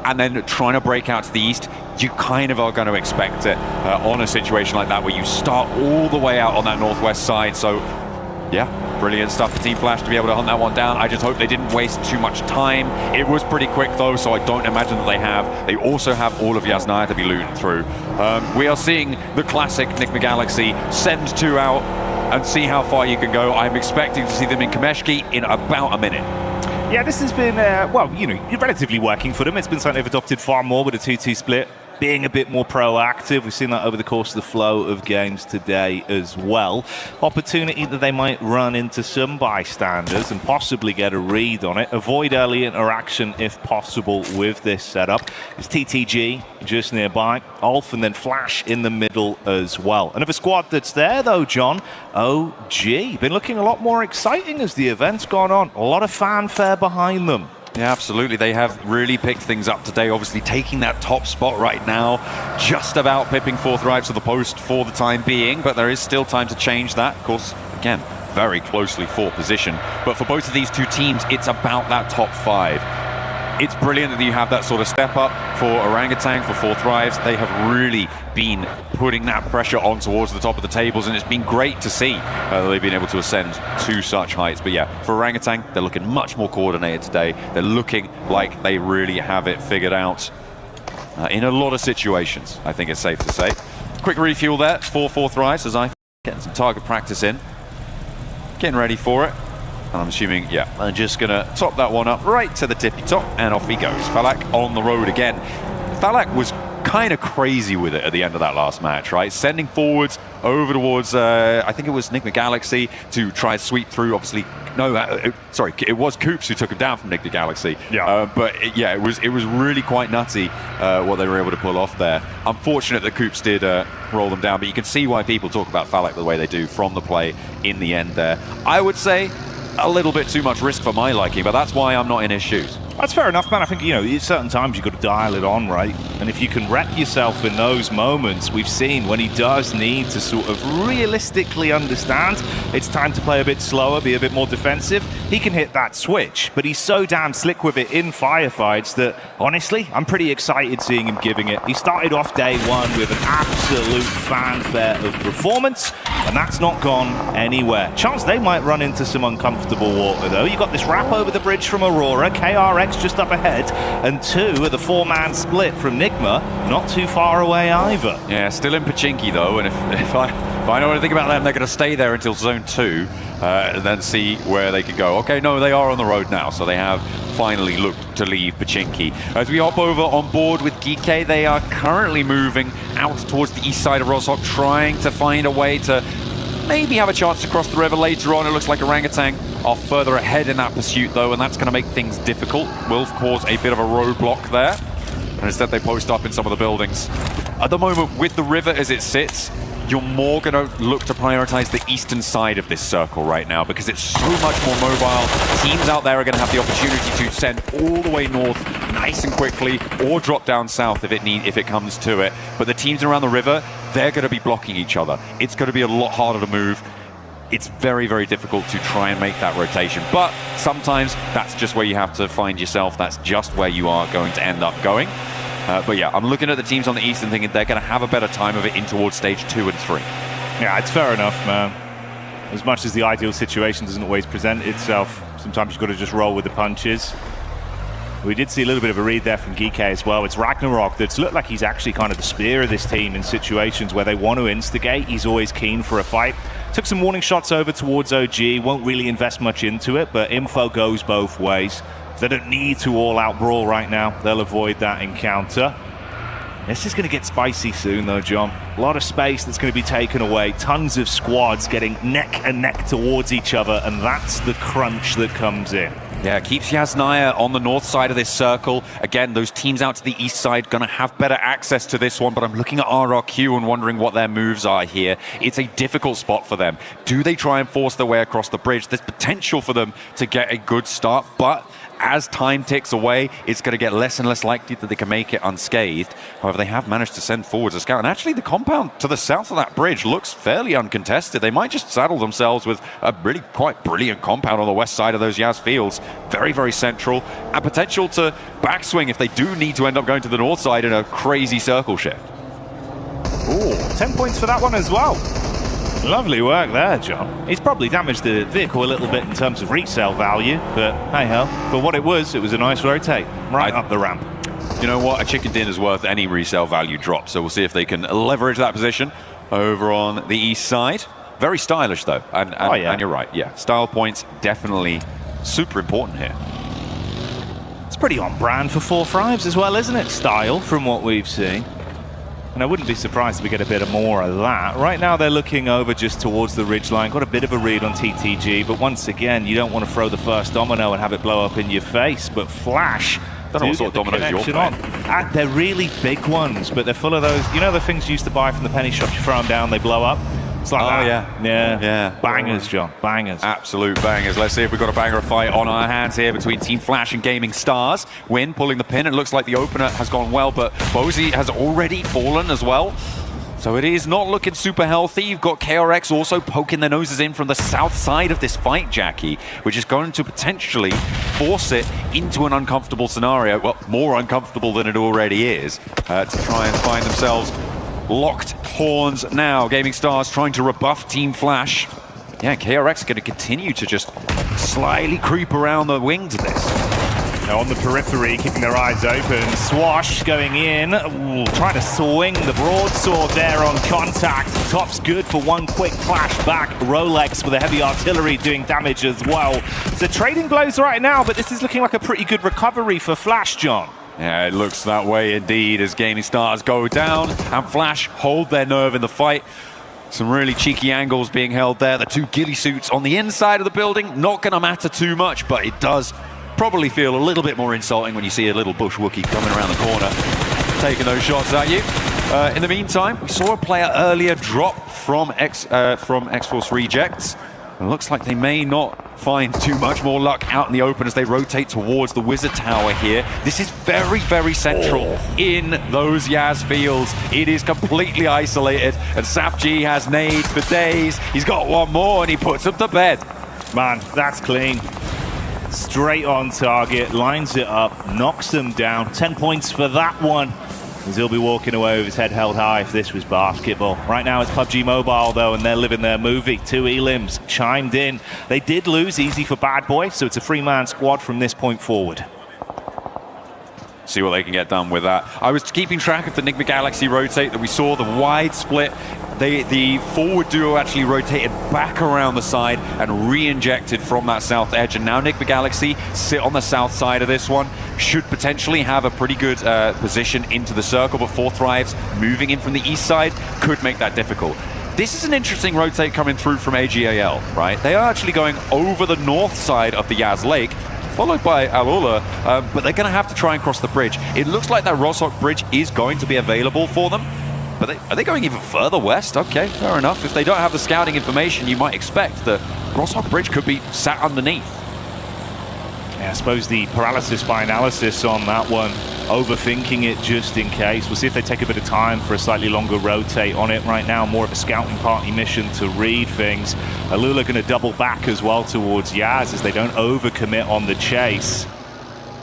and then trying to break out to the east, you kind of are going to expect it on a situation like that where you start all the way out on that northwest side. So yeah, brilliant stuff for Team Flash to be able to hunt that one down. I just hope they didn't waste too much time. It was pretty quick though, so I don't imagine that they have. They also have all of Yasnaya to be looting through. We are seeing the classic Nigma Galaxy send 2 out and see how far you can go. I'm expecting to see them in Kameshki in about a minute. Yeah, this has been, well, you know, relatively working for them. It's been something they've adopted far more with a 2-2 split, being a bit more proactive. We've seen that over the course of the flow of games today as well. Opportunity that they might run into some bystanders and possibly get a read on it. Avoid early interaction if possible with this setup. It's TTG just nearby, Ulf, and then Flash in the middle as well. Another squad that's there though, John, OG. Been looking a lot more exciting as the event's gone on. A lot of fanfare behind them. Yeah, absolutely. They have really picked things up today, obviously taking that top spot right now, just about pipping 4th Thrives to the post for the time being, but there is still time to change that. Of course, again, very closely for position. But for both of these two teams, it's about that top 5. It's brilliant that you have that sort of step up for Orangutan, for 4th Thrives. They have really been putting that pressure on towards the top of the tables, and it's been great to see they've been able to ascend to such heights. But yeah, for Orangutan, they're looking much more coordinated today. They're looking like they really have it figured out in a lot of situations, I think it's safe to say. Quick refuel there for 4th Thrives as I getting some target practice in. Getting ready for it. And I'm assuming, yeah, I'm just going to top that one up right to the tippy top, and off he goes. Falak on the road again. Falak was kind of crazy with it at the end of that last match, right? Sending forwards over towards, I think it was Nigma Galaxy to try and sweep through. Obviously, no, sorry, it was Coops who took him down from Nigma Galaxy. Yeah. But yeah, it was really quite nutty what they were able to pull off there. Unfortunate that Coops did roll them down, but you can see why people talk about Falak the way they do from the play in the end there. I would say a little bit too much risk for my liking, but that's why I'm not in his shoes. That's fair enough, man. I think, you know, at certain times you've got to dial it on, right? And if you can wreck yourself in those moments, we've seen when he does need to sort of realistically understand it's time to play a bit slower, be a bit more defensive, he can hit that switch. But he's so damn slick with it in firefights that, honestly, I'm pretty excited seeing him giving it. He started off day one with an absolute fanfare of performance, and that's not gone anywhere. Chance they might run into some uncomfortable water, though. You got this wrap over the bridge from Aurora, KRX just up ahead, and 2 of the 4-man split from Nigma, not too far away either. Yeah, still in Pachinki though, and if I know anything about them, they're going to stay there until Zone 2, and then see where they can go. Okay, no, they are on the road now, so they have finally looked to leave Pachinki. As we hop over on board with Geeke, they are currently moving out towards the east side of Roshok, trying to find a way to maybe have a chance to cross the river later on. It looks like Orangutan are further ahead in that pursuit though, and that's going to make things difficult. Will cause a bit of a roadblock there, and instead they post up in some of the buildings. At the moment, with the river as it sits, you're more going to look to prioritize the eastern side of this circle right now because it's so much more mobile. Teams out there are going to have the opportunity to send all the way north nice and quickly, or drop down south if it comes to it. But the teams around the river, they're going to be blocking each other. It's going to be a lot harder to move. It's very, very difficult to try and make that rotation. But sometimes that's just where you have to find yourself. That's just where you are going to end up going. But yeah, I'm looking at the teams on the east and thinking they're going to have a better time of it in towards stage 2 and 3. Yeah, it's fair enough, man. As much as the ideal situation doesn't always present itself, sometimes you've got to just roll with the punches. We did see a little bit of a read there from Geeke as well. It's Ragnarok that's looked like he's actually kind of the spear of this team in situations where they want to instigate. He's always keen for a fight. Took some warning shots over towards OG. Won't really invest much into it, but info goes both ways. They don't need to all-out brawl right now. They'll avoid that encounter. This is going to get spicy soon, though, John. A lot of space that's going to be taken away. Tons of squads getting neck and neck towards each other, and that's the crunch that comes in. Yeah, keeps Yasnaya on the north side of this circle. Again, those teams out to the east side going to have better access to this one, but I'm looking at RRQ and wondering what their moves are here. It's a difficult spot for them. Do they try and force their way across the bridge? There's potential for them to get a good start, but as time ticks away, it's going to get less and less likely that they can make it unscathed. However, they have managed to send forwards a scout. And actually, the compound to the south of that bridge looks fairly uncontested. They might just saddle themselves with a really quite brilliant compound on the west side of those Yaz fields. Very, very central. And potential to backswing if they do need to end up going to the north side in a crazy circle shift. Ooh, 10 points for that one as well. Lovely work there, John. He's probably damaged the vehicle a little bit in terms of resale value, but hey ho, for what it was a nice rotate right up the ramp. You know what? A chicken dinner's worth any resale value drop, so we'll see if they can leverage that position over on the east side. Very stylish, though, and you're right, yeah. Style points definitely super important here. It's pretty on brand for 4-5s as well, isn't it? Style, from what we've seen. And I wouldn't be surprised if we get a bit of more of that. Right now they're looking over just towards the ridgeline. Got a bit of a read on TTG, but once again, you don't want to throw the first domino and have it blow up in your face. But Flash, don't know what sort of dominoes you're playing. They're really big ones, but they're full of those, you know, the things you used to buy from the penny shop, you throw them down, they blow up. It's like that. Yeah. Bangers, John. Bangers. Absolute bangers. Let's see if we've got a banger of fight on our hands here between Team Flash and Gaming Stars. Win pulling the pin. It looks like the opener has gone well, but Bozy has already fallen as well. So it is not looking super healthy. You've got KRX also poking their noses in from the south side of this fight, Jackie, which is going to potentially force it into an uncomfortable scenario. Well, more uncomfortable than it already is, to try and find themselves locked horns now. Gaming Stars trying to rebuff Team Flash. Yeah, KRX are going to continue to just slyly creep around the wings of this. Now on the periphery, keeping their eyes open. Swash going in. Ooh, trying to swing the broadsword there on contact. Top's good for one quick flash back. Rolex with the heavy artillery doing damage as well. So trading blows right now, but this is looking like a pretty good recovery for Flash, John. Yeah, it looks that way indeed as Gaming Stars go down and Flash hold their nerve in the fight. Some really cheeky angles being held there. The two ghillie suits on the inside of the building, not going to matter too much, but it does probably feel a little bit more insulting when you see a little bush Wookiee coming around the corner, taking those shots at you. In the meantime, we saw a player earlier drop from X-Force Rejects. It looks like they may not find too much more luck out in the open as they rotate towards the Wizard Tower here. This is very, very central in those Yaz fields. It is completely isolated, and Saf G has nades for days. He's got one more, and he puts them to bed. Man, that's clean. Straight on target, lines it up, knocks them down. 10 points for that one. As he'll be walking away with his head held high if this was basketball. Right now it's PUBG Mobile though, and they're living their movie. Two elims chimed in. They did lose easy for Bad Boy, so it's a 3-man squad from this point forward. See what they can get done with that. I was keeping track of the Nigma Galaxy rotate that we saw, the wide split. The forward duo actually rotated back around the side and re-injected from that south edge. And now Nigma Galaxy sit on the south side of this one. Should potentially have a pretty good position into the circle, but 4-Thrives moving in from the east side could make that difficult. This is an interesting rotate coming through from AGAL, right? They are actually going over the north side of the Yaz Lake, followed by Alula, but they're going to have to try and cross the bridge. It looks like that Roshok bridge is going to be available for them, but are they going even further west? Okay, fair enough. If they don't have the scouting information, you might expect that Roshok bridge could be sat underneath. Yeah, I suppose the paralysis by analysis on that one, overthinking it just in case. We'll see if they take a bit of time for a slightly longer rotate on it. Right now, more of a scouting party mission to read things. Alula going to double back as well towards Yaz as they don't overcommit on the chase.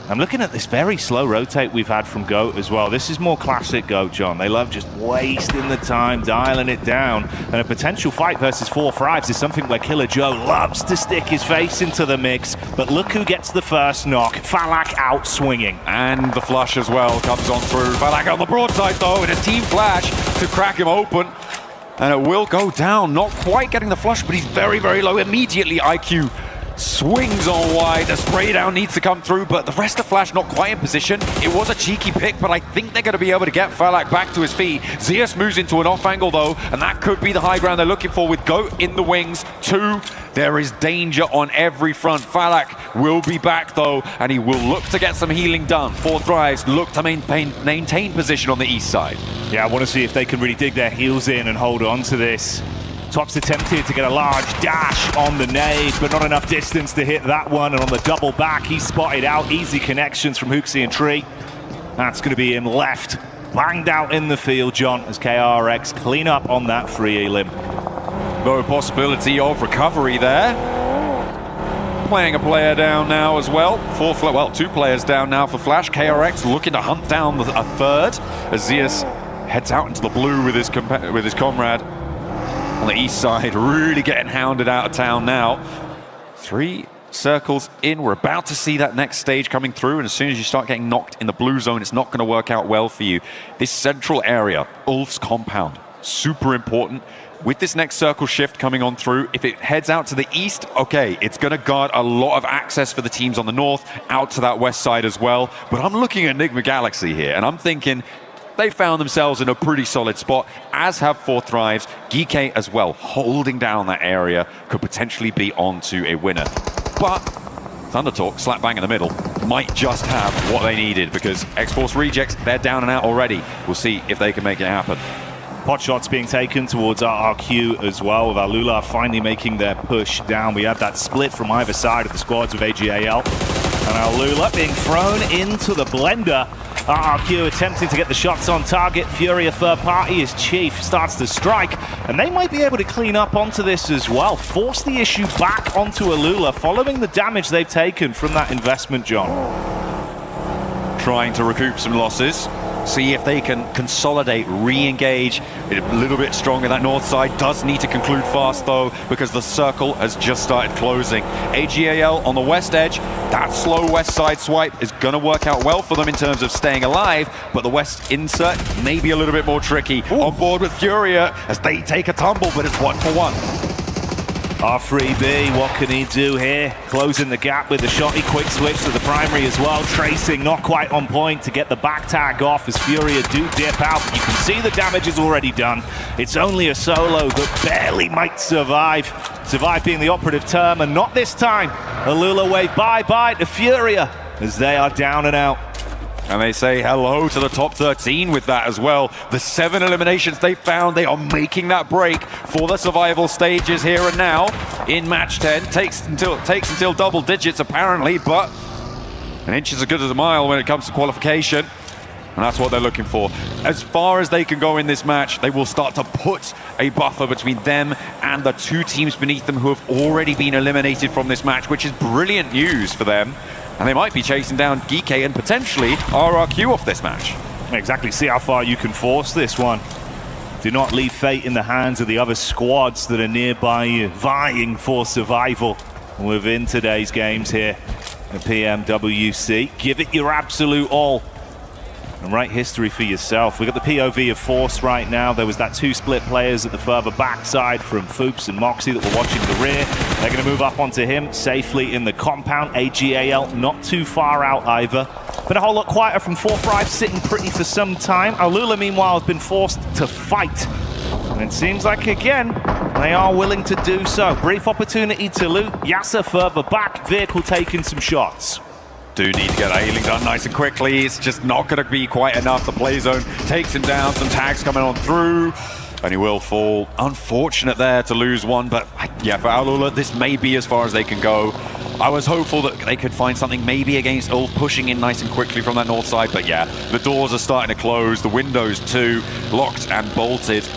I'm looking at this very slow rotate we've had from GOAT as well. This is more classic GOAT, John. They love just wasting the time, dialing it down. And a potential fight versus 4-Thrives is something where Killer Joe loves to stick his face into the mix. But look who gets the first knock. Falak out swinging. And the flush as well comes on through. Falak on the broadside though, it is Team Flash to crack him open. And it will go down. Not quite getting the flush, but he's very, very low. Immediately IQ swings on wide. The spray down needs to come through, but the rest of Flash not quite in position. It was a cheeky pick, but I think they're going to be able to get Falak back to his feet. Zeus moves into an off angle though, and that could be the high ground they're looking for with GOAT in the wings. 2, there is danger on every front. Falak will be back though, and he will look to get some healing done. 4-Thrives look to maintain position on the east side. Yeah, I want to see if they can really dig their heels in and hold on to this. Tops attempted to get a large dash on the nade, but not enough distance to hit that one. And on the double back, he spotted out easy connections from Hooksy and Tree. That's going to be him left, banged out in the field, John, as KRX clean up on that free limb. No possibility of recovery there. Playing a player down now as well. Two players down now for Flash. KRX looking to hunt down a third as Zeus heads out into the blue with his comrade on the east side, really getting hounded out of town now. 3 circles in. We're about to see that next stage coming through, and as soon as you start getting knocked in the blue zone, it's not going to work out well for you. This central area, Ulf's compound, super important. With this next circle shift coming on through, if it heads out to the east, okay, it's going to guard a lot of access for the teams on the north, out to that west side as well. But I'm looking at Enigma Galaxy here, and I'm thinking they found themselves in a pretty solid spot, as have 4 Thrives. Geek as well, holding down that area, could potentially be on to a winner. But Thundertalk, slap bang in the middle, might just have what they needed, because X-Force Rejects, they're down and out already. We'll see if they can make it happen. Pot shots being taken towards RRQ as well, with Alula finally making their push down. We had that split from either side of the squads of AGAL. And Alula being thrown into the blender. RRQ attempting to get the shots on target. Furia third party as Chief starts to strike. And they might be able to clean up onto this as well. Force the issue back onto Alula following the damage they've taken from that investment, John. Trying to recoup some losses. See if they can consolidate, re-engage a little bit stronger. That north side does need to conclude fast though, because the circle has just started closing. AGAL on the west edge, that slow west side swipe is going to work out well for them in terms of staying alive, but the west insert may be a little bit more tricky. Ooh. On board with Furia as they take a tumble, but it's 1-for-1. R3B, what can he do here? Closing the gap with the shotty, quick switch to the primary as well. Tracing not quite on point to get the back tag off as Furia do dip out. But you can see the damage is already done. It's only a solo that barely might survive. Survive being the operative term, and not this time. Alula wave bye-bye to Furia as they are down and out. And they say hello to the top 13 with that as well. The 7 eliminations they found, they are making that break for the survival stages here and now. In match 10, takes until double digits apparently, but an inch is as good as a mile when it comes to qualification. And that's what they're looking for. As far as they can go in this match, they will start to put a buffer between them and the 2 teams beneath them who have already been eliminated from this match, which is brilliant news for them. And they might be chasing down Geek and potentially RRQ off this match. Exactly, see how far you can force this one. Do not leave fate in the hands of the other squads that are nearby you, vying for survival within today's games here at PMWC. Give it your absolute all and write history for yourself. We've got the POV of Force right now. There was that 2 split players at the further backside from Foops and Moxie that were watching the rear. They're going to move up onto him safely in the compound. AGAL not too far out either. Been a whole lot quieter from 4 Thrive, sitting pretty for some time. Alula, meanwhile, has been forced to fight. And it seems like, again, they are willing to do so. Brief opportunity to loot. Yasser further back, vehicle taking some shots. Do need to get that healing done nice and quickly. It's just not going to be quite enough. The play zone takes him down. Some tags coming on through. And he will fall. Unfortunate there to lose one. But yeah, for Alula, this may be as far as they can go. I was hopeful that they could find something maybe against Ulf, pushing in nice and quickly from that north side. But yeah, the doors are starting to close. The windows too, locked and bolted.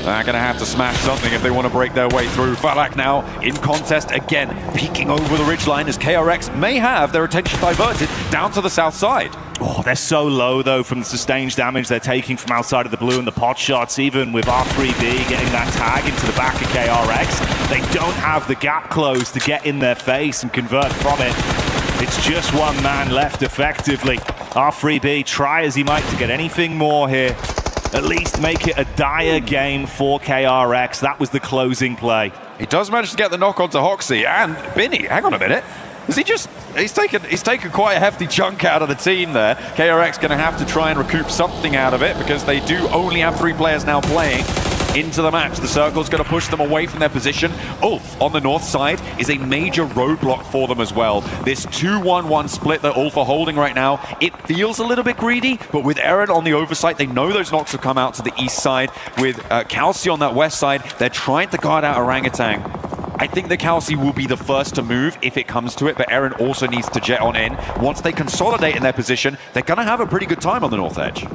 They're going to have to smash something if they want to break their way through. Falak now in contest again, peeking over the ridgeline as KRX may have their attention diverted down to the south side. Oh, they're so low, though, from the sustained damage they're taking from outside of the blue and the pot shots. Even with R3B getting that tag into the back of KRX, they don't have the gap closed to get in their face and convert from it. It's just one man left, effectively. R3B, try as he might to get anything more here. At least make it a dire game for KRX. That was the closing play. He does manage to get the knock onto Hoxie and Binny. Hang on a minute. Is he just... He's taken quite a hefty chunk out of the team there. KRX going to have to try and recoup something out of it because they do only have 3 players now playing. into the match. The circle's going to push them away from their position. Ulf on the north side is a major roadblock for them as well. This 2-1-1 split that Ulf are holding right now, it feels a little bit greedy, but with Eren on the oversight, they know those knocks will come out to the east side. With Kalsi on that west side, they're trying to guard out Orangutan. I think the Kalsi will be the first to move if it comes to it, but Eren also needs to jet on in. Once they consolidate in their position, they're going to have a pretty good time on the north edge.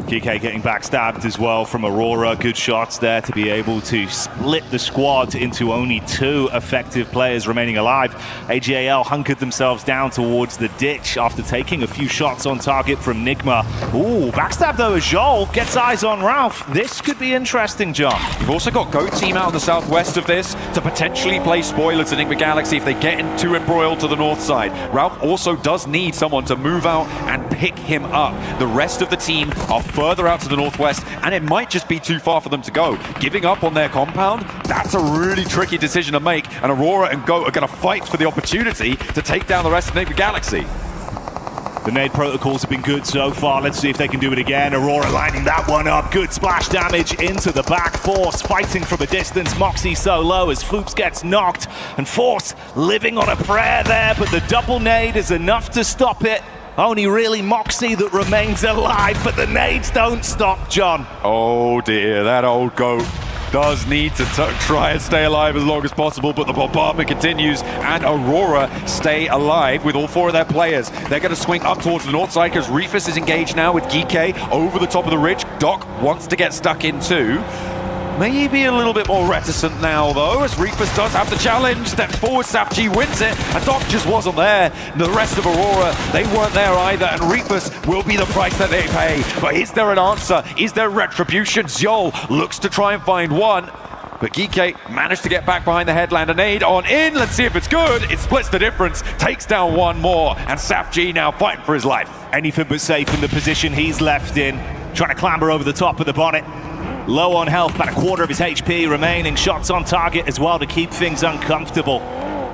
GK getting backstabbed as well from Aurora. Good shots there to be able to split the squad into only 2 effective players remaining alive. AGAL hunkered themselves down towards the ditch after taking a few shots on target from Nigma. Ooh, backstab though as Joel gets eyes on Ralph. This could be interesting, John. You've also got Goat Team out on the southwest of this to potentially play spoiler to Enigma Galaxy if they get too embroiled to the north side. Ralph also does need someone to move out and pick him up. The rest of the team are further out to the northwest, and it might just be too far for them to go. Giving up on their compound, that's a really tricky decision to make, and Aurora and Goat are going to fight for the opportunity to take down the rest of Enigma Galaxy. The nade protocols have been good so far. Let's see if they can do it again. Aurora lining that one up. Good splash damage into the back. Force fighting from a distance. Moxie so low as Foops gets knocked. And Force living on a prayer there, but the double nade is enough to stop it. Only really Moxie that remains alive, but the nades don't stop, John. Oh dear, that old Goat does need to try and stay alive as long as possible, but the bombardment continues, and Aurora stay alive with all 4 of their players. They're going to swing up towards the north side because Reefus is engaged now with GK over the top of the ridge. Doc wants to get stuck in too. Maybe a little bit more reticent now, though, as Reefus does have the challenge. Steps forward, SAFG wins it, and Doc just wasn't there. The rest of Aurora, they weren't there either, and Reefus will be the price that they pay. But is there an answer? Is there retribution? Zjol looks to try and find one, but Geekay managed to get back behind the headland. An aid on in, let's see if it's good. It splits the difference, takes down one more, and SAFG now fighting for his life. Anything but safe in the position he's left in, trying to clamber over the top of the bonnet. Low on health, about a quarter of his HP remaining. Shots on target as well to keep things uncomfortable.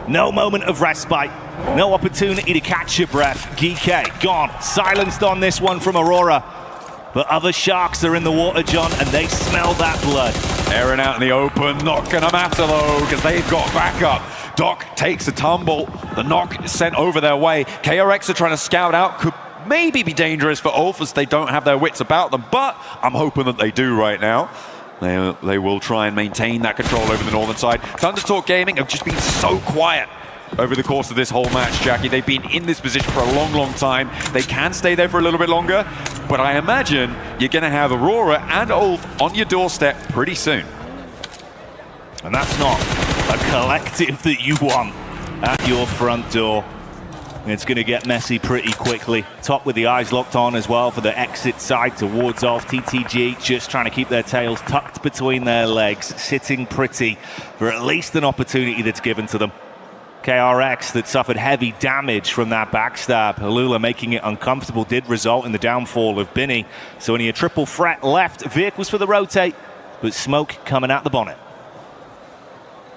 No moment of respite. No opportunity to catch your breath. GK gone. Silenced on this one from Aurora. But other sharks are in the water, John, and they smell that blood. Eren out in the open. Not going to matter, though, because they've got backup. Doc takes a tumble. The knock is sent over their way. KRX are trying to scout out. Could maybe be dangerous for Ulf as they don't have their wits about them, but I'm hoping that they do right now. They will try and maintain that control over the northern side. Thundertalk Gaming have just been so quiet over the course of this whole match, Jackie. They've been in this position for a long, long time. They can stay there for a little bit longer, but I imagine you're going to have Aurora and Ulf on your doorstep pretty soon. And that's not a collective that you want at your front door. It's going to get messy pretty quickly. Top with the eyes locked on as well for the exit side towards Ulf. TTG just trying to keep their tails tucked between their legs, sitting pretty for at least an opportunity that's given to them. KRX that suffered heavy damage from that backstab. Alula making it uncomfortable did result in the downfall of Binny. So only a triple threat left. Vehicles for the rotate, but smoke coming out the bonnet.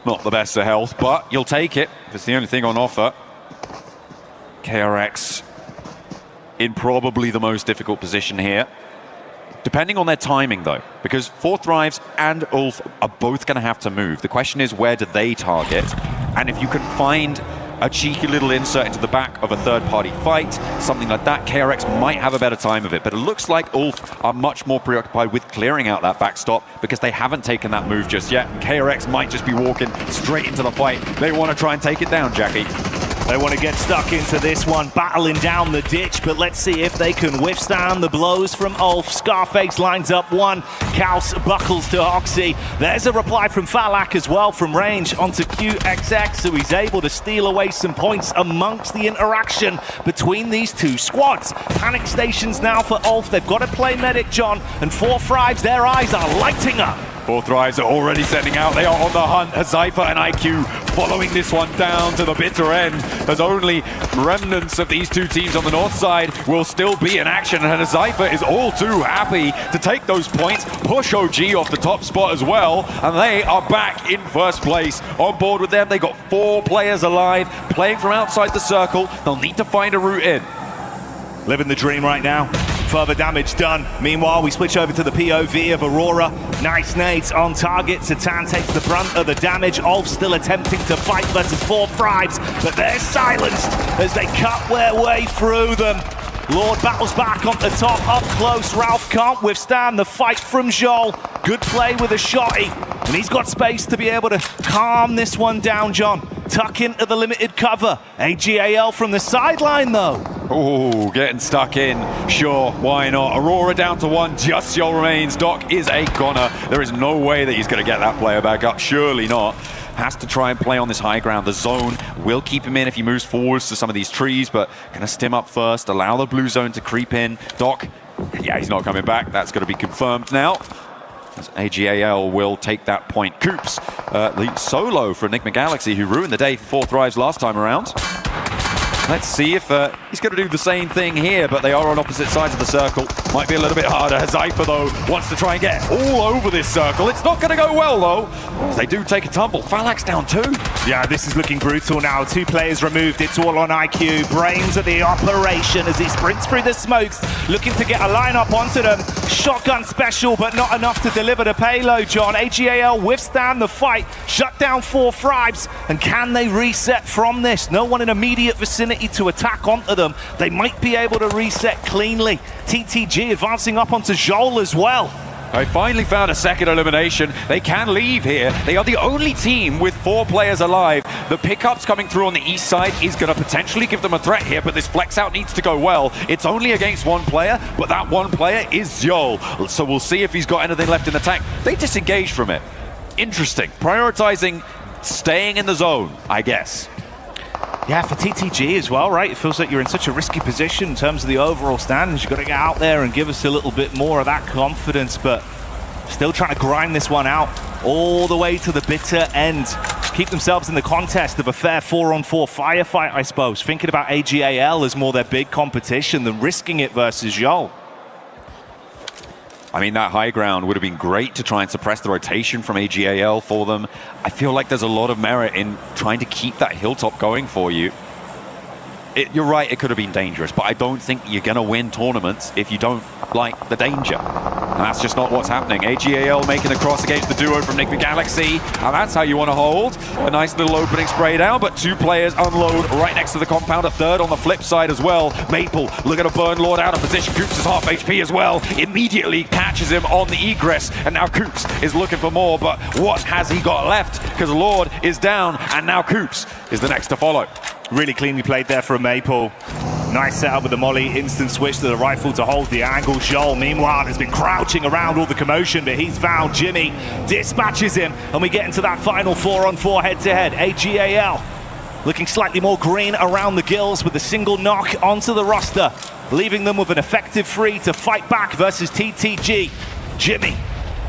Not the best of health, but you'll take it if it's the only thing on offer. KRX in probably the most difficult position here. Depending on their timing, though, because Fourth Thrives and Ulf are both going to have to move. The question is, where do they target? And if you can find a cheeky little insert into the back of a third-party fight, something like that, KRX might have a better time of it. But it looks like Ulf are much more preoccupied with clearing out that backstop because they haven't taken that move just yet. And KRX might just be walking straight into the fight. They want to try and take it down, Jackie. They want to get stuck into this one, battling down the ditch, but let's see if they can withstand the blows from Ulf. Scarface lines up one, Kaus buckles to Oxy. There's a reply from Falak as well from range onto QXX, so he's able to steal away some points amongst the interaction between these two squads. Panic stations now for Ulf. They've got to play medic, John, and Four Thrives, their eyes are lighting up. Four Thrives are already setting out. They are on the hunt. Hazaifa and IQ following this one down to the bitter end, as only remnants of these two teams on the north side will still be in action. And Hazaifa is all too happy to take those points, push OG off the top spot as well, and they are back in first place. On board with them, they got 4 players alive, playing from outside the circle. They'll need to find a route in. Living the dream right now. Further damage done. Meanwhile, we switch over to the POV of Aurora. Nice nades on target. Satan takes the brunt of the damage. Ulf still attempting to fight versus 4 Thrives, but they're silenced as they cut their way through them. Lord battles back on the top, up close. Ralph can't withstand the fight from Joel. Good play with a shotty, and he's got space to be able to calm this one down, John. Tuck into the limited cover. AGAL from the sideline, though. Oh, getting stuck in. Sure, why not? Aurora down to 1, just Joel remains. Doc is a goner. There is no way that he's going to get that player back up. Surely not. Has to try and play on this high ground. The zone will keep him in if he moves forwards to some of these trees, but gonna stim up first, allow the blue zone to creep in. Doc, yeah, he's not coming back. That's gonna be confirmed now, as AGAL will take that point. Coops, the solo for Enigma Galaxy, who ruined the day for 4 Thrives last time around. Let's see if he's going to do the same thing here, but they are on opposite sides of the circle. Might be a little bit harder. Zypher, though, wants to try and get all over this circle. It's not going to go well, though, as they do take a tumble. Phalanx down 2. Yeah, this is looking brutal now. 2 players removed. It's all on IQ. Brains at the operation as he sprints through the smokes, looking to get a lineup onto them. Shotgun special, but not enough to deliver the payload, John. AGAL withstand the fight, shut down 4 Thrives, and can they reset from this? No one in immediate vicinity to attack onto them. They might be able to reset cleanly. TTG advancing up onto Joel as well. They finally found a second elimination. They can leave here. They are the only team with 4 players alive. The pickups coming through on the east side is going to potentially give them a threat here, but this flex out needs to go well. It's only against 1 player, but that 1 player is Joel. So we'll see if he's got anything left in the tank. They disengage from it. Interesting. Prioritizing staying in the zone, I guess. Yeah, for TTG as well, right? It feels like you're in such a risky position in terms of the overall standings. You've got to get out there and give us a little bit more of that confidence, but still trying to grind this one out all the way to the bitter end. Keep themselves in the contest of a fair 4-on-4 firefight, I suppose. Thinking about AGAL as more their big competition than risking it versus Joel. I mean, that high ground would have been great to try and suppress the rotation from AGAL for them. I feel like there's a lot of merit in trying to keep that hilltop going for you. You're right, it could have been dangerous, but I don't think you're going to win tournaments if you don't like the danger. And that's just not what's happening. AGAL making the cross against the duo from Enigma Galaxy, and that's how you want to hold. A nice little opening spray down, but 2 players unload right next to the compound. A third on the flip side as well. Maple looking to burn Lord out of position. Coops is half HP as well. Immediately catches him on the egress, and now Coops is looking for more, but what has he got left? Because Lord is down, and now Coops is the next to follow. Really cleanly played there for a Maple. Nice setup with the molly, instant switch to the rifle to hold the angle. Joel, meanwhile, has been crouching around all the commotion, but he's found Jimmy, dispatches him, and we get into that final 4-on-4 head-to-head. AGAL looking slightly more green around the gills with a single knock onto the roster, leaving them with an effective 3 to fight back versus TTG. Jimmy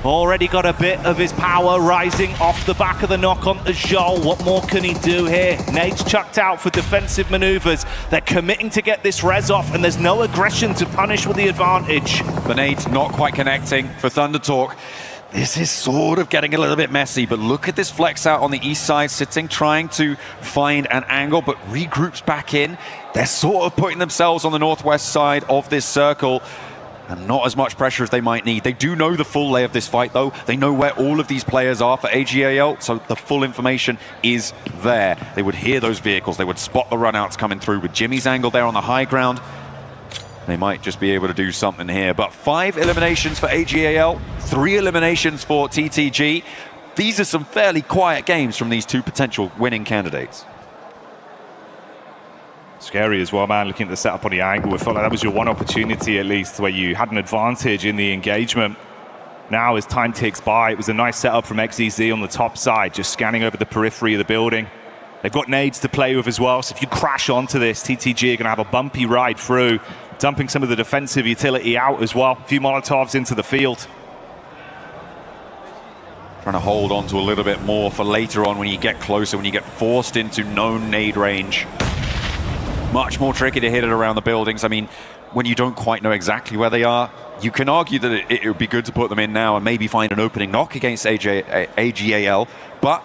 already got a bit of his power rising off the back of the knock onto Joel. What more can he do here? Nades chucked out for defensive maneuvers. They're committing to get this res off, and there's no aggression to punish with the advantage. The nades not quite connecting for Thunder Talk. This is sort of getting a little bit messy, but look at this flex out on the east side, sitting, trying to find an angle, but regroups back in. They're sort of putting themselves on the northwest side of this circle, and not as much pressure as they might need. They do know the full lay of this fight, though. They know where all of these players are for AGAL, so the full information is there. They would hear those vehicles. They would spot the runouts coming through. With Jimmy's angle there on the high ground, they might just be able to do something here. But 5 eliminations for AGAL, 3 eliminations for TTG. These are some fairly quiet games from these 2 potential winning candidates. Scary as well, man, looking at the setup on the angle. I felt like that was your one opportunity, at least, where you had an advantage in the engagement. Now, as time ticks by, it was a nice setup from XEZ on the top side, just scanning over the periphery of the building. They've got nades to play with as well, so if you crash onto this, TTG are going to have a bumpy ride through, dumping some of the defensive utility out as well. A few Molotovs into the field. Trying to hold on to a little bit more for later on when you get closer, when you get forced into known nade range. Much more tricky to hit it around the buildings. I mean, when you don't quite know exactly where they are, you can argue that it would be good to put them in now and maybe find an opening knock against AGAL, but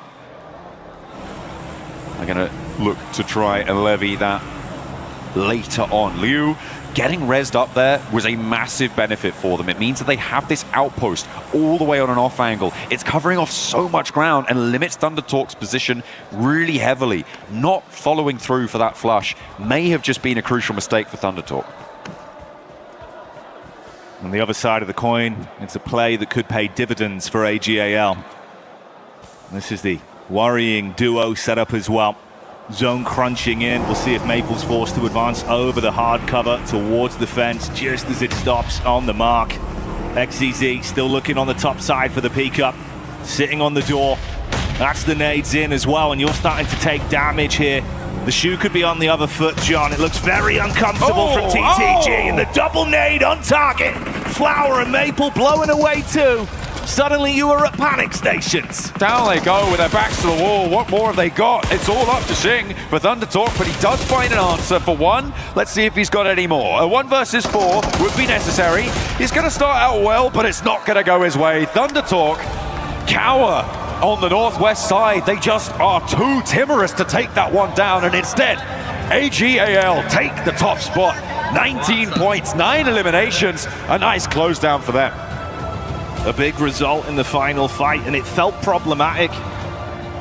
they're going to look to try and levy that later on. Liu getting rezzed up there was a massive benefit for them. It means that they have this outpost all the way on an off angle. It's covering off so much ground and limits ThunderTalk's position really heavily. Not following through for that flush may have just been a crucial mistake for ThunderTalk. On the other side of the coin, it's a play that could pay dividends for AGAL. This is the worrying duo setup as well. Zone crunching in. We'll see if Maple's forced to advance over the hard cover towards the fence just as it stops on the mark. XZZ still looking on the top side for the peek up. Sitting on the door. That's the nades in as well, and you're starting to take damage here. The shoe could be on the other foot, John. It looks very uncomfortable from TTG, and the double nade on target. Flower and Maple blowing away too. Suddenly you are at panic stations. Down they go with their backs to the wall. What more have they got? It's all up to Xing for ThunderTalk, but he does find an answer for one. Let's see if he's got any more. A 1 versus 4 would be necessary. He's going to start out well, but it's not going to go his way. ThunderTalk cower on the northwest side. They just are too timorous to take that one down, and instead, AGAL take the top spot. 19 points, 9 eliminations. A nice close down for them. A big result in the final fight, and it felt problematic.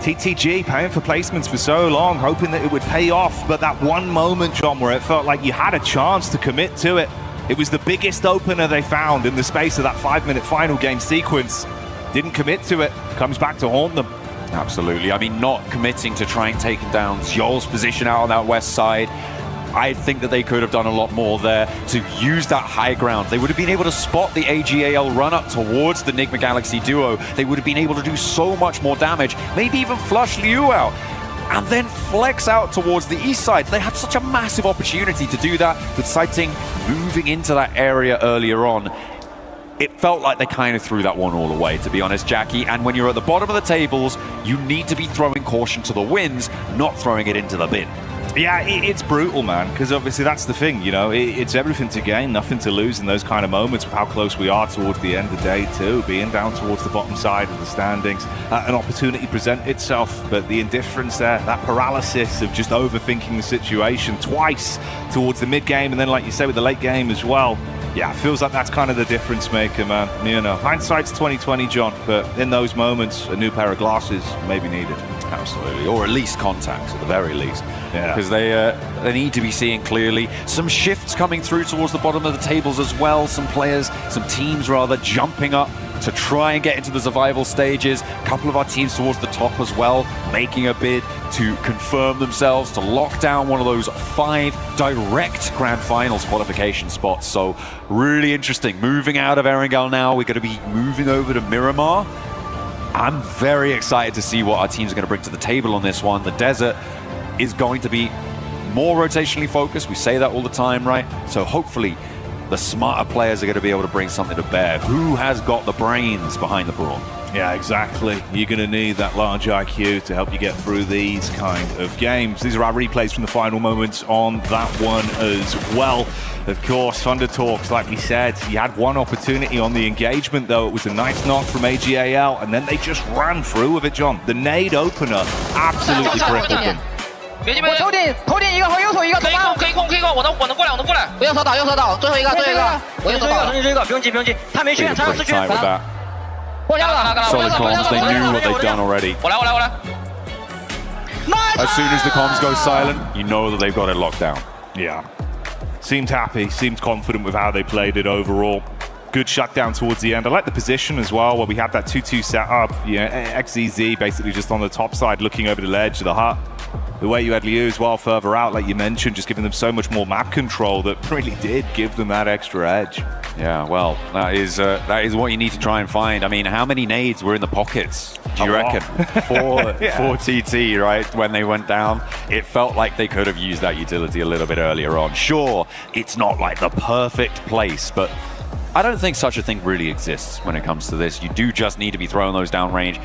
TTG paying for placements for so long, hoping that it would pay off, but that one moment, John, where it felt like you had a chance to commit to it. It was the biggest opener they found in the space of that 5-minute final game sequence. Didn't commit to it, comes back to haunt them. Absolutely. I mean, not committing to trying taking down Zjol's position out on that west side. I think that they could have done a lot more there to use that high ground. They would have been able to spot the AGAL run up towards the Nigma Galaxy duo. They would have been able to do so much more damage, maybe even flush Liu out, and then flex out towards the east side. They had such a massive opportunity to do that with Sighting moving into that area earlier on. It felt like they kind of threw that one all away, to be honest, Jackie. And when you're at the bottom of the tables, you need to be throwing caution to the winds, not throwing it into the bin. Yeah, it's brutal, man, because obviously that's the thing, you know, it's everything to gain, nothing to lose in those kind of moments with how close we are towards the end of the day too, being down towards the bottom side of the standings. An opportunity present itself, but the indifference there, that paralysis of just overthinking the situation twice towards the mid-game, and then like you say with the late game as well. Yeah, it feels like that's kind of the difference maker, man. You know, hindsight's 20/20, John, but in those moments, a new pair of glasses may be needed. Absolutely, or at least contacts at the very least. Yeah. Because they need to be seeing clearly. Some shifts coming through towards the bottom of the tables as well. Some players, some teams rather, jumping up to try and get into the survival stages. A couple of our teams towards the top as well, making a bid to confirm themselves, to lock down one of those 5 direct Grand Finals qualification spots. So really interesting. Moving out of Erangel now, we're going to be moving over to Miramar. I'm very excited to see what our teams are going to bring to the table on this one. The desert is going to be more rotationally focused. We say that all the time, right? So hopefully the smarter players are going to be able to bring something to bear. Who has got the brains behind the brawn? Yeah, exactly. You're going to need that large IQ to help you get through these kind of games. These are our replays from the final moments on that one as well. Of course, ThunderTalk, like we said, he had one opportunity on the engagement, though. It was a nice knock from AGAL, and then they just ran through with it, John. The nade opener absolutely crippled them. 我头顶一个和右手一个，可以控，我能过来，不用手倒，最后一个，我重新追一个，不用急，他没血，他要失血，过来了， Solid comms, they knew what they'd done already. 我来， As soon as the comms go silent, you know that they've got it locked down. Yeah. Seemed happy, seemed confident with how they played it overall. Good shutdown towards the end. I like the position as well, where we had that 2-2 setup. You know, XZZ basically just on the top side, looking over the ledge of the hut. The way you had Liu as well further out, like you mentioned, just giving them so much more map control that really did give them that extra edge. Yeah, well, that is what you need to try and find. I mean, how many nades were in the pockets, do you reckon? For TT, right, when they went down? It felt like they could have used that utility a little bit earlier on. Sure, it's not like the perfect place, but I don't think such a thing really exists when it comes to this. You do just need to be throwing those downrange.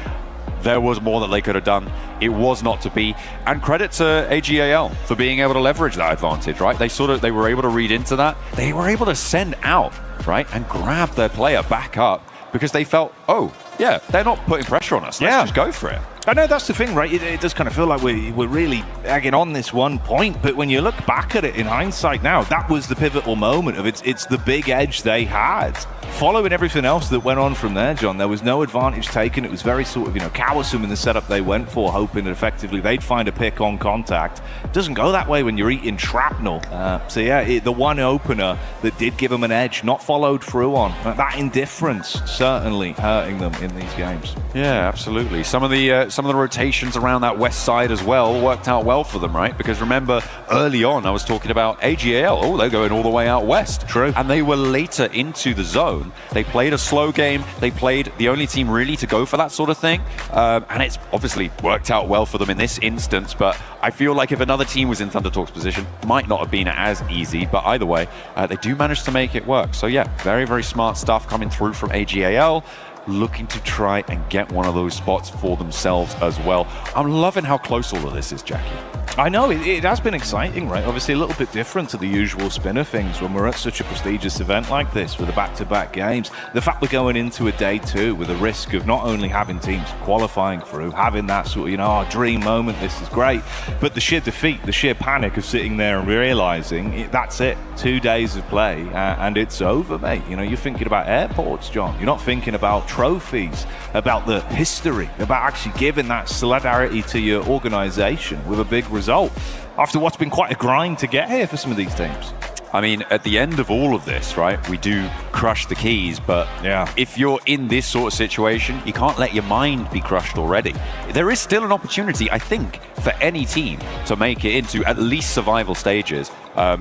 There was more that they could have done. It was not to be. And credit to AGAL for being able to leverage that advantage, right? They were able to read into that. They were able to send out, right, and grab their player back up because they felt, oh, yeah, they're not putting pressure on us. Let's just go for it. I know that's the thing, right? It does kind of feel like we're really egging on this one point, but when you look back at it in hindsight now, that was the pivotal moment of it's the big edge they had. Following everything else that went on from there, John, there was no advantage taken. It was very sort of, cowsome in the setup they went for, hoping that effectively they'd find a pick on contact. It doesn't go that way when you're eating shrapnel. So yeah, the one opener that did give them an edge, not followed through on. That indifference certainly hurting them in these games. Yeah, absolutely. Some of the rotations around that west side as well worked out well for them, right? Because remember, early on I was talking about AGAL. Oh, they're going all the way out west. True. And they were later into the zone. They played a slow game. They played the only team really to go for that sort of thing. And it's obviously worked out well for them in this instance. But I feel like if another team was in Thunder Talk's position, might not have been as easy. But either way, they do manage to make it work. So yeah, very, very smart stuff coming through from AGAL. Looking to try and get one of those spots for themselves as well. I'm loving how close all of this is, Jackie. I know, it has been exciting, right? Obviously a little bit different to the usual spin of things when we're at such a prestigious event like this with the back-to-back games. The fact we're going into a day two with a risk of not only having teams qualifying through, having that sort of, dream moment, this is great, but the sheer defeat, the sheer panic of sitting there and realising that's it, 2 days of play and it's over, mate. You're thinking about airports, John. You're not thinking about trophies, about the history, about actually giving that solidarity to your organisation with a big result after what's been quite a grind to get here for some of these teams. I mean, at the end of all of this, right, we do crush the keys, but yeah, if you're in this sort of situation, you can't let your mind be crushed already. There is still an opportunity, I think, for any team to make it into at least survival stages,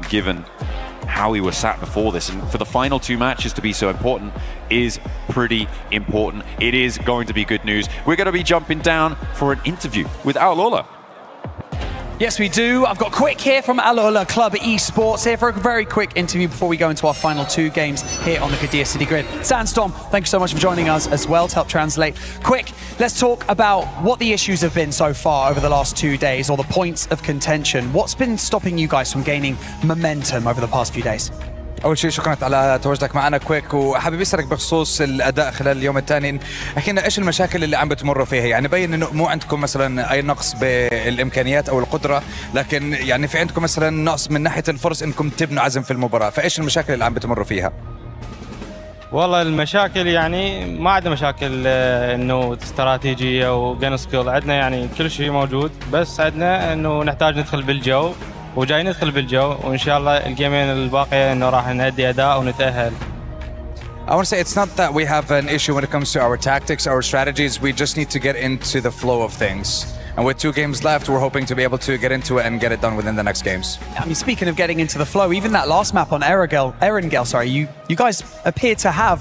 given how we were sat before this. And for the final 2 matches to be so important is pretty important. It is going to be good news. We're going to be jumping down for an interview with Al Ola. Yes, we do. I've got Quick here from Al Ola Club Esports here for a very quick interview before we go into our final 2 games here on the Qiddiya City Grid. Sandstorm, thank you so much for joining us as well to help translate. Quick, let's talk about what the issues have been so far over the last 2 days, or the points of contention. What's been stopping you guys from gaining momentum over the past few days? اول شيء شكرا على تواجدك معنا كويك، وحابب اسالك بخصوص الاداء خلال اليوم الثاني. احكي لنا ايش المشاكل اللي عم بتمروا فيها؟ يعني بين انه مو عندكم مثلا اي نقص بالامكانيات او القدره، لكن يعني في عندكم مثلا نقص من ناحيه الفرص انكم تبنوا عزم في المباراه، فايش المشاكل اللي عم بتمروا فيها؟ والله المشاكل يعني ما عندنا مشاكل انه استراتيجيه وجن سكيل، عندنا يعني كل شيء موجود، بس عندنا انه نحتاج ندخل بالجو، وجاي ندخل بالجو، وان شاء الله الجيمين الباقيه انه راح نأدي اداء ونتأهل. I want to say it's not that we have an issue when it comes to our tactics, our strategies. We just need to get into the flow of things. And with 2 games left, we're hoping to be able to get into it and get it done within the next games. I mean, speaking of getting into the flow, even that last map on Erangel, you guys appear to have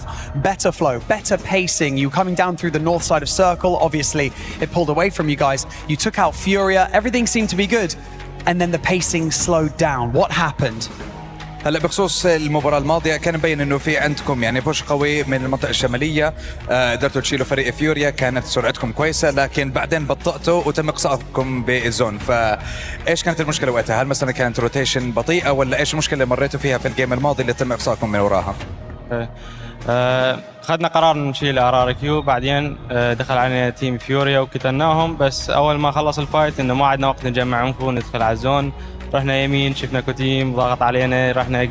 better flow, better pacing. You coming down through the north side of Circle, obviously it pulled away from you guys. You took out Furia, everything seemed to be good. And then the pacing slowed down. What happened? هلا بخصوص المباراة الماضية كان مبين انه في عندكم يعني بوش قوي من المنطقة الشمالية، قدرتوا تشيلوا فريق فيوريا، كانت سرعتكم كويسة، لكن بعدين بطأتوا وتم اقصائكم بالزون. فايش كانت المشكلة وقتها؟ هل مثلا كانت روتيشن بطيئة، ولا ايش المشكلة اللي مريتوا فيها في الجيم الماضي اللي تم اقصائكم من وراها؟ اخذنا قرار نشيل ار كيو، بعدين دخل علينا تيم فيوريا وقتلناهم، بس اول ما خلص الفايت انه ما عندنا وقت نجمع انفو ندخل على الزون. رحنا يمين شفنا كوتيم ضغط علينا، رحنا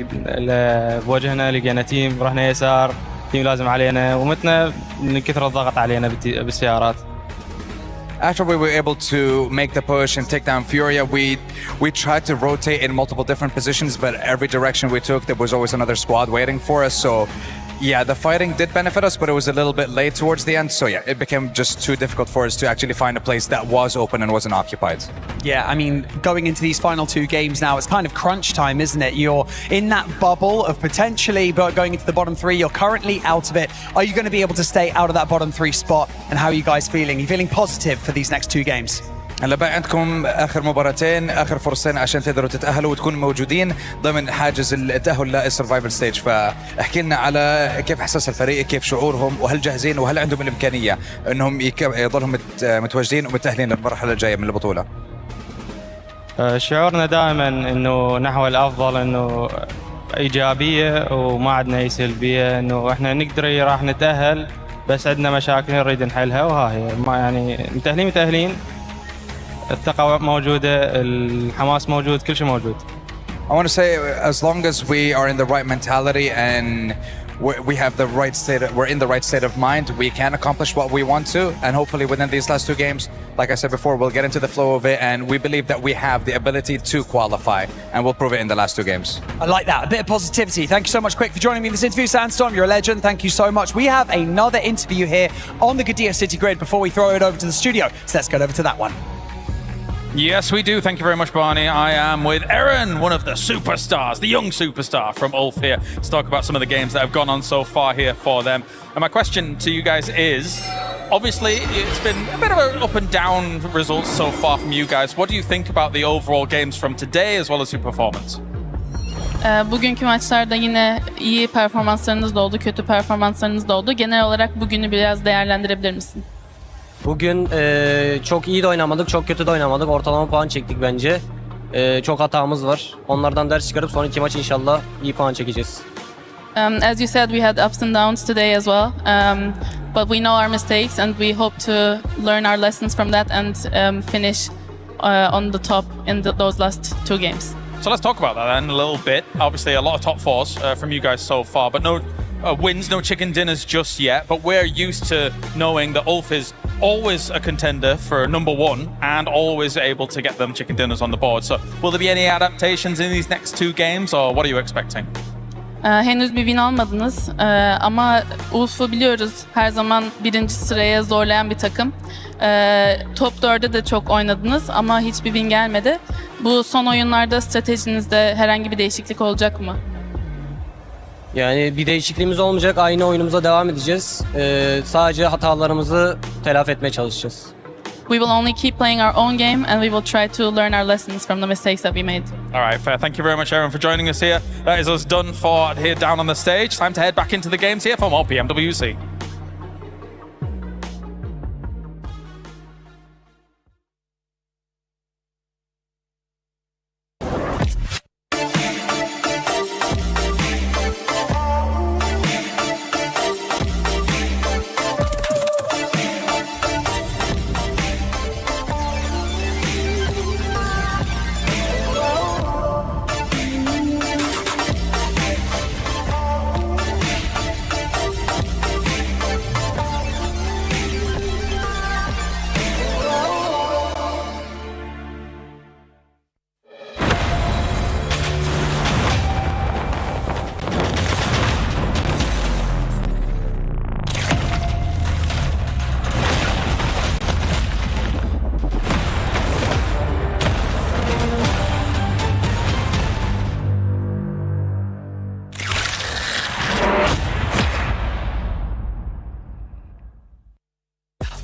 بوجهنا لقينا تيم، رحنا يسار تيم لازم علينا، ومتنا من كثر الضغط علينا بالسيارات. After we were able to make the push and take down Furia, we tried to rotate in multiple different positions, but every direction we took, there was always another squad waiting for us. So yeah, the fighting did benefit us, but it was a little bit late towards the end. So yeah, it became just too difficult for us to actually find a place that was open and wasn't occupied. Yeah, I mean, going into these final 2 games now, it's kind of crunch time, isn't it? You're in that bubble of potentially going into the bottom 3. You're currently out of it. Are you going to be able to stay out of that bottom 3 spot? And how are you guys feeling? Are you feeling positive for these next 2 games? هلا بقى عندكم اخر مباراتين، اخر فرصتين عشان تقدروا تتاهلوا وتكونوا موجودين ضمن حاجز التاهل للسرفايفل ستيج. فاحكي لنا على كيف احساس الفريق، كيف شعورهم، وهل جاهزين، وهل عندهم الامكانيه انهم يضلهم متواجدين ومتاهلين للمرحله الجايه من البطوله؟ شعورنا دائما انه نحو الافضل، انه ايجابيه وما عندنا اي سلبيه، انه احنا نقدر راح نتاهل بس عندنا مشاكل نريد نحلها وها هي ما يعني متأهلين الثقة موجودة الحماس موجود كل شيء موجود. I want to say, as long as we are in the right mentality and we have the right state, we're in the right state of mind, we can accomplish what we want to. And hopefully within these last 2 games, like I said before, we'll get into the flow of it. And we believe that we have the ability to qualify, and we'll prove it in the last 2 games. I like that. A bit of positivity. Thank you so much, Quick, for joining me in this interview. Sandstorm, you're a legend. Thank you so much. We have another interview here on the Qiddiya City Grid before we throw it over to the studio. So let's go over to that one. Yes, we do. Thank you very much, Barney. I am with Aaron, one of the superstars, the young superstar from Ulf here, to talk about some of the games that have gone on so far here for them. And my question to you guys is, obviously, it's been a bit of an up and down results so far from you guys. What do you think about the overall games from today as well as your performance? Bugünkü maçlarda yine iyi performanslarınız da oldu, kötü performanslarınız da oldu. Genel olarak bugünü biraz değerlendirebilir misin? Bugün çok iyi de oynamadık, çok kötü de oynamadık. Ortalama puan çektik bence. Çok hatamız var. Onlardan ders çıkarıp sonraki maç inşallah iyi puan çekeceğiz. As you said, we had ups and downs today as well. But we know our mistakes and we hope to learn our lessons from that and finish on the top in those last 2 games. So let's talk about that then a little bit. Obviously, a lot of top 4s from you guys so far, but no wins, no chicken dinners just yet. But we're used to knowing that Ulf is always a contender for number 1 and always able to get them chicken dinners on the board. So will there be any adaptations in these next 2 games, or what are you expecting? Henüz bir win almadınız ama Ulf'u biliyoruz, her zaman 1. sıraya zorlayan bir takım. Top 4'de de çok oynadınız ama hiçbir win gelmedi. Bu son oyunlarda stratejinizde herhangi bir değişiklik olacak mı? Yani bir değişikliğimiz olmayacak. Aynı oyunumuza devam edeceğiz. Sadece hatalarımızı telafi etmeye çalışacağız. We will only keep playing our own game and we will try to learn our lessons from the mistakes that we made. All right, fair. Thank you very much, Aaron, for joining us here. That is us done for here down on the stage. Time to head back into the games here for more PMWC.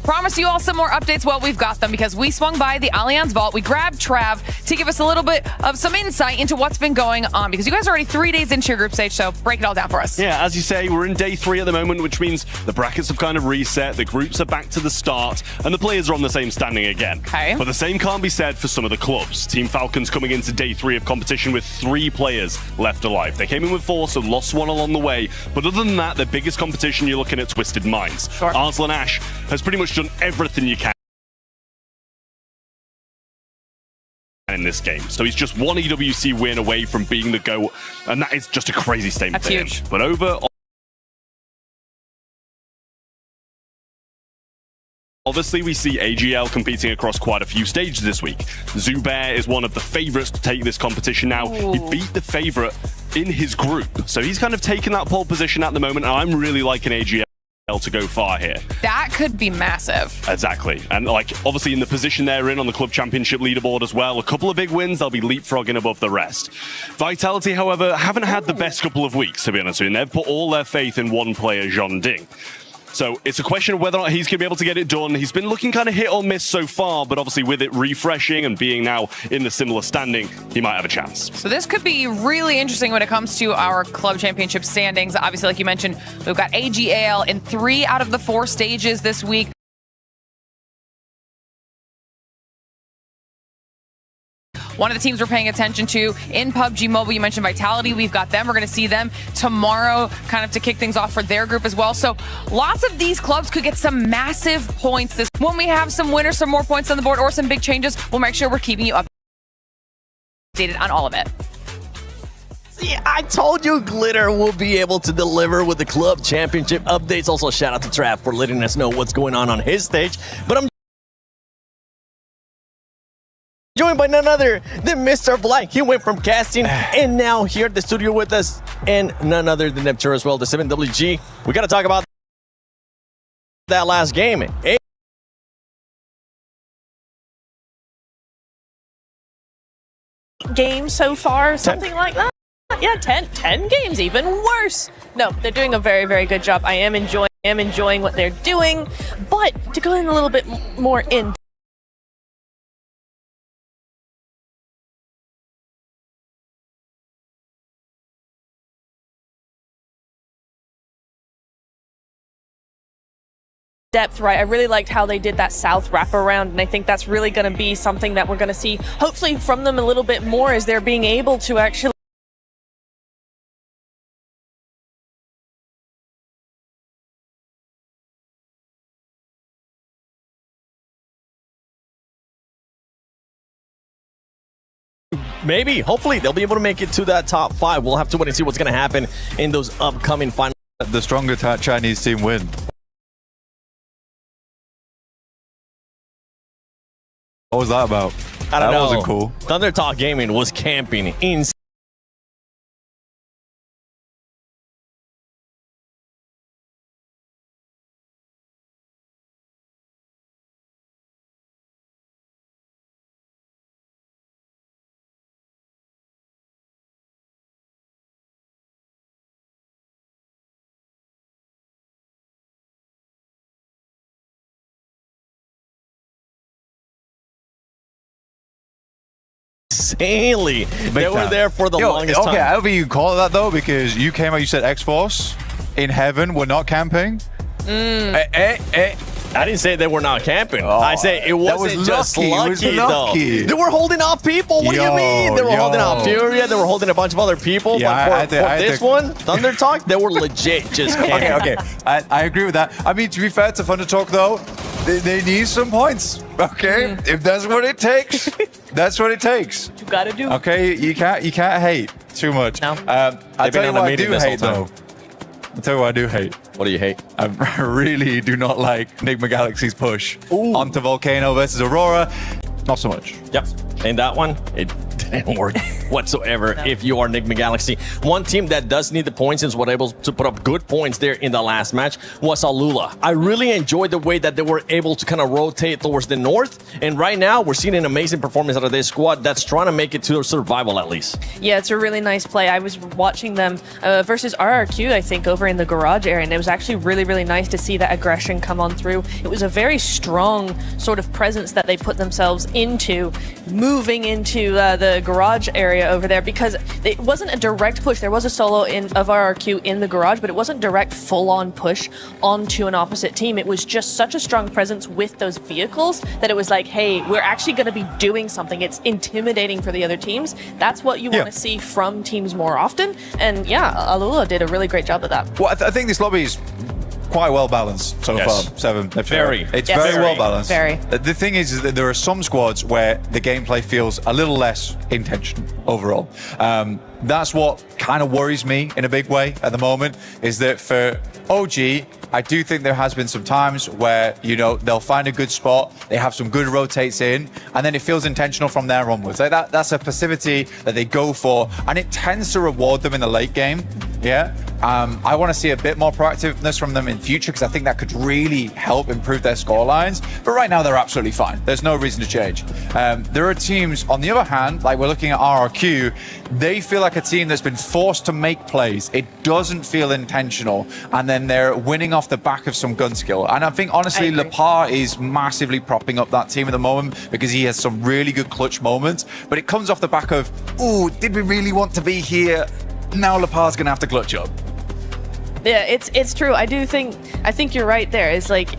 Promise you all some more updates while we've got them, because we swung by the Allianz Vault. We grabbed Trav to give us a little bit of some insight into what's been going on, because you guys are already 3 days into your group stage, so break it all down for us. Yeah, as you say, we're in day 3 at the moment, which means the brackets have kind of reset, the groups are back to the start, and the players are on the same standing again. Okay. But the same can't be said for some of the clubs. Team Falcons coming into day 3 of competition with 3 players left alive. They came in with 4, so lost 1 along the way. But other than that, their biggest competition, you're looking at Twisted Minds. Sure. Arslan Ash has pretty much done everything you can in this game. So he's just 1 EWC win away from being the GOAT, and that is just a crazy statement. That's for him. huge. But over obviously, we see AGL competing across quite a few stages this week. Zubair is one of the favourites to take this competition now. Ooh. He beat the favourite in his group. So he's kind of taken that pole position at the moment, and I'm really liking AGL to go far here. That could be massive. Exactly. And like, obviously in the position they're in on the club championship leaderboard as well, a couple of big wins, they'll be leapfrogging above the rest. Vitality, however, haven't had the best couple of weeks, to be honest with you. They've put all their faith in one player, Jean Ding. So it's a question of whether or not he's going to be able to get it done. He's been looking kind of hit or miss so far, but obviously with it refreshing and being now in the similar standing, he might have a chance. So this could be really interesting when it comes to our club championship standings. Obviously, like you mentioned, we've got AGL in 3 out of the 4 stages this week. one of the teams we're paying attention to in PUBG Mobile. You mentioned Vitality. We've got them. We're going to see them tomorrow kind of to kick things off for their group as well. So lots of these clubs could get some massive points. When we have some winners, some more points on the board, or some big changes, we'll make sure we're keeping you updated on all of it. See, I told you Glitter will be able to deliver with the club championship updates. Also, shout out to Trav for letting us know what's going on his stage. But I'm joined by none other than Mr. Black. He went from casting and now here at the studio with us, and none other than Neptune as well, the 7WG. We got to talk about that last game. Games so far, something like that. Yeah, 10 games, even worse. No, they're doing a very, very good job. I am enjoying what they're doing, but to go in a little bit more in depth, right? I really liked how they did that south wraparound, and I think that's really going to be something that we're going to see hopefully from them a little bit more, as they're being able to actually maybe, hopefully, they'll be able to make it to that top 5. We'll have to wait and see what's going to happen in those upcoming finals. The stronger Chinese team win. What was that about? I don't know. That wasn't cool. Thunder Talk Gaming was camping inside. Insanely. They were there for the longest time. Okay, however you call it that though, because you came out, you said X-Force in heaven, we're not camping. I didn't say they were not camping. I say it wasn't just lucky, though. They were holding off people. What do you mean? They were holding off Furia. They were holding a bunch of other people. Yeah, but for this one, Thunder Talk, they were legit just camping. Okay. I agree with that. I mean, to be fair to Thunder Talk, though, they need some points. Okay, if that's what it takes, that's what it takes. You gotta do. Okay, you can't hate too much. No. I tell you what I do hate, though. I'll tell you what I do hate. What do you hate? I really do not like Enigma Galaxy's push onto Volcano versus Aurora. Not so much. Yep. And that one, it didn't work whatsoever if you are Enigma Galaxy. One team that does need the points and was able to put up good points there in the last match was Alula. I really enjoyed the way that they were able to kind of rotate towards the north. And right now, we're seeing an amazing performance out of this squad that's trying to make it to survival at least. Yeah, it's a really nice play. I was watching them versus RRQ, I think, over in the garage area, and it was actually really, really nice to see that aggression come on through. It was a very strong sort of presence that they put themselves into, moving into the garage area over there, because it wasn't a direct push. There was a solo of RRQ in the garage, but it wasn't direct full-on push onto an opposite team. It was just such a strong presence with those vehicles that it was like, hey, we're actually going to be doing something. It's intimidating for the other teams. That's what you want to see from teams more often. And yeah, Alula did a really great job of that. Well, I think this lobby is quite well balanced so far. Seven. It's very well balanced. Very. The thing is that there are some squads where the gameplay feels a little less intentional overall. That's what kind of worries me in a big way at the moment, is that for OG, I do think there has been some times where, you know, they'll find a good spot, they have some good rotates in, and then it feels intentional from there onwards. Like that's a passivity that they go for, and it tends to reward them in the late game. Yeah. I want to see a bit more proactiveness from them in future, because I think that could really help improve their score lines. But right now, they're absolutely fine. There's no reason to change. There are teams, on the other hand, like we're looking at RRQ, they feel like a team that's been forced to make plays. It doesn't feel intentional, and then they're winning off the back of some gun skill. And I think, honestly, Lepar is massively propping up that team at the moment, because he has some really good clutch moments. But it comes off the back of, ooh, did we really want to be here? Now Lepar's going to have to clutch up. Yeah, it's true. I think you're right there. It's like,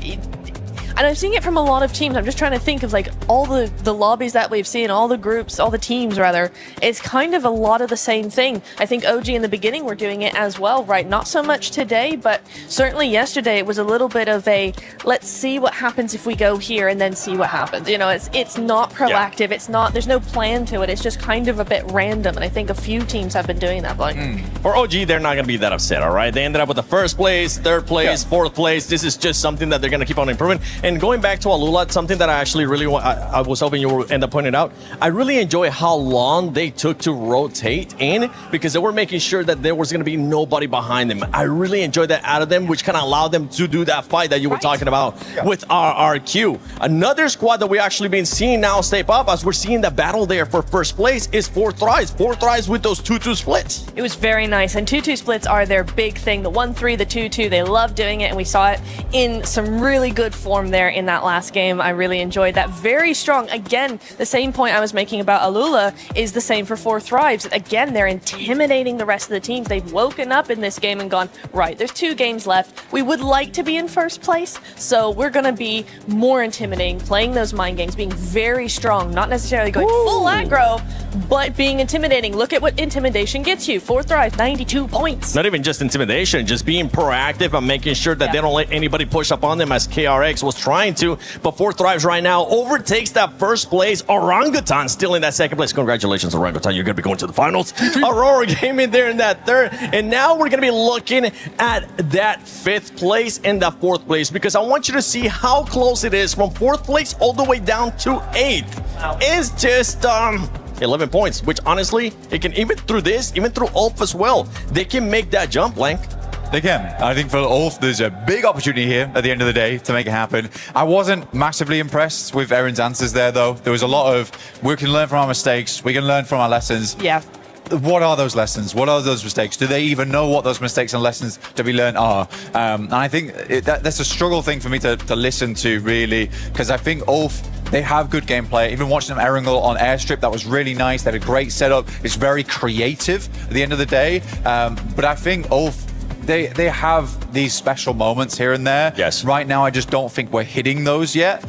And I'm seeing it from a lot of teams. I'm just trying to think of like all the lobbies that we've seen, all the groups, all the teams rather. It's kind of a lot of the same thing. I think OG in the beginning were doing it as well, right? Not so much today, but certainly yesterday it was a little bit of a let's see what happens if we go here and then see what happens. You know, it's not proactive. It's not, there's no plan to it. It's just kind of a bit random. And I think a few teams have been doing that. Like For OG, they're not going to be that upset, all right? They ended up with the first place, third place, fourth place. This is just something that they're going to keep on improving. And going back to Alula, something that I actually really want, I was hoping you would end up pointing out. I really enjoy how long they took to rotate in because they were making sure that there was going to be nobody behind them. I really enjoyed that out of them, which kind of allowed them to do that fight that you were talking about with RRQ. Another squad that we actually been seeing now step up as we're seeing the battle there for first place is 4 Thrives. 4 Thrives with those 2-2 splits. it was very nice, and 2-2 splits are their big thing. The 1-3, the 2-2, they love doing it, and we saw it in some really good form there in that last game. I really enjoyed that. Very strong. Again, the same point I was making about Alula is the same for 4 Thrives. Again, they're intimidating the rest of the teams. They've woken up in this game and gone, right, there's 2 games left. We would like to be in first place, so we're going to be more intimidating, playing those mind games, being very strong, not necessarily going full aggro, but being intimidating. Look at what intimidation gets you. 4 Thrives, 92 points. Not even just intimidation, just being proactive and making sure that they don't let anybody push up on them as KRX was trying to. But 4 Thrives right now overtakes that first place. Orangutan still in that second place. Congratulations, Orangutan. You're going to be going to the finals. Aurora came in there in that third. And now we're going to be looking at that 5th place and that 4th place because I want you to see how close it is from 4th place all the way down to 8th. It's just 11 points, which honestly, it can, even through this, even through Ulf as well, they can make that jump, Blank. They can. I think for Ulf, there's a big opportunity here at the end of the day to make it happen. I wasn't massively impressed with Erin's answers there, though. There was a lot of, we can learn from our mistakes, we can learn from our lessons. Yeah. What are those lessons? What are those mistakes? Do they even know what those mistakes and lessons to be learned are? And I think that's a struggle thing for me to listen to, really, because I think Ulf, they have good gameplay. Even watching them Erangel on Airstrip, that was really nice. They had a great setup. It's very creative at the end of the day. But I think Ulf, they have these special moments here and there. Yes. Right now, I just don't think we're hitting those yet.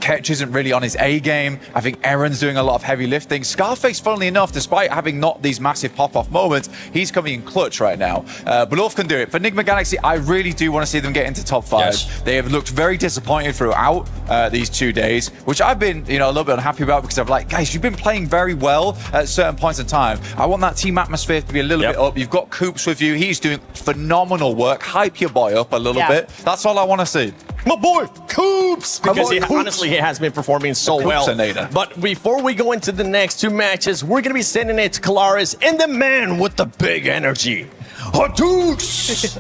Ketch isn't really on his A game. I think Erin's doing a lot of heavy lifting. Scarface, funnily enough, despite having not these massive pop-off moments, he's coming in clutch right now. But Ulf can do it. For Nigma Galaxy, I really do want to see them get into top 5. Yes. They have looked very disappointed throughout these 2 days, which I've been, a little bit unhappy about because I'm like, guys, you've been playing very well at certain points in time. I want that team atmosphere to be a little bit up. You've got Coops with you. He's doing phenomenal work. Hype your boy up a little bit. That's all I want to see. My boy, Coops! Because honestly, he has been performing so well. But before we go into the next 2 matches, we're going to be sending it to Kalaris and the man with the big energy, Hadouks!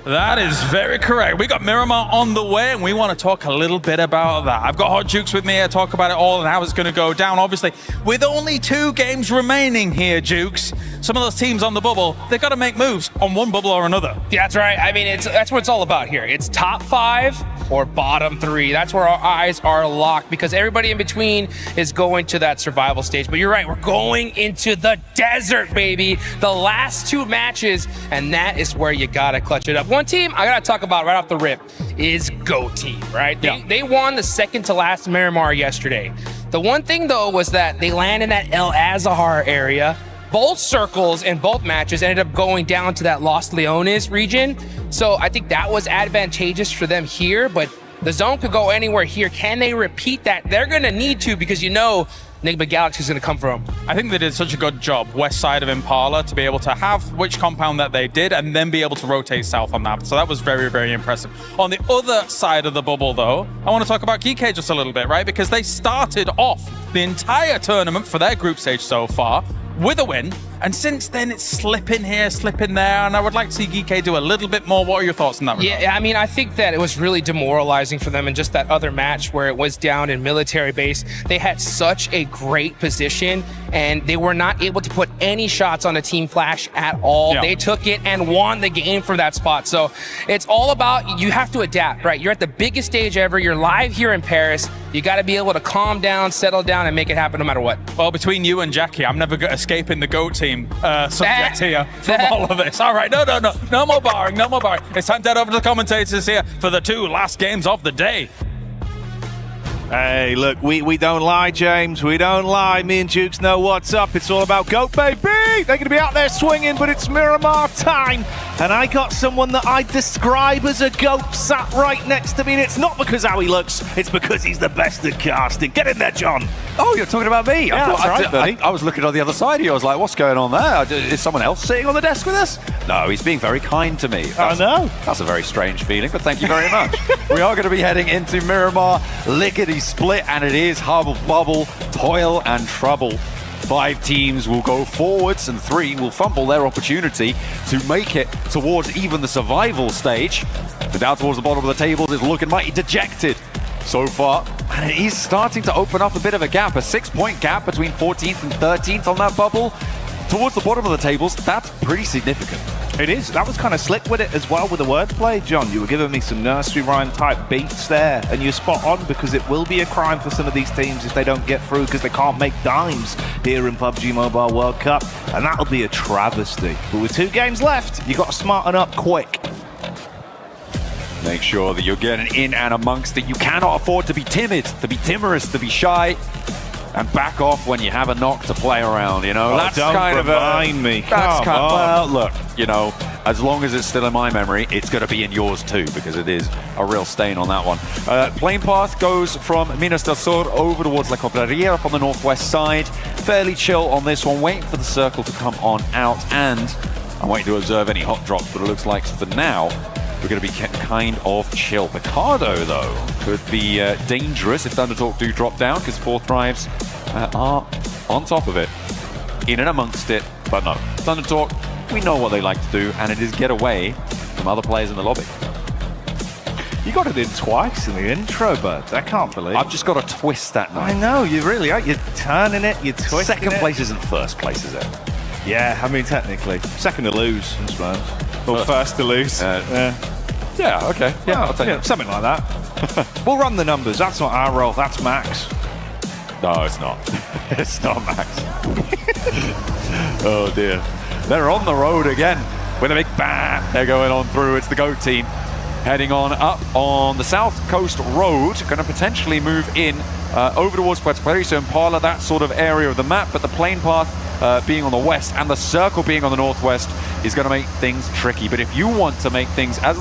That is very correct. We got Miramar on the way, and we want to talk a little bit about that. I've got Hot Jukes with me here to talk about it all and how it's going to go down. Obviously, with only 2 games remaining here, Jukes, some of those teams on the bubble, they've got to make moves on one bubble or another. Yeah, that's right. I mean, that's what it's all about here. It's top 5 or bottom 3. That's where our eyes are locked because everybody in between is going to that survival stage. But you're right, we're going into the desert, baby. The last 2 matches, and that is where you got to clutch it up. One team I got to talk about right off the rip is Go Team, right? They won the second to last Miramar yesterday. The one thing, though, was that they landed in that El Azahar area. Both circles in both matches ended up going down to that Los Leones region. So I think that was advantageous for them here, but the zone could go anywhere here. Can they repeat that? They're going to need to because Nigma Galaxy is going to come from. I think they did such a good job, west side of Impala, to be able to have which compound that they did and then be able to rotate south on that. So that was very, very impressive. On the other side of the bubble, though, I want to talk about GK just a little bit, right? Because they started off the entire tournament for their group stage so far with a win, and since then it's slipping here, slipping there, and I would like to see GK do a little bit more. What are your thoughts on that regard? Yeah, I mean, I think that it was really demoralizing for them in just that other match where it was down in military base. They had such a great position, and they were not able to put any shots on a team flash at all. Yeah. They took it and won the game from that spot. So it's all about, you have to adapt, right? You're at the biggest stage ever. You're live here in Paris. You got to be able to calm down, settle down, and make it happen no matter what. Well, between you and Jackie, I'm never escaping the GOAT team. team subject here from all of this. All right, no more barring, no more barring. It's time to head over to the commentators here for the 2 last games of the day. Hey, look, we don't lie, James. We don't lie. Me and Jukes know what's up. It's all about GOAT, baby. They're going to be out there swinging, but it's Miramar time. And I got someone that I describe as a GOAT sat right next to me. And it's not because how he looks. It's because he's the best at casting. Get in there, John. Oh, you're talking about me? Yeah, that's right, buddy. I was looking on the other side of you. I was like, what's going on there? Is someone else sitting on the desk with us? No, he's being very kind to me. I know. That's a very strange feeling, but thank you very much. We are going to be heading into Miramar Lickety Split, and it is Hubble Bubble, Toil and Trouble. 5 teams will go forwards and 3 will fumble their opportunity to make it towards even the survival stage. And down towards the bottom of the tables is looking mighty dejected so far, and it is starting to open up a bit of a gap, a 6-point gap between 14th and 13th on that bubble. Towards the bottom of the tables, that's pretty significant. It is. That was kind of slick with it as well with the wordplay, John. You were giving me some nursery rhyme type beats there, and you're spot on, because it will be a crime for some of these teams if they don't get through, because they can't make dimes here in PUBG Mobile World Cup, and that'll be a travesty. But with 2 games left, you got to smarten up quick. Make sure that you're getting in and amongst it. You cannot afford to be timid, to be timorous, to be shy, and back off when you have a knock to play around, you know? That's kind of remind me. That's kind of, well, look, you know, as long as it's still in my memory, it's going to be in yours too, because it is a real stain on that one. Plane path goes from Minas del Sur over towards La Cobreria up on the northwest side. Fairly chill on this one, waiting for the circle to come on out, and I'm waiting to observe any hot drops, but it looks like for now, we're going to be kind of chill. Picardo, though, could be dangerous if Thundertalk do drop down, because 4 Thrives are on top of it, in and amongst it. But no, Thundertalk, we know what they like to do, and it is get away from other players in the lobby. You got it in twice in the intro, bud. I can't believe. I've just got to twist that knife. I know, you really are. You're turning it, you're twisting Second it. place isn't first place, is it? Yeah, I mean, technically. Second to lose, I suppose. Or first to lose. Yeah, okay. Yeah, I'll take it. Something like that. We'll run the numbers. That's not our role, that's Max. No, it's not. It's not Max. Oh, dear. They're on the road again with a big bang. They're going on through. It's the GOAT team heading on up on the South Coast Road. Going to potentially move in over towards Puerto Perico and Impala, that sort of area of the map. But the plane path being on the west and the circle being on the northwest is going to make things tricky. But if you want to make things as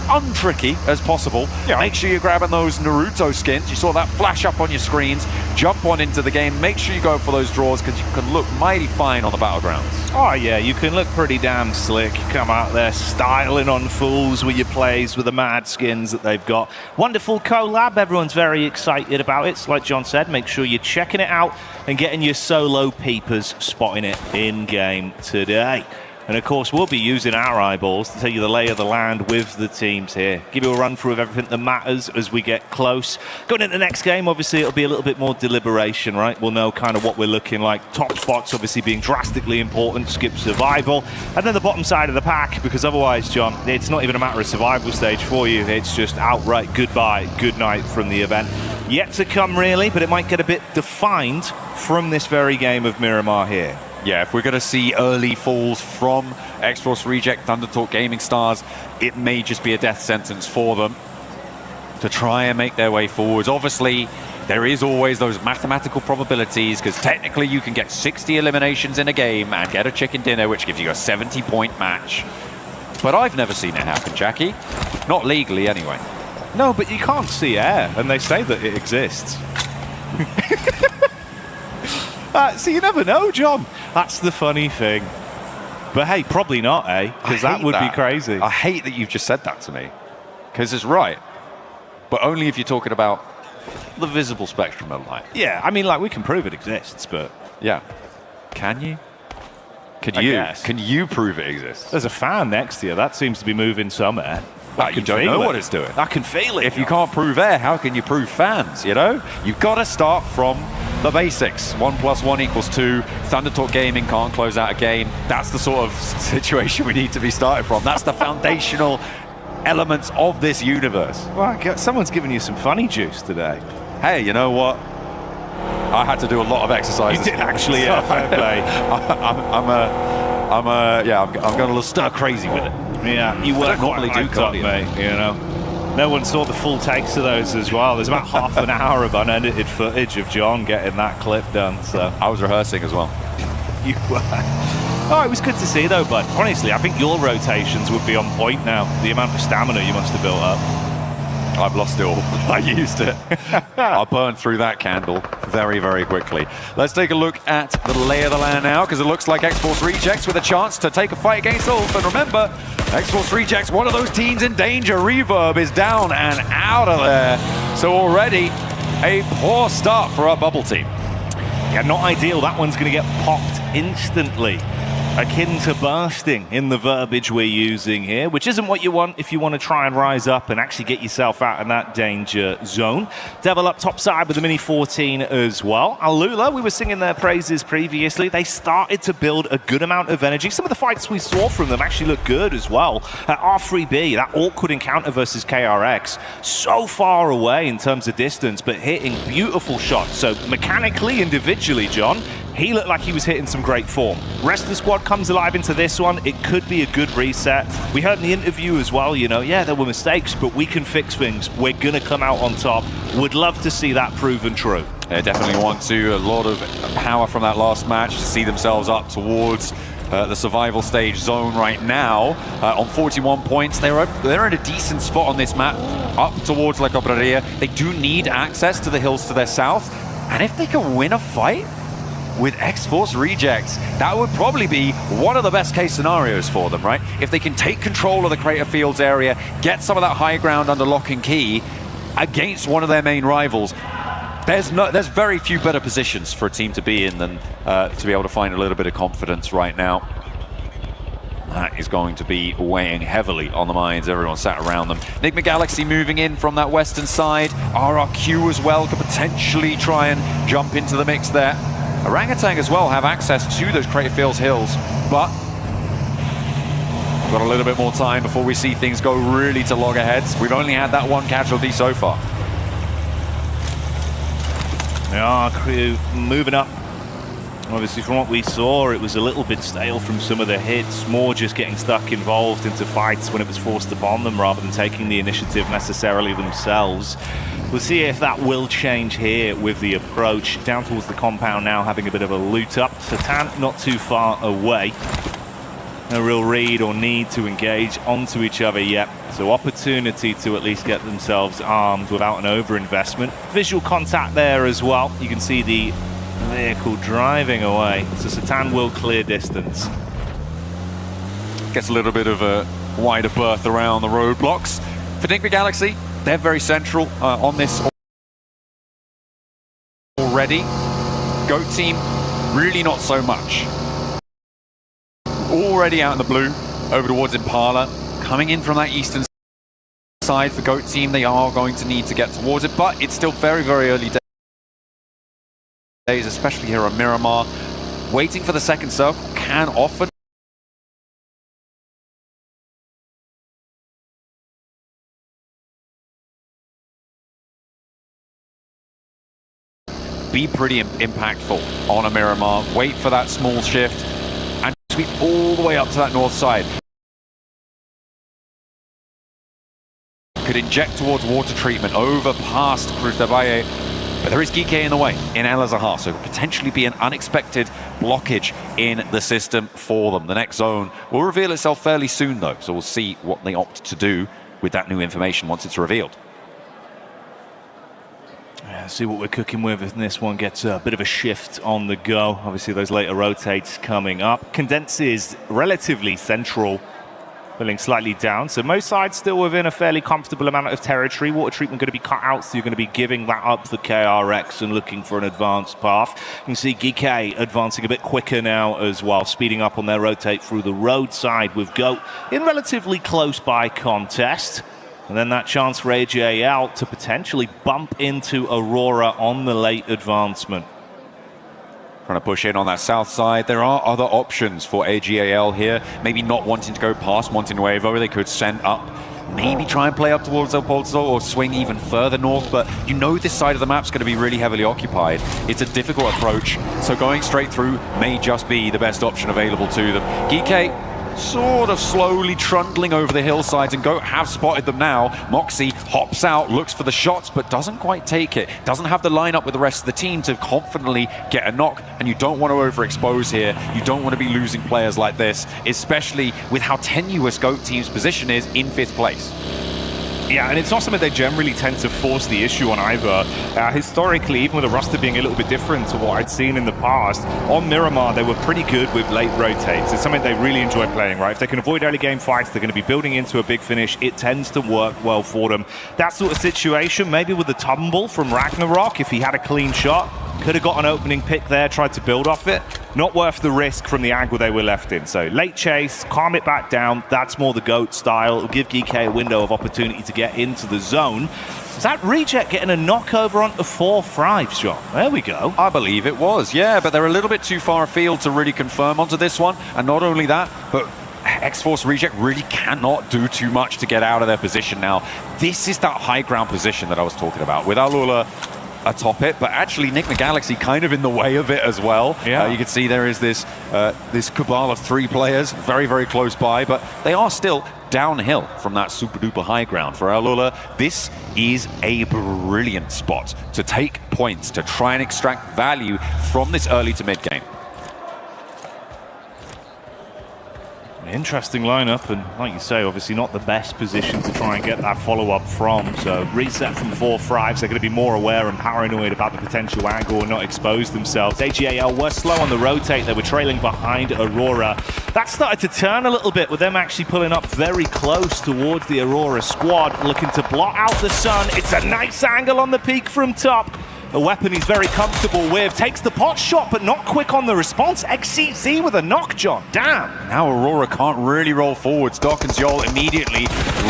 untricky as possible, make sure you're grabbing those Naruto skins. You saw that flash up on your screens. Jump on into the game. Make sure you go for those draws, because you can look mighty fine on the battlegrounds. Oh yeah, you can look pretty damn slick. Come out there styling on fools with your plays with the mad skins that they've got. Wonderful collab. Everyone's very excited about it. So like John said, make sure you're checking it out and getting your solo peepers, spotting it in game today. And of course, we'll be using our eyeballs to tell you the lay of the land with the teams here. Give you a run through of everything that matters as we get close. Going into the next game, obviously, it'll be a little bit more deliberation, right? We'll know kind of what we're looking like. Top spots, obviously, being drastically important. Skip survival. And then the bottom side of the pack, because otherwise, John, it's not even a matter of survival stage for you. It's just outright goodbye, good night from the event. Yet to come, really, but it might get a bit defined from this very game of Miramar here. Yeah, if we're going to see early falls from X-Force Reject, Thundertalk Gaming Stars, it may just be a death sentence for them to try and make their way forwards. Obviously, there is always those mathematical probabilities, because technically you can get 60 eliminations in a game and get a chicken dinner, which gives you a 70-point match. But I've never seen it happen, Jackie. Not legally, anyway. No, but you can't see air, and they say that it exists. So you never know, John. That's the funny thing. But hey, probably not, eh? Because that would be crazy. I hate that you've just said that to me, because it's right. But only if you're talking about the visible spectrum of light. Yeah, I mean, like, we can prove it exists, but... Yeah. Can you? Guess. Can you prove it exists? There's a fan next to you. That seems to be moving some air. You don't know what it's doing. I can feel it. If you can't prove air, how can you prove fans, you know? You've got to start from the basics. 1 + 1 = 2. Thundertalk Gaming can't close out a game. That's the sort of situation we need to be starting from. That's the foundational elements of this universe. Well, someone's giving you some funny juice today. Hey, you know what? I had to do a lot of exercise. You did actually, yeah, fair play. I'm going a little stir crazy with it. Yeah, you were quite hyped up, mate, you know. No one saw the full takes of those as well. There's about half an hour of unedited footage of John getting that clip done. So I was rehearsing as well. You were. Oh, it was good to see though, bud. Honestly, I think your rotations would be on point now. The amount of stamina you must have built up. I've lost it all. I used it. I burned through that candle very, very quickly. Let's take a look at the lay of the land now, because it looks like X-Force Rejects with a chance to take a fight against Ulf. And remember, X-Force Rejects, one of those teams in danger. Reverb is down and out of there. So already a poor start for our bubble team. Yeah, not ideal. That one's going to get popped instantly. Akin to bursting in the verbiage we're using here, which isn't what you want if you want to try and rise up and actually get yourself out of that danger zone. Devil up top side with the Mini 14 as well. Alula, we were singing their praises previously. They started to build a good amount of energy. Some of the fights we saw from them actually look good as well. R3B, that awkward encounter versus KRX, so far away in terms of distance, but hitting beautiful shots. So mechanically, individually, John, he looked like he was hitting some great form. Rest of the squad comes alive into this one. It could be a good reset. We heard in the interview as well, you know, yeah, there were mistakes, but we can fix things. We're going to come out on top. Would love to see that proven true. They definitely want to. A lot of power from that last match to see themselves up towards the survival stage zone right now. On 41 points, they're in a decent spot on this map, up towards La Cobreria. They do need access to the hills to their south. And if they can win a fight with X-Force Rejects, that would probably be one of the best case scenarios for them, right? If they can take control of the Crater Fields area, get some of that high ground under lock and key against one of their main rivals, there's very few better positions for a team to be in than to be able to find a little bit of confidence right now. That is going to be weighing heavily on the minds. Everyone sat around them. Enigma Galaxy moving in from that western side. RRQ as well could potentially try and jump into the mix there. Orangutan as well have access to those Crater Fields hills, but we've got a little bit more time before we see things go really to loggerheads. We've only had that one casualty so far. Yeah, crew moving up. Obviously, from what we saw, it was a little bit stale from some of the hits, more just getting stuck involved into fights when it was forced upon them rather than taking the initiative necessarily themselves. We'll see if that will change here with the approach. Down towards the compound now, having a bit of a loot up. Satan not too far away. No real read or need to engage onto each other yet. So opportunity to at least get themselves armed without an overinvestment. Visual contact there as well. You can see the vehicle driving away. So Satan will clear distance. Gets a little bit of a wider berth around the roadblocks. For Enigma Galaxy, they're very central on this already. Goat team, really not so much. Already out in the blue, over towards Impala. Coming in from that eastern side for Goat team, they are going to need to get towards it, but it's still very, very early days, especially here on Miramar. Waiting for the second circle can often be pretty impactful on a Miramar. Wait for that small shift and sweep all the way up to that north side. Could inject towards water treatment over past Cruz de Valle, but there is Gike in the way in El Azahar, so it could potentially be an unexpected blockage in the system for them. The next zone will reveal itself fairly soon though, so we'll see what they opt to do with that new information once it's revealed. Yeah, see what we're cooking with, and this one gets a bit of a shift on the go. Obviously those later rotates coming up. Condense is relatively central, filling slightly down, so most sides still within a fairly comfortable amount of territory. Water treatment going to be cut out, so you're going to be giving that up for KRX and looking for an advanced path. You can see Gike advancing a bit quicker now as well, speeding up on their rotate through the roadside with Goat in relatively close by contest. And then that chance for AJL to potentially bump into Aurora on the late advancement. Trying to push in on that south side. There are other options for AGAL here. Maybe not wanting to go past Monte Nuevo. They could send up maybe try and play up towards El Pozo or swing even further north, but you know this side of the map's going to be really heavily occupied. It's a difficult approach, so going straight through may just be the best option available to them. Geeke sort of slowly trundling over the hillsides, and Goat have spotted them now. Moxie hops out, looks for the shots, but doesn't quite take it. Doesn't have the lineup with the rest of the team to confidently get a knock, and you don't want to overexpose here. You don't want to be losing players like this, especially with how tenuous Goat team's position is in 5th place. Yeah, and it's not something they generally tend to force the issue on either. Historically, even with the roster being a little bit different to what I'd seen in the past, on Miramar, they were pretty good with late rotates. It's something they really enjoy playing, right? If they can avoid early game fights, they're going to be building into a big finish. It tends to work well for them. That sort of situation, maybe with the tumble from Ragnarok, if he had a clean shot, could have got an opening pick there, tried to build off it. Not worth the risk from the angle they were left in. So late chase, calm it back down. That's more the Goat style. It'll give Geeke a window of opportunity to get into the zone. Is that Reject getting a knockover onto 4 Thrives, John? There we go. I believe it was, yeah, but they're a little bit too far afield to really confirm onto this one. And not only that, but X-Force Reject really cannot do too much to get out of their position now. This is that high ground position that I was talking about, with Alula atop it, but actually Nick McGalaxy kind of in the way of it as well. Yeah. You can see there is this this cabal of 3 players very, very close by, but they are still downhill from that super duper high ground. For Alula, this is a brilliant spot to take points, to try and extract value from this early to mid game. Interesting lineup, and like you say, obviously not the best position to try and get that follow-up from. So reset from 4 Thrives. They're going to be more aware and paranoid about the potential angle and not expose themselves. AGAL were slow on the rotate. They were trailing behind Aurora. That started to turn a little bit with them actually pulling up very close towards the Aurora squad, looking to blot out the sun. It's a nice angle on the peak from top. A weapon he's very comfortable with. Takes the pot shot, but not quick on the response. XCZ with a knock, John. Damn. Now Aurora can't really roll forwards. Doc and Joel immediately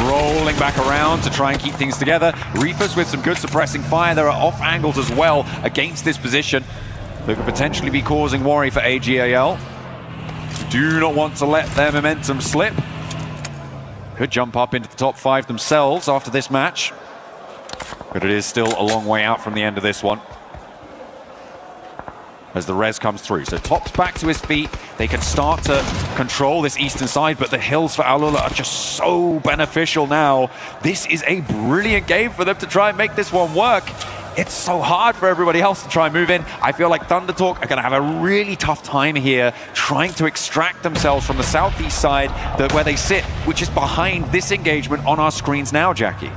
rolling back around to try and keep things together. Reapers with some good suppressing fire. There are off angles as well against this position that could potentially be causing worry for AGAL. Do not want to let their momentum slip. Could jump up into the top 5 themselves after this match. But it is still a long way out from the end of this one, as the res comes through. So Top's back to his feet. They can start to control this eastern side, but the hills for Alula are just so beneficial now. This is a brilliant game for them to try and make this one work. It's so hard for everybody else to try and move in. I feel like Thunder Talk are going to have a really tough time here trying to extract themselves from the southeast side where they sit, which is behind this engagement on our screens now, Jackie.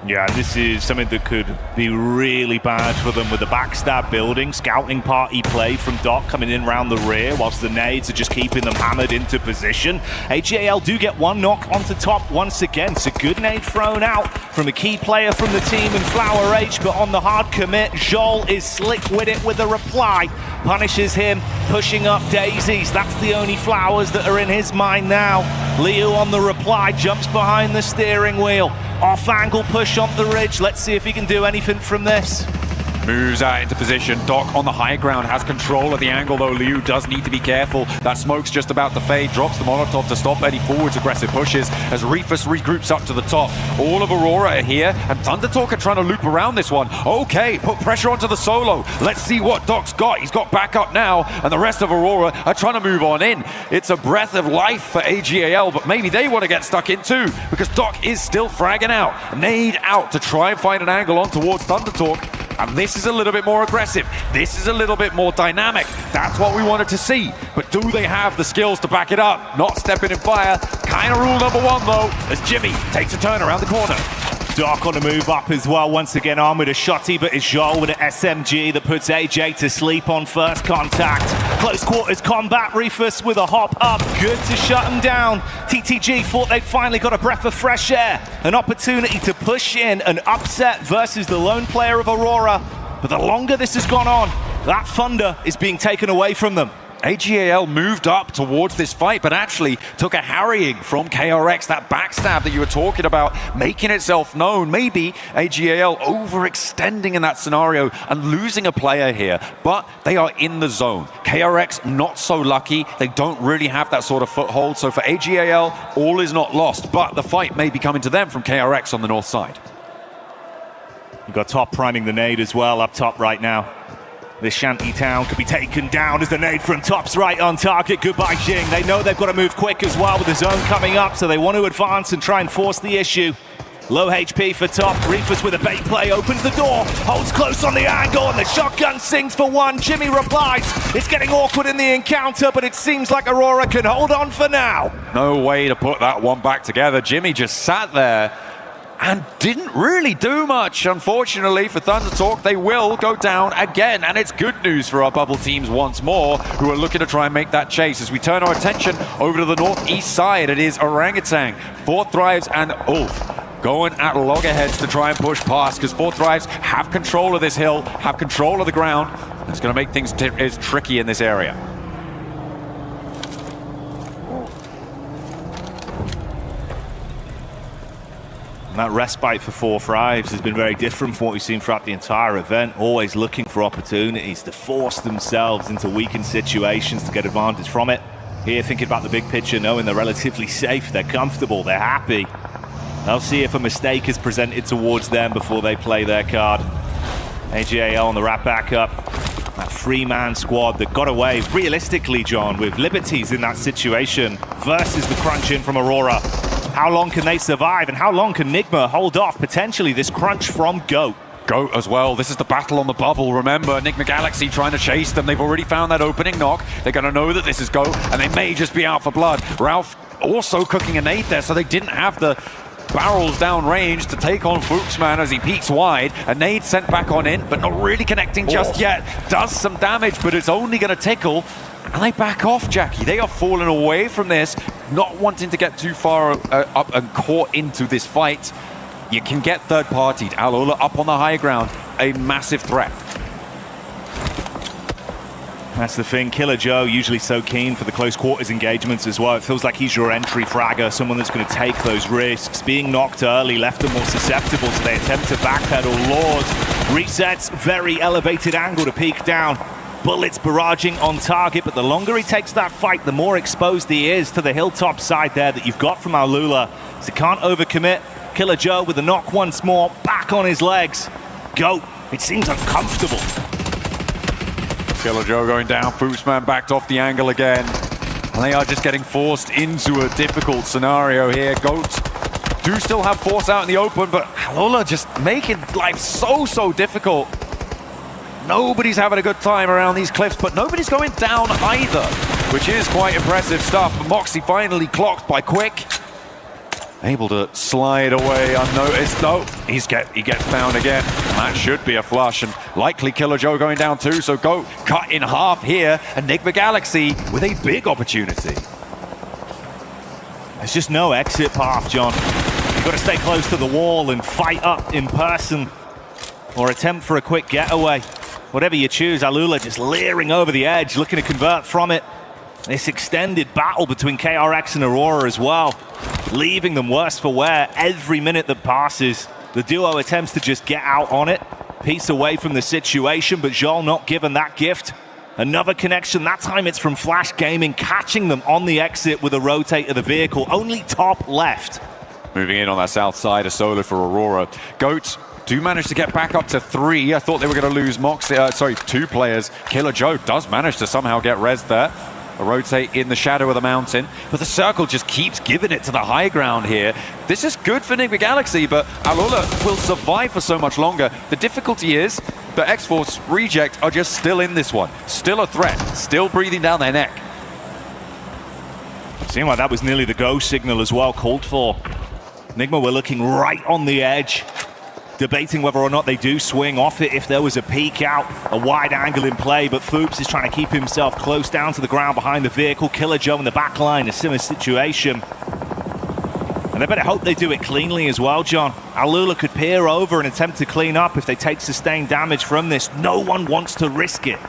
Yeah, this is something that could be really bad for them with the backstab building. Scouting party play from Doc coming in round the rear, whilst the nades are just keeping them hammered into position. AGAL do get one knock onto top once again. It's a good nade thrown out from a key player from the team in Flower H, but on the hard commit, Joel is slick with it with a reply. Punishes him, pushing up daisies. That's the only flowers that are in his mind now. Liu on the reply, jumps behind the steering wheel. Off-angle push on the ridge. Let's see if he can do anything from this. Moves out into position. Doc on the high ground has control of the angle, though Liu does need to be careful. That smoke's just about to fade. Drops the Molotov to stop any forwards aggressive pushes as Reefus regroups up to the top. All of Aurora are here, and Thunder Talk are trying to loop around this one. Okay, put pressure onto the solo. Let's see what Doc's got. He's got backup now, and the rest of Aurora are trying to move on in. It's a breath of life for AGAL, but maybe they want to get stuck in too, because Doc is still fragging out. Nade out to try and find an angle on towards Thunder Talk. And this is a little bit more aggressive. This is a little bit more dynamic. That's what we wanted to see. But do they have the skills to back it up? Not stepping in fire. Kind of rule number 1, though, as Jimmy takes a turn around the corner. Doc on the move up as well, once again armed with a shotty, but it's Joel with an SMG that puts AJ to sleep on first contact. Close quarters combat, Reefus with a hop up, good to shut him down. TTG thought they'd finally got a breath of fresh air, an opportunity to push in an upset versus the lone player of Aurora. But the longer this has gone on, that thunder is being taken away from them. AGAL moved up towards this fight, but actually took a harrying from KRX, that backstab that you were talking about, making itself known. Maybe AGAL overextending in that scenario and losing a player here, but they are in the zone. KRX not so lucky. They don't really have that sort of foothold. So for AGAL, all is not lost, but the fight may be coming to them from KRX on the north side. You've got Top priming the nade as well up top right now. This shanty town could be taken down as the nade from Top's right on target. Goodbye, Jing. They know they've got to move quick as well with the zone coming up, so they want to advance and try and force the issue. Low HP for Top. Reefus with a bait play, opens the door, holds close on the angle, and the shotgun sings for one. Jimmy replies. It's getting awkward in the encounter, but it seems like Aurora can hold on for now. No way to put that one back together. Jimmy just sat there and didn't really do much. Unfortunately for Thunder Talk, they will go down again, and it's good news for our bubble teams once more, who are looking to try and make that chase. As we turn our attention over to the northeast side, it is Orangutan, Fourth Thrives, and Ulf going at loggerheads to try and push past, because Fourth Thrives have control of this hill, have control of the ground. It's going to make things tricky in this area. And that respite for Fourth Thrives has been very different from what we've seen throughout the entire event, always looking for opportunities to force themselves into weakened situations to get advantage from it. Here, thinking about the big picture, knowing they're relatively safe, they're comfortable, they're happy. They'll see if a mistake is presented towards them before they play their card. AGAL on the wrap back up. That three-man squad that got away, realistically, John, with Liberties in that situation versus the crunch in from Aurora. How long can they survive, and how long can Nigma hold off potentially this crunch from GOAT? GOAT as well. This is the battle on the bubble. Remember, Enigma Galaxy trying to chase them. They've already found that opening knock. They're going to know that this is GOAT, and they may just be out for blood. Ralph also cooking a nade there, so they didn't have the barrels down range to take on Fuchsman as he peeks wide. A nade sent back on in, but not really connecting just yet. Does some damage, but it's only going to tickle. And they back off, Jackie. They are falling away from this, not wanting to get too far up and caught into this fight. You can get third-partied. Alola up on the high ground, a massive threat. That's the thing. Killer Joe, usually so keen for the close quarters engagements as well. It feels like he's your entry fragger, someone that's going to take those risks. Being knocked early left them more susceptible, so they attempt to backpedal. Lord resets, very elevated angle to peek down. Bullets barraging on target, but the longer he takes that fight, the more exposed he is to the hilltop side there that you've got from Alula. So can't overcommit. Killer Joe with the knock once more, back on his legs. GOAT, it seems uncomfortable. Killer Joe going down, Fuchsman backed off the angle again. And they are just getting forced into a difficult scenario here. GOAT do still have force out in the open, but Alola just making life so difficult. Nobody's having a good time around these cliffs, but nobody's going down either, which is quite impressive stuff. But Moxie finally clocked by Quick. Able to slide away unnoticed. No, he gets found again. And that should be a flush, and likely Killer Joe going down too, so GOAT cut in half here. Enigma Galaxy with a big opportunity. There's just no exit path, John. You've got to stay close to the wall and fight up in person, or attempt for a quick getaway. Whatever you choose, Alula just leering over the edge, looking to convert from it. This extended battle between KRX and Aurora as well, leaving them worse for wear every minute that passes. The duo attempts to just get out on it, piece away from the situation, but Joel not given that gift. Another connection, that time it's from Flash Gaming, catching them on the exit with a rotate of the vehicle. Only Top left. Moving in on that south side, a solo for Aurora. GOAT do manage to get back up to 3. I thought they were going to lose Moxie, 2 players. Killer Joe does manage to somehow get res there. A rotate in the shadow of the mountain, but the circle just keeps giving it to the high ground here. This is good for Enigma Galaxy, but Alola will survive for so much longer. The difficulty is that X-Force Reject are just still in this one. Still a threat, still breathing down their neck. Seemed like that was nearly the go signal as well, called for. Enigma were looking right on the edge, debating whether or not they do swing off it if there was a peek out, a wide angle in play, but Fuchs is trying to keep himself close down to the ground behind the vehicle. Killer Joe in the back line, a similar situation. And they better hope they do it cleanly as well, John. Alula could peer over and attempt to clean up if they take sustained damage from this. No one wants to risk it.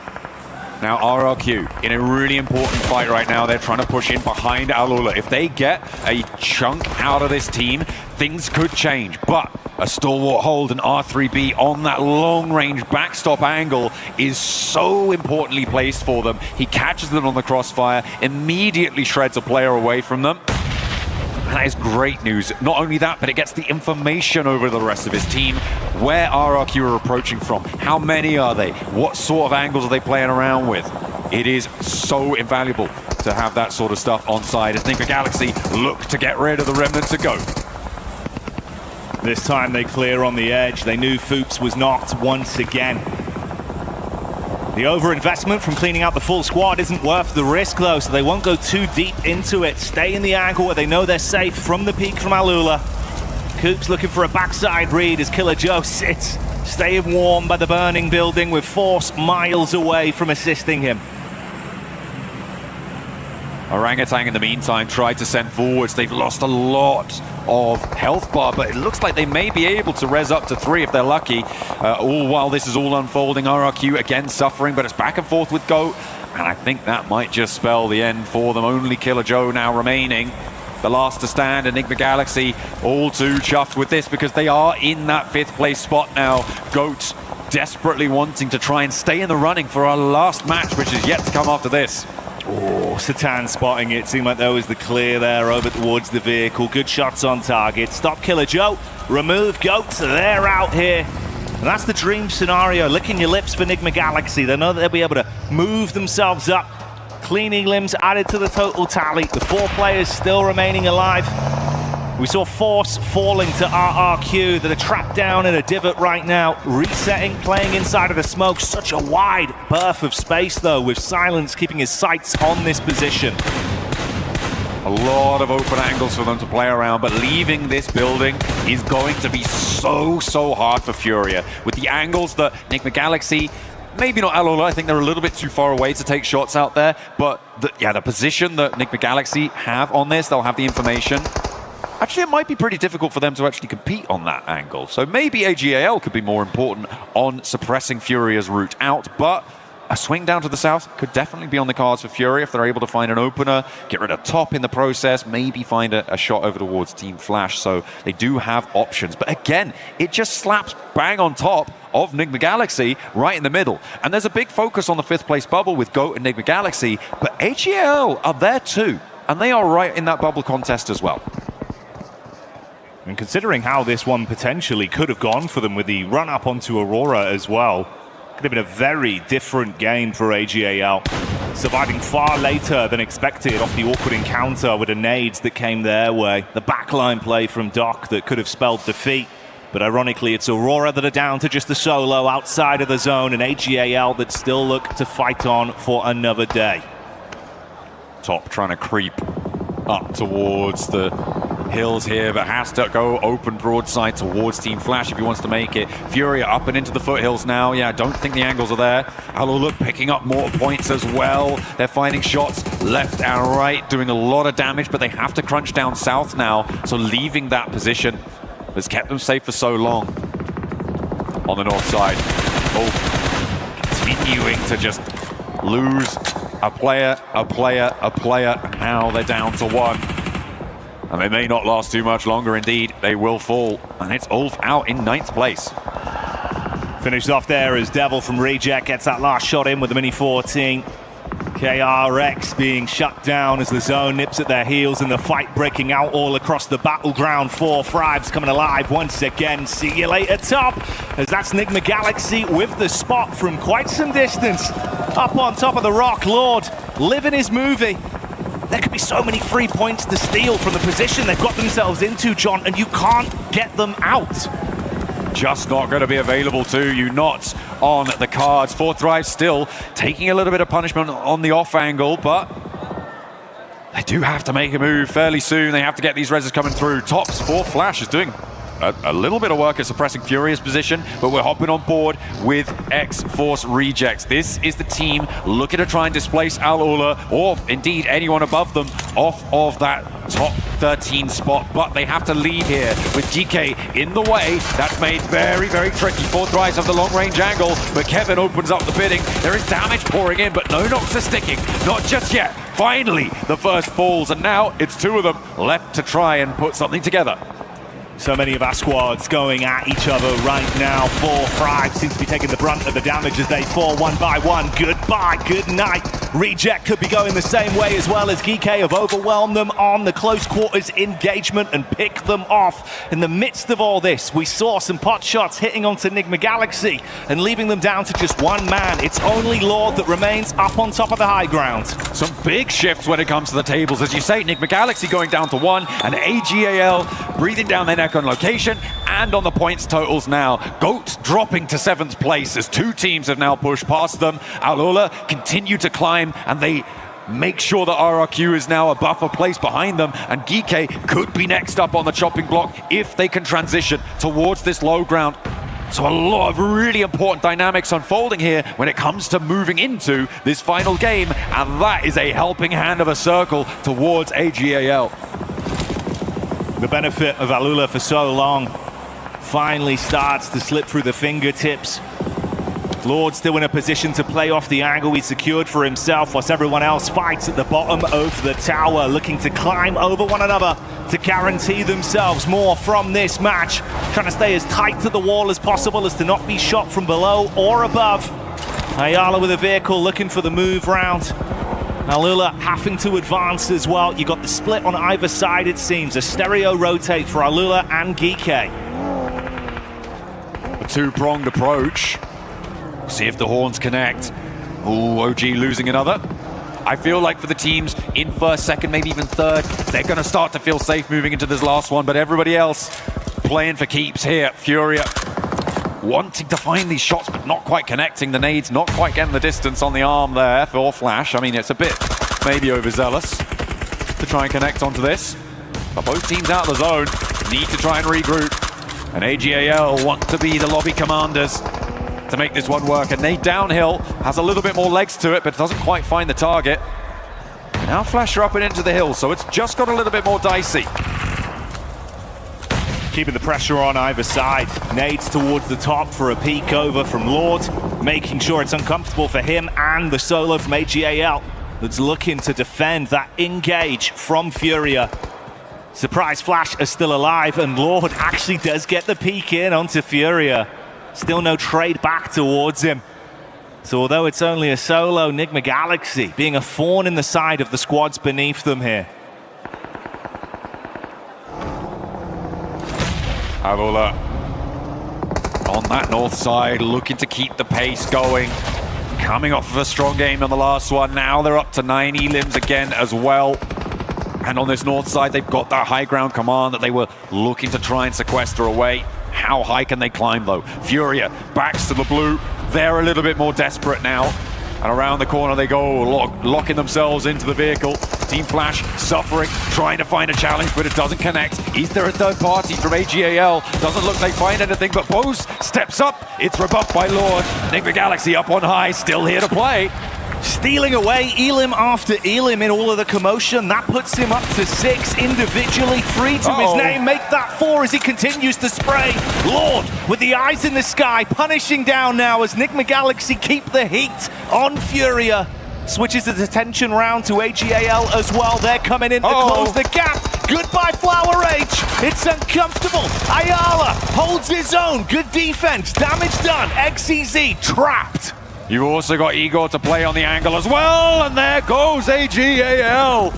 Now RRQ in a really important fight right now. They're trying to push in behind Alula. If they get a chunk out of this team, things could change. But a stalwart hold and R3B on that long-range backstop angle is so importantly placed for them. He catches them on the crossfire, immediately shreds a player away from them. And that is great news. Not only that, but it gets the information over to the rest of his team. Where RRQ are approaching from? How many are they? What sort of angles are they playing around with? It is so invaluable to have that sort of stuff on side as NigmaGalaxy look to get rid of the remnants of GOAT. This time they clear on the edge. They knew Foops was knocked once again. The overinvestment from cleaning out the full squad isn't worth the risk, though, so they won't go too deep into it. Stay in the angle where they know they're safe from the peak from Alula. Coops looking for a backside read as Killer Joe sits, staying warm by the burning building with Force miles away from assisting him. Orangutan in the meantime tried to send forwards. They've lost a lot of health bar, but it looks like they may be able to res up to 3 if they're lucky. All while this is all unfolding, RRQ again suffering, but it's back and forth with GOAT, and I think that might just spell the end for them. Only Killer Joe now remaining, the last to stand. NigmaGalaxy all too chuffed with this because they are in that 5th place spot now. GOAT desperately wanting to try and stay in the running for our last match, which is yet to come after this. Oh, Satan spotting it. Seemed like there was the clear there over towards the vehicle. Good shots on target. Stop Killer Joe. Remove GOAT. They're out here. And that's the dream scenario. Licking your lips for NigmaGalaxy. They know that they'll be able to move themselves up. Cleaning limbs added to the total tally. The 4 players still remaining alive. We saw Force falling to RRQ that are trapped down in a divot right now. Resetting, playing inside of the smoke. Such a wide berth of space, though, with Silence keeping his sights on this position. A lot of open angles for them to play around, but leaving this building is going to be so hard for Furia. With the angles that NigmaGalaxy, maybe not Alula, I think they're a little bit too far away to take shots out there, but the position that NigmaGalaxy have on this, they'll have the information. Actually, it might be pretty difficult for them to actually compete on that angle. So maybe AGAL could be more important on suppressing Furia's route out, but a swing down to the south could definitely be on the cards for Furia if they're able to find an opener, get rid of top in the process, maybe find a shot over towards Team Flash. So they do have options. But again, it just slaps bang on top of NigmaGalaxy right in the middle. And there's a big focus on the 5th place bubble with GOAT and NigmaGalaxy, but AGAL are there too. And they are right in that bubble contest as well. And considering how this one potentially could have gone for them with the run-up onto Aurora as well, could have been a very different game for AGAL. Surviving far later than expected off the awkward encounter with the nades that came their way. The backline play from Doc that could have spelled defeat. But ironically, it's Aurora that are down to just the solo outside of the zone, and AGAL that still look to fight on for another day. Top trying to creep up towards the hills here, but has to go open broadside towards Team Flash if he wants to make it. Furia up and into the foothills now. Yeah, I don't think the angles are there. Alula picking up more points as well. They're finding shots left and right, doing a lot of damage, but they have to crunch down south now. So leaving that position has kept them safe for so long. On the north side, continuing to just lose a player, and now they're down to 1. And they may not last too much longer. Indeed, they will fall. And it's Ulf out in 9th place. Finished off there as Devil from Reject gets that last shot in with the Mini 14. KRX being shut down as the zone nips at their heels and the fight breaking out all across the battleground. 4 Fribes coming alive once again. See you later, Top, as that's NigmaGalaxy with the spot from quite some distance. Up on top of the rock, Lord, living his movie. There could be so many free points to steal from the position they've got themselves into, John, and you can't get them out. Just not going to be available to you, not on the cards. 4th Drive still taking a little bit of punishment on the off angle, but they do have to make a move fairly soon. They have to get these reses coming through. Tops 4 Flash is doing a little bit of work at suppressing Furia's position, but we're hopping on board with X-Force Rejects. This is the team looking to try and displace Al Ula, or indeed anyone above them, off of that top 13 spot, but they have to lead here with GK in the way. That's made very, very tricky. Forthrights of the long-range angle, but Kevin opens up the bidding. There is damage pouring in, but no knocks are sticking. Not just yet. Finally, the first falls, and now it's two of them left to try and put something together. So many of our squads going at each other right now. 4-5 seems to be taking the brunt of the damage as they fall one by one. Goodbye, good night. Reject could be going the same way as well, as GK have overwhelmed them on the close quarters engagement and picked them off. In the midst of all this, we saw some pot shots hitting onto Enigma Galaxy and leaving them down to just one man. It's only Lord that remains up on top of the high ground. Some big shifts when it comes to the tables. As you say, Enigma Galaxy going down to 1, and AGAL breathing down their neck on location and on the points totals now. GOAT dropping to 7th place as two teams have now pushed past them. Al Ula continue to climb, and they make sure that RRQ is now a buffer place behind them, and GK could be next up on the chopping block if they can transition towards this low ground. So a lot of really important dynamics unfolding here when it comes to moving into this final game, and that is a helping hand of a circle towards AGAL. The benefit of Al Ula for so long finally starts to slip through the fingertips. Lord still in a position to play off the angle he secured for himself, whilst everyone else fights at the bottom of the tower, looking to climb over one another to guarantee themselves more from this match. Trying to stay as tight to the wall as possible as to not be shot from below or above. Ayala with a vehicle looking for the move round. Al Ula having to advance as well. You got the split on either side, it seems. A stereo rotate for Al Ula and GK. A two-pronged approach. See if the horns connect. Ooh, OG losing another. I feel like for the teams in first, second, maybe even third, they're going to start to feel safe moving into this last one, but everybody else playing for keeps here. Furia wanting to find these shots, but not quite connecting. The nades not quite getting the distance on the arm there for Flash. I mean, it's a bit maybe overzealous to try and connect onto this. But both teams out of the zone need to try and regroup. And AGAL want to be the lobby commanders to make this one work. And nade downhill has a little bit more legs to it, but doesn't quite find the target. And now Flash are up and into the hill, so it's just got a little bit more dicey. Keeping the pressure on either side. Nades towards the top for a peek over from Lord, making sure it's uncomfortable for him, and the solo from AGAL that's looking to defend that engage from Furia. Surprise Flash is still alive, and Lord actually does get the peek in onto Furia. Still no trade back towards him. So although it's only a solo, Enigma Galaxy being a thorn in the side of the squads beneath them here. Al Ula on that north side, looking to keep the pace going. Coming off of a strong game on the last one. Now they're up to 9 elims again as well. And on this north side, they've got that high ground command that they were looking to try and sequester away. How high can they climb, though? Furia backs to the blue. They're a little bit more desperate now. And around the corner they go, locking themselves into the vehicle. Team Flash suffering, trying to find a challenge, but it doesn't connect. Is there a third party from AGAL? Doesn't look like they find anything, but Bose steps up. It's rebuffed by Lord. Enigma Galaxy up on high, still here to play. Stealing away Elim after Elim in all of the commotion. That puts him up to 6 individually. 3 to his name. Make that 4 as he continues to spray. Lord with the eyes in the sky, punishing down now as Enigma Galaxy keep the heat on Furia. Switches the detention round to AGAL as well. They're coming in to close the gap. Goodbye, Flower Age. It's uncomfortable. Ayala holds his own. Good defense. Damage done. XEZ trapped. You've also got Igor to play on the angle as well, and there goes AGAL.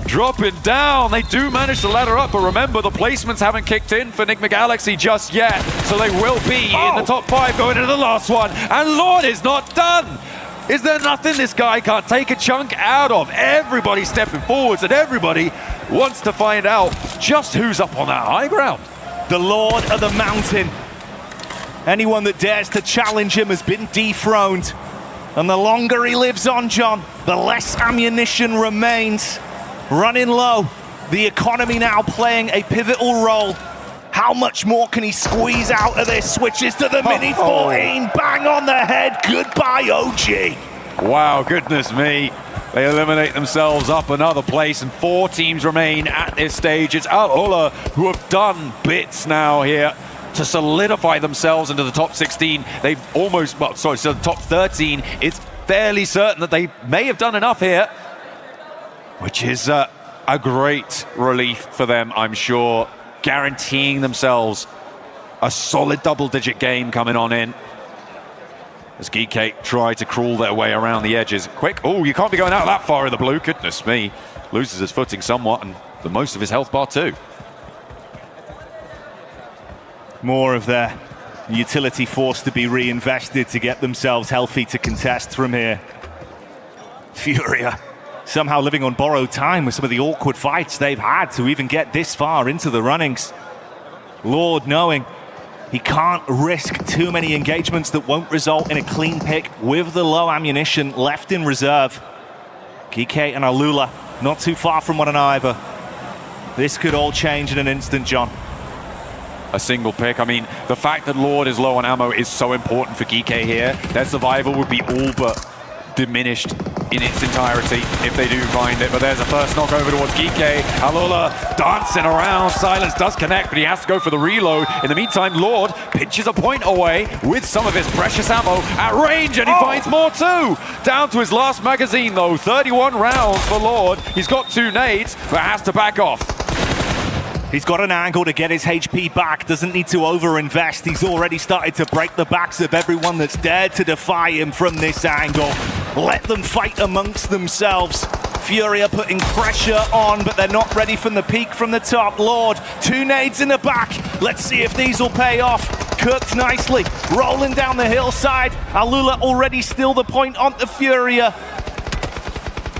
Dropping down. They do manage to ladder up, but remember, the placements haven't kicked in for Enigma Galaxy just yet, so they will be in the top 5 going into the last one, and Lord is not done. Is there nothing this guy can't take a chunk out of? Everybody stepping forwards, and everybody wants to find out just who's up on that high ground. The Lord of the Mountain. Anyone that dares to challenge him has been dethroned. And the longer he lives on, John, the less ammunition remains. Running low, the economy now playing a pivotal role. How much more can he squeeze out of this? Switches to the Mini 14, bang on the head. Goodbye, OG. Wow, goodness me. They eliminate themselves up another place, and 4 teams remain at this stage. It's Al-Ula who have done bits now here to solidify themselves into the top 16. They've almost, so the top 13. It's fairly certain that they may have done enough here, which is a great relief for them, I'm sure, guaranteeing themselves a solid double-digit game coming on in. As GK try to crawl their way around the edges. Quick, oh, you can't be going out that far in the blue. Goodness me. Loses his footing somewhat, and the most of his health bar too. More of their utility force to be reinvested to get themselves healthy to contest from here. Furia somehow living on borrowed time with some of the awkward fights they've had to even get this far into the runnings. Lord knowing he can't risk too many engagements that won't result in a clean pick with the low ammunition left in reserve. GK and Al-Ula not too far from one another. This could all change in an instant, John. A single pick. I mean, the fact that Lord is low on ammo is so important for GK here. Their survival would be all but diminished in its entirety if they do find it. But there's a first knock over towards GK. Al-Ula dancing around. Silence does connect, but he has to go for the reload. In the meantime, Lord pinches a point away with some of his precious ammo at range, and he finds more too. Down to his last magazine though. 31 rounds for Lord. He's got 2 nades, but has to back off. He's got an angle to get his HP back, doesn't need to over-invest. He's already started to break the backs of everyone that's dared to defy him from this angle. Let them fight amongst themselves. Furia putting pressure on, but they're not ready from the peak from the top. Lord, 2 nades in the back. Let's see if these will pay off. Cooked nicely, rolling down the hillside. Al-Ula already still the point on the Furia.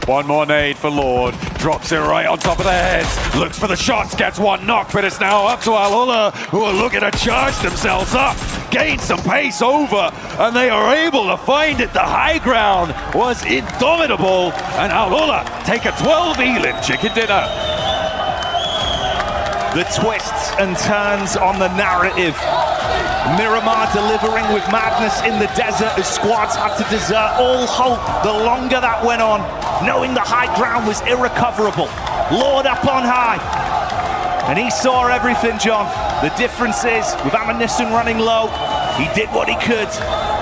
1 more nade for Lord. Drops it right on top of the heads. Looks for the shots, gets 1 knock, but it's now up to Al-Ula, who are looking to charge themselves up. Gain some pace over, and they are able to find it. The high ground was indomitable, and Al-Ula take a 12 Elin chicken dinner. The twists and turns on the narrative. Miramar delivering with madness in the desert as squads had to desert all hope the longer that went on, knowing the high ground was irrecoverable. Lord up on high, and he saw everything, John. The difference is, with ammunition running low, he did what he could,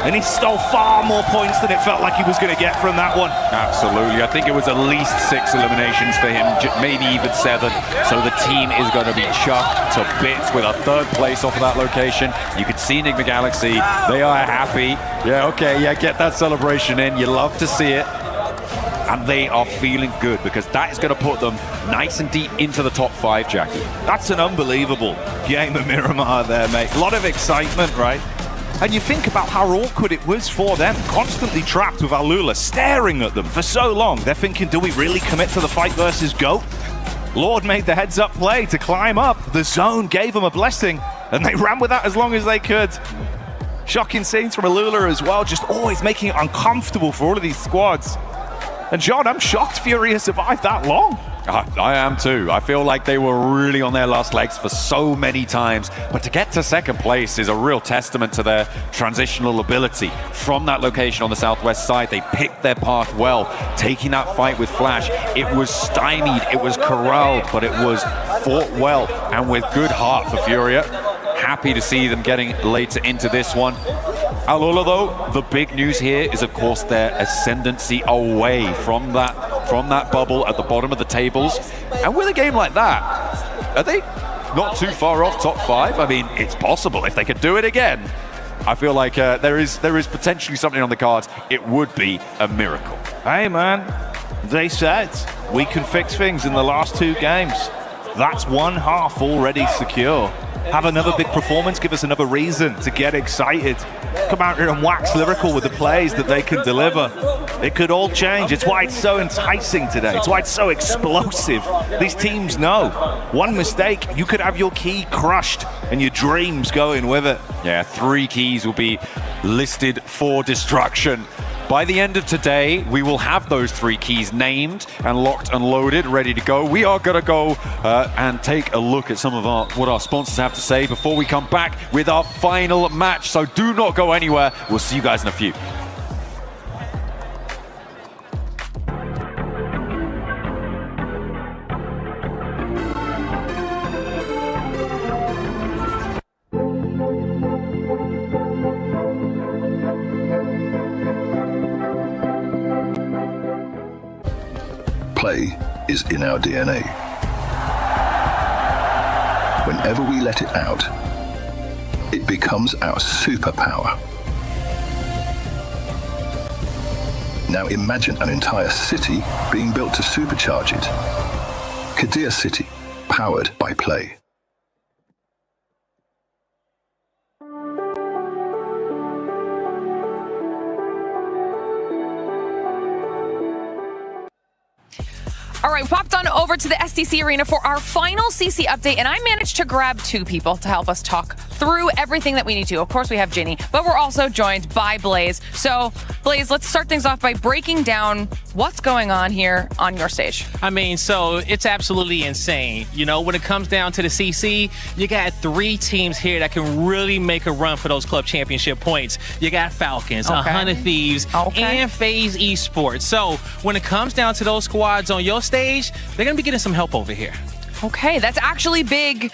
and he stole far more points than it felt like he was going to get from that one. Absolutely. I think it was at least 6 eliminations for him, maybe even 7. So the team is going to be chuffed to bits with a 3rd place off of that location. You can see Enigma Galaxy. They are happy. Yeah, okay, yeah, get that celebration in. You love to see it. And they are feeling good because that is going to put them nice and deep into the top 5, Jackie. That's an unbelievable game of Miramar there, mate. A lot of excitement, right? And you think about how awkward it was for them, constantly trapped with Al-Ula staring at them for so long. They're thinking, do we really commit to the fight versus GOAT? Lord made the heads-up play to climb up. The zone gave them a blessing, and they ran with that as long as they could. Shocking scenes from Al-Ula as well, just always making it uncomfortable for all of these squads. And John, I'm shocked Furia survived that long. I am too. I feel like they were really on their last legs for so many times. But to get to 2nd place is a real testament to their transitional ability. From that location on the southwest side, they picked their path well, taking that fight with Flash. It was stymied, it was corralled, but it was fought well and with good heart for Furia. Happy to see them getting later into this one. Al-Ula, though, the big news here is, of course, their ascendancy away from that bubble at the bottom of the tables. And with a game like that, are they not too far off top 5? I mean, it's possible if they could do it again. I feel like there is potentially something on the cards. It would be a miracle. Hey, man, they said we can fix things in the last 2 games. That's 1/2 already secure. Have another big performance, give us another reason to get excited. Come out here and wax lyrical with the plays that they can deliver. It could all change. It's why it's so enticing today. It's why it's so explosive. These teams know. One mistake, you could have your key crushed and your dreams going with it. Yeah, 3 keys will be listed for destruction By the end of today, we will have those 3 keys named and locked and loaded, ready to go. We are going to go and take a look at some of what our sponsors have to say before we come back with our final match. So do not go anywhere. We'll see you guys in a few. Play is in our DNA. Whenever we let it out, it becomes our superpower. Now imagine an entire city being built to supercharge it. Kadir City, powered by Play. All right, popped on over to the STC Arena for our final CC update, and I managed to grab 2 people to help us talk through everything that we need to. Of course, we have Ginny, but we're also joined by Blaze. So, Blaze, let's start things off by breaking down what's going on here on your stage. I mean, so it's absolutely insane. You know, when it comes down to the CC, you got 3 teams here that can really make a run for those club championship points. You got Falcons, 100 Thieves, and FaZe Esports. So when it comes down to those squads on your stage, they're going to be getting some help over here. Okay, that's actually big,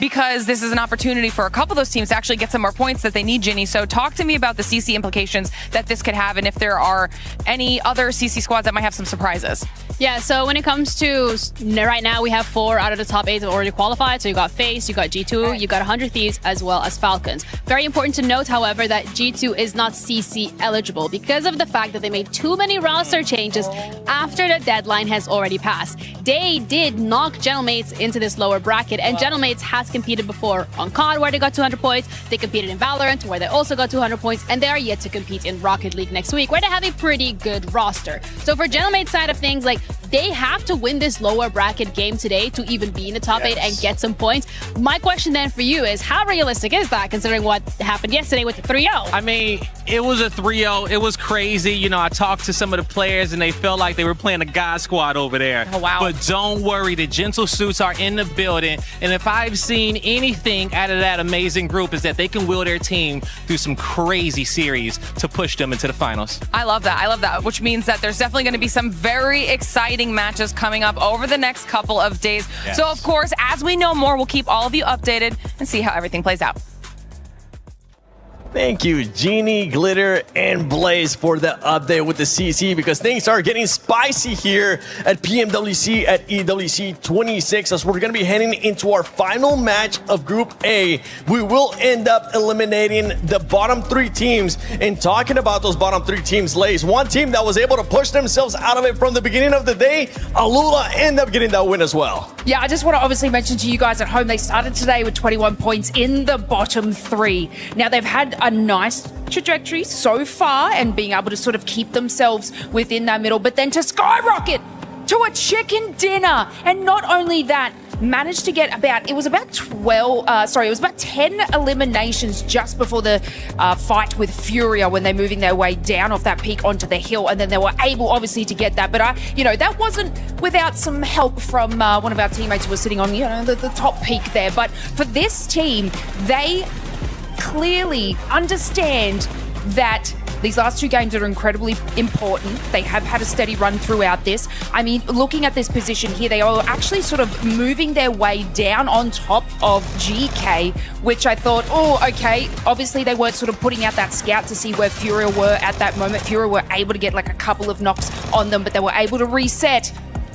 because this is an opportunity for a couple of those teams to actually get some more points that they need, Ginny. So talk to me about the CC implications that this could have, and if there are any other CC squads that might have some surprises. Yeah, so when it comes to right now, we have 4 out of the top 8 that already qualified. So you got FaZe, you got G2, you got 100 Thieves, as well as Falcons. Very important to note, however, that G2 is not CC eligible because of the fact that they made too many roster changes after the deadline has already passed. They did knock Gentlemates into this lower bracket, and Gentlemates has competed before on COD, where they got 200 points. They competed in Valorant, where they also got 200 points, and they are yet to compete in Rocket League next week, where they have a pretty good roster. So for Gentlemates' side of things, like, they have to win this lower bracket game today to even be in the top 8 and get some points. My question then for you is, how realistic is that, considering what happened yesterday with the 3-0? I mean, it was a 3-0. It was crazy. You know, I talked to some of the players, and they felt like they were playing a God squad over there. Oh, wow. But don't worry, the Gentle Suits are in the building, and if I've seen anything out of that amazing group, is that they can will their team through some crazy series to push them into the finals. I love that. I love that, which means that there's definitely going to be some very exciting matches coming up over the next couple of days. Yes. So, of course, as we know more, we'll keep all of you updated and see how everything plays out. Thank you, Genie, Glitter, and Blaze for the update with the CC, because things are getting spicy here at PMWC at EWC 26 as we're going to be heading into our final match of Group A. We will end up eliminating the bottom 3 teams. And talking about those bottom 3 teams, Lace, one team that was able to push themselves out of it from the beginning of the day, Alula, end up getting that win as well. Yeah, I just want to obviously mention to you guys at home, they started today with 21 points in the bottom 3. Now, they've had a nice trajectory so far and being able to sort of keep themselves within that middle, but then to skyrocket to a chicken dinner. And not only that, managed to get about 10 eliminations just before the fight with Furia when they're moving their way down off that peak onto the hill, and then they were able obviously to get that. But that wasn't without some help from one of our teammates who was sitting on the top peak there. But for this team, they clearly understand that these last 2 games are incredibly important. They have had a steady run throughout this. I mean, looking at this position here, they are actually sort of moving their way down on top of GK, which I thought, oh, okay. Obviously, they weren't sort of putting out that scout to see where Furia were at that moment. Furia were able to get like a couple of knocks on them, but they were able to reset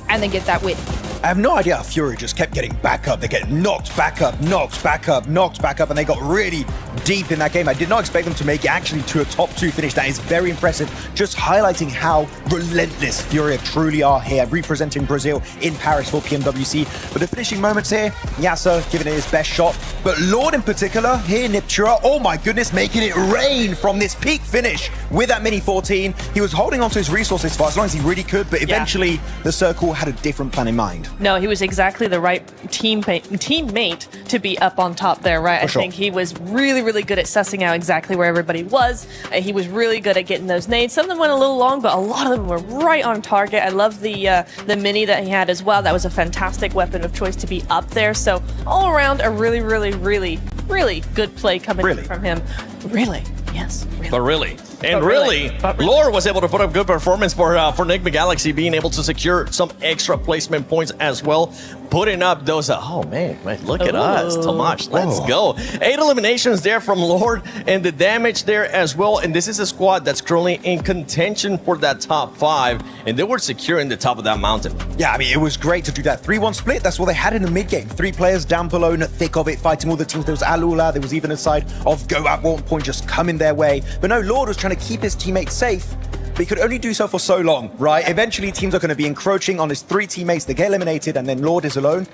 and then get that win. I have no idea how Fury just kept getting back up. They get knocked back up, knocked back up, knocked back up, and they got really deep in that game. I did not expect them to make it actually to a top 2 finish. That is very impressive. Just highlighting how relentless Fury truly are here, representing Brazil in Paris for PMWC. But the finishing moments here, Yasa giving it his best shot. But Lord in particular, here Niptura, oh my goodness, making it rain from this peak finish with that mini 14. He was holding on to his resources for as long as he really could, but eventually the circle had a different plan in mind. No, he was exactly the right teammate to be up on top there, right? I think he was really, really good at sussing out exactly where everybody was. He was really good at getting those nades. Some of them went a little long, but a lot of them were right on target. I love the mini that he had as well. That was a fantastic weapon of choice to be up there. So all around, a really, really, really, really good play coming in from him. Really? Yes. Really. But really. And really, Lore was able to put up good performance for Enigma Galaxy, being able to secure some extra placement points as well, putting up those. Oh man, look at us, Tomash. Let's go. 8 eliminations there from Lord, and the damage there as well. And this is a squad that's currently in contention for that top 5, and they were securing the top of that mountain. Yeah, I mean, it was great to do that 3-1 split. That's what they had in the mid game. 3 players down below in the thick of it, fighting all the teams. There was Alula. There was even a side of Go at one point just coming their way. But no, Lord was trying to keep his teammates safe, but he could only do so for so long, right? Eventually, teams are going to be encroaching on his 3 teammates. They get eliminated, and then Lord is alone.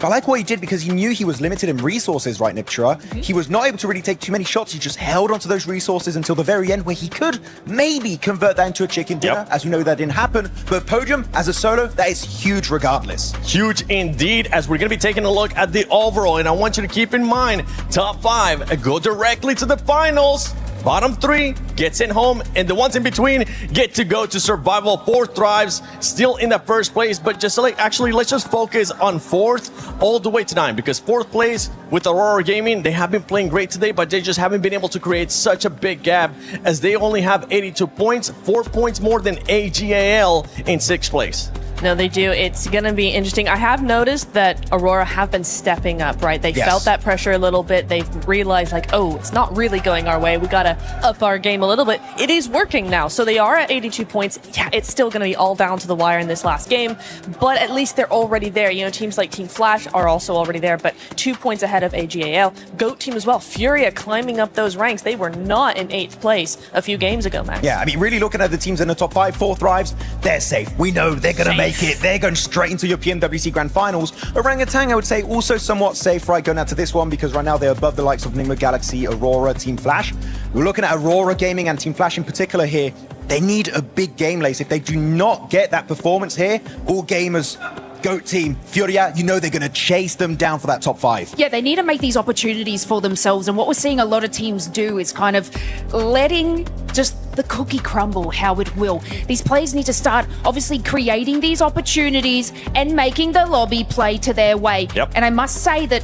I like what he did because he knew he was limited in resources, right, Niptura? He was not able to really take too many shots. He just held onto those resources until the very end, where he could maybe convert that into a chicken dinner. As we know, that didn't happen. But Podium, as a solo, that is huge regardless. Huge indeed, as we're going to be taking a look at the overall. And I want you to keep in mind, top 5 go directly to the finals. Bottom 3 gets in home, and the ones in between get to go to survival. 4th thrives, still in the first place, but just like let's just focus on 4th all the way to 9, because 4th place with Aurora Gaming, they have been playing great today, but they just haven't been able to create such a big gap, as they only have 82 points, 4 points more than AGAL in 6th place. No, they do. It's going to be interesting. I have noticed that Aurora have been stepping up, right? They felt that pressure a little bit. They've realized, like, oh, it's not really going our way. We got to up our game a little bit. It is working now. So they are at 82 points. Yeah, it's still going to be all down to the wire in this last game, but at least they're already there. You know, teams like Team Flash are also already there, but 2 points ahead of AGAL. GOAT team as well. Furia climbing up those ranks. They were not in 8th place a few games ago, Max. Yeah, I mean, really looking at the teams in the top 5, 4 thrives, they're safe. We know they're going to make it. They're going straight into your PMWC Grand Finals. Orangutan, I would say, also somewhat safe, right, going out to this one, because right now they're above the likes of Enigma Galaxy, Aurora, Team Flash. We're looking at Aurora Gaming and Team Flash in particular here. They need a big game, Lace. If they do not get that performance here, all gamers, GOAT team, Furia, you know they're going to chase them down for that top 5. Yeah, they need to make these opportunities for themselves. And what we're seeing a lot of teams do is kind of letting just the cookie crumble how it will. These players need to start obviously creating these opportunities and making the lobby play to their way. And I must say that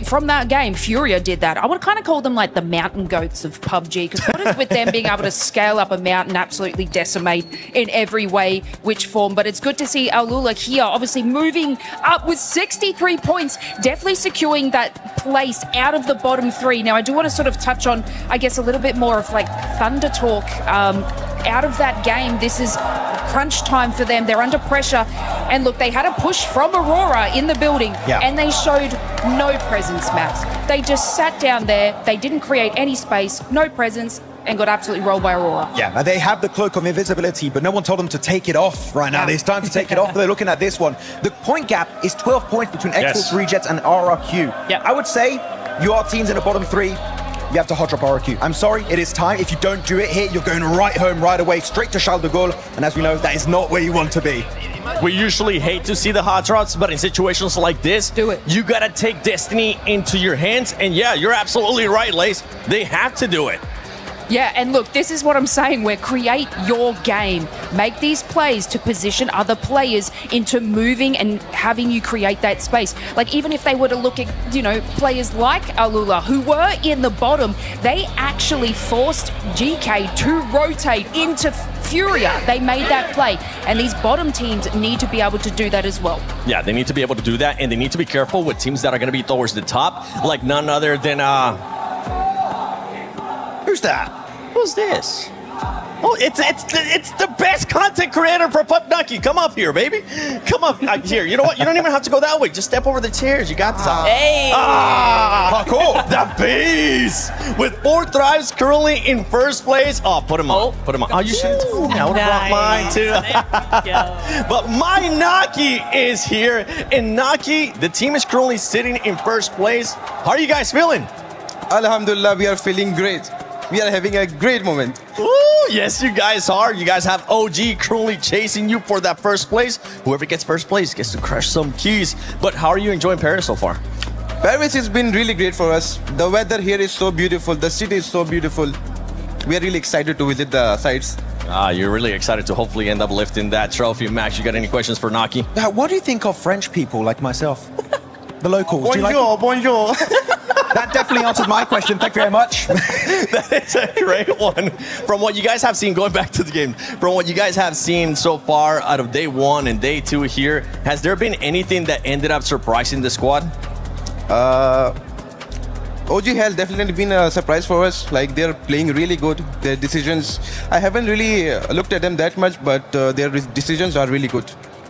from that game, Furia did that. I would kind of call them like the mountain goats of PUBG, because what is with them being able to scale up a mountain, absolutely decimate in every way, which form. But it's good to see Alula here, obviously moving up with 63 points, definitely securing that place out of the bottom 3. Now, I do want to sort of touch on, I guess, a little bit more of like Thunder talk out of that game. This is crunch time for them. They're under pressure. And look, they had a push from Aurora in the building, and they showed no presence, Max. They just sat down there. They didn't create any space, no presence, and got absolutely rolled by Aurora. Yeah, they have the cloak of invisibility, but no one told them to take it off right now. It's time to take it off. They're looking at this one. The point gap is 12 points between X-Force Rejets and RRQ. I would say you are teams in the bottom 3. You have to hot drop RRQ. I'm sorry, it is time. If you don't do it here, you're going right home right away, straight to Charles de Gaulle. And as we know, that is not where you want to be. We usually hate to see the hot drops, but in situations like this, you gotta take destiny into your hands. And yeah, you're absolutely right, Lace. They have to do it. Yeah, and look, this is what I'm saying, where create your game. Make these plays to position other players into moving and having you create that space. Like, even if they were to look at, you know, players like Alula, who were in the bottom, they actually forced GK to rotate into Furia. They made that play. And these bottom teams need to be able to do that as well. Yeah, they need to be able to do that, and they need to be careful with teams that are going to be towards the top, like none other than... Who's that? Who's this? Oh, it's the best content creator for PUBG. Come up here, baby. Come up here. You know what? You don't even have to go that way. Just step over the chairs. You got this. Hey. Cool. The beast with 4 thrives currently in first place. Oh, put him on. Put him on. Oh, you should. I would have brought mine too. But my Naki is here, and Naki, the team is currently sitting in first place. How are you guys feeling? Alhamdulillah, we are feeling great. We are having a great moment. Ooh, Yes, you guys are. You guys have OG currently chasing you for that first place. Whoever gets first place gets to crush some keys. But how are you enjoying Paris so far? Paris has been really great for us. The weather here is so beautiful. The city is so beautiful. We are really excited to visit the sites. You're really excited to hopefully end up lifting that trophy. Max, you got any questions for Naki? What do you think of French people like myself? The locals. Bonjour, do you like bonjour. That definitely answers my question. Thank you very much. That is a great one. From what you guys have seen, going back to the game, from what you guys have seen so far out of day 1 and day 2 here, has there been anything that ended up surprising the squad? OG has definitely been a surprise for us. Like, they're playing really good. Their decisions, I haven't really looked at them that much, but their decisions are really good.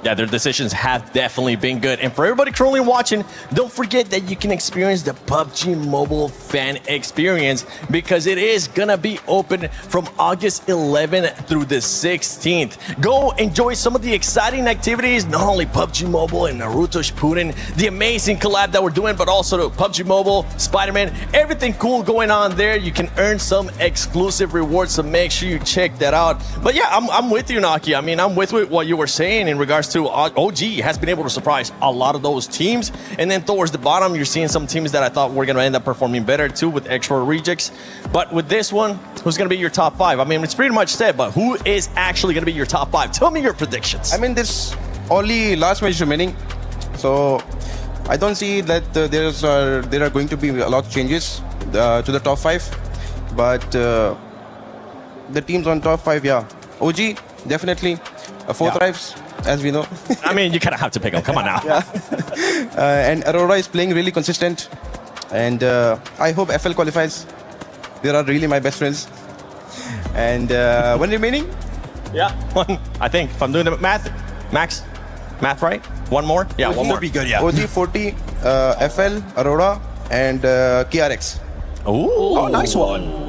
Yeah, their decisions have definitely been good. And for everybody currently watching, don't forget that you can experience the PUBG Mobile fan experience because it is gonna be open from August 11th through the 16th. Go enjoy some of the exciting activities, not only PUBG Mobile and Naruto Shippuden, the amazing collab that we're doing, but also the PUBG Mobile, Spider-Man, everything cool going on there. You can earn some exclusive rewards, so make sure you check that out. But yeah, I'm with you, Naki. I mean, I'm with what you were saying in regards to OG has been able to surprise a lot of those teams. And then towards the bottom, you're seeing some teams that I thought were going to end up performing better too with extra rejects. But with this one, who's going to be your top 5? I mean, it's pretty much said, but who is actually going to be your top 5? Tell me your predictions. I mean, there's only last match remaining. So I don't see that there are going to be a lot of changes to the top 5. But the teams on top 5, yeah. OG, definitely. 4 Thrives, as we know. I mean, you kind of have to pick them. Come on now. Yeah. And Aurora is playing really consistent. And I hope FL qualifies. They are really my best friends. And one remaining? Yeah, one. I think, if I'm doing the math, Max, math right? One more? Yeah, one more. Be good, yeah. OG 40, FL, Aurora, and KRX. Ooh. Oh, nice one.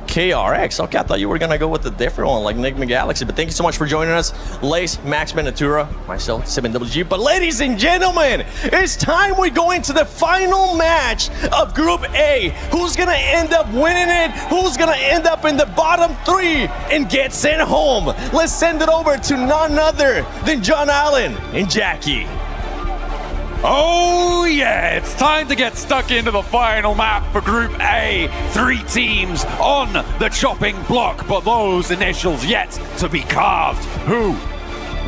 KRX. Okay, I thought you were going to go with a different one like Enigma Galaxy, but thank you so much for joining us. Lace, Max Benatura, myself, 7WG. But ladies and gentlemen, it's time we go into the final match of Group A. Who's going to end up winning it? Who's going to end up in the bottom 3 and get sent home? Let's send it over to none other than John Allen and Jackie. Oh yeah, it's time to get stuck into the final map for Group A. 3 teams on the chopping block, but those initials yet to be carved. Who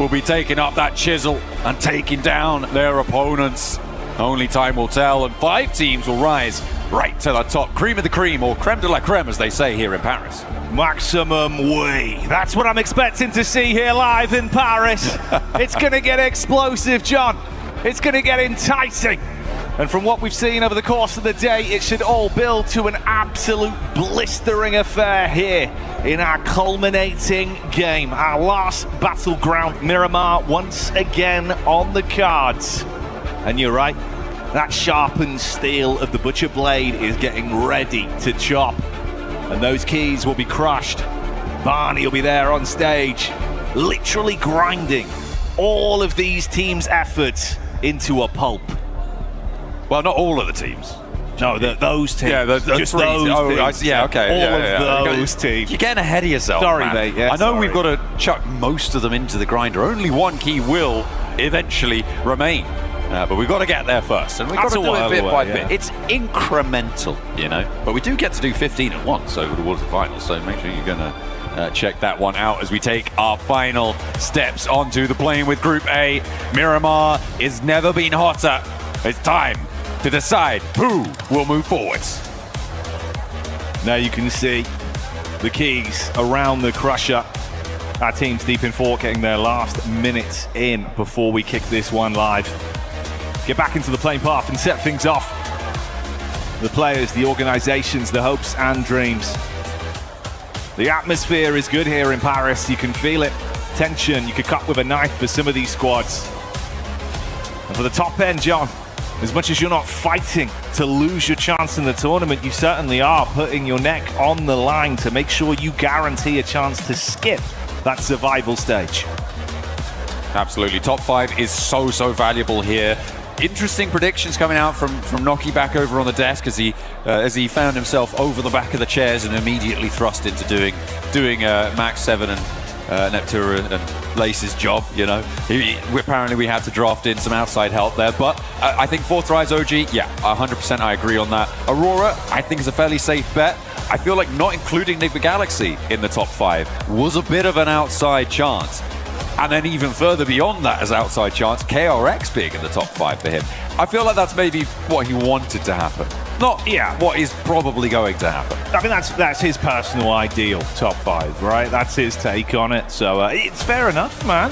will be taking up that chisel and taking down their opponents? Only time will tell, and 5 teams will rise right to the top. Cream of the cream, or creme de la creme, as they say here in Paris. Maximum way. That's what I'm expecting to see here live in Paris. It's going to get explosive, John. It's going to get enticing. And from what we've seen over the course of the day, it should all build to an absolute blistering affair here in our culminating game. Our last battleground, Miramar, once again on the cards. And you're right, that sharpened steel of the Butcher Blade is getting ready to chop. And those keys will be crushed. Barney will be there on stage, literally grinding all of these teams' efforts into a pulp. Well, not all of the teams. No, those teams. Yeah, just those teams. Yeah, okay. All of those teams. You're getting ahead of yourself. Sorry, man. mate. Yeah, I know we've got to chuck most of them into the grinder. Only one key will eventually remain. But we've got to get there first. And we've got to do it bit by bit. It's incremental, you know. But we do get to do 15 at once over towards the final. So make sure you're going to check that one out as we take our final steps onto the plane with Group A. Miramar has never been hotter. It's time to decide who will move forwards. Now you can see the keys around the crusher. Our team's deep in fort, getting their last minutes in before we kick this one live. Get back into the playing path and set things off. The players, the organizations, the hopes and dreams. The atmosphere is good here in Paris. You can feel it. Tension you could cut with a knife for some of these squads. And for the top end, John, as much as you're not fighting to lose your chance in the tournament, you certainly are putting your neck on the line to make sure you guarantee a chance to skip that survival stage. Absolutely. Top 5 is so valuable here. interesting predictions coming out from Noki back over on the desk as he found himself over the back of the chairs and immediately thrust into doing Max 7 and Neptura and Lace's job. You know, apparently we had to draft in some outside help there, but I think Fourth Rise OG, yeah, 100% I agree on that. Aurora, I think is a fairly safe bet. I feel like not including Enigma Galaxy in the top 5 was a bit of an outside chance. And then even further beyond that as outside chance, KRX being in the top 5 for him. I feel like that's maybe what he wanted to happen. Not, what is probably going to happen. I mean, that's his personal ideal top 5, right? That's his take on it. So it's fair enough, man.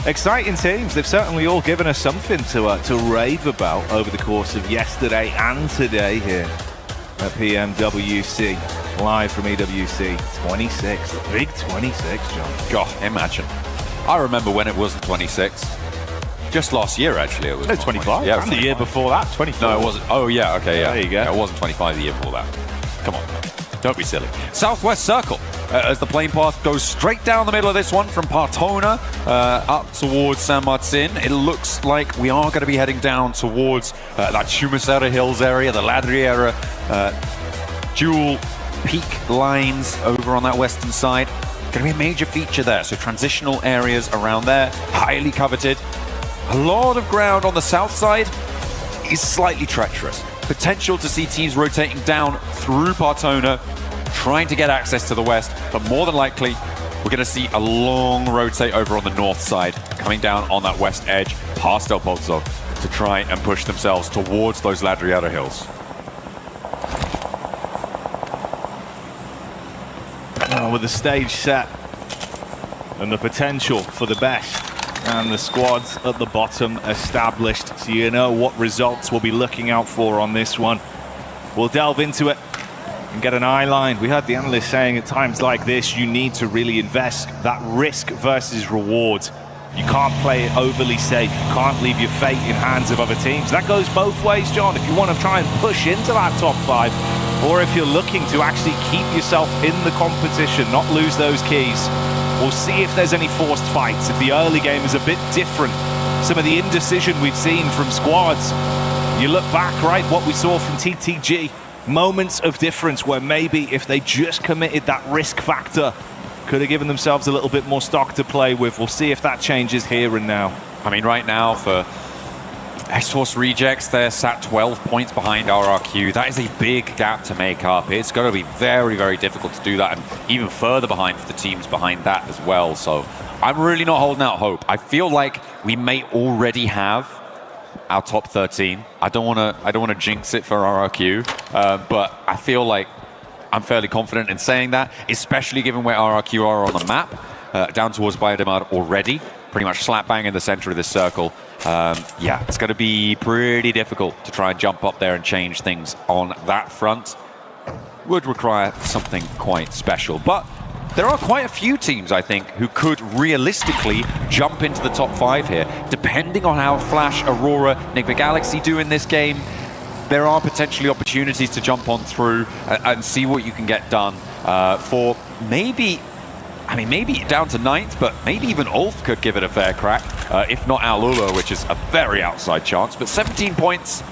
Exciting teams. They've certainly all given us something to rave about over the course of yesterday and today here at PMWC. Live from EWC. 26. Big 26, John. God, imagine. I remember when it wasn't 26. Just last year, actually, it was. No, 25. Yeah, and the year before that, 24. No, it wasn't. Oh, yeah, okay, yeah. There you go. Yeah, it wasn't 25 the year before that. Come on, don't be silly. Southwest Circle, as the plane path goes straight down the middle of this one from Partona up towards San Martin. It looks like we are going to be heading down towards that Chumasera Hills area, the Ladriera dual peak lines over on that western side. Going to be a major feature there, so transitional areas around there, highly coveted. A lot of ground on the south side is slightly treacherous. Potential to see teams rotating down through Partona, trying to get access to the west, but more than likely, we're going to see a long rotate over on the north side, coming down on that west edge, past El Pozo, to try and push themselves towards those Ladriera Hills. With the stage set and the potential for the best and the squads at the bottom established, so you know what results we'll be looking out for on this one. We'll delve into it and get an eye line. We heard the analyst saying at times like this, you need to really invest that risk versus reward. You can't play it overly safe. You can't leave your fate in hands of other teams. That goes both ways, John. If you want to try and push into that top 5, or if you're looking to actually keep yourself in the competition, not lose those keys. We'll see if there's any forced fights, if the early game is a bit different. Some of the indecision we've seen from squads. You look back, right, what we saw from TTG. Moments of difference where maybe if they just committed that risk factor, could have given themselves a little bit more stock to play with. We'll see if that changes here and now. I mean, right now for X-Force Rejects, they're sat 12 points behind RRQ. That is a big gap to make up. It's going to be very, very difficult to do that, and even further behind for the teams behind that as well. So I'm really not holding out hope. I feel like we may already have our top 13. I don't want to jinx it for RRQ, but I feel like I'm fairly confident in saying that, especially given where RRQ are on the map, down towards Biodemar already, pretty much slap bang in the center of this circle. Yeah, it's going to be pretty difficult to try and jump up there and change things on that front. Would require something quite special, but there are quite a few teams, I think, who could realistically jump into the top 5 here, depending on how Flash, Aurora, Enigma Galaxy do in this game. There are potentially opportunities to jump on through and see what you can get done for maybe, I mean, maybe down to 9th, but maybe even Ulf could give it a fair crack, if not Alula, which is a very outside chance. But 17 points,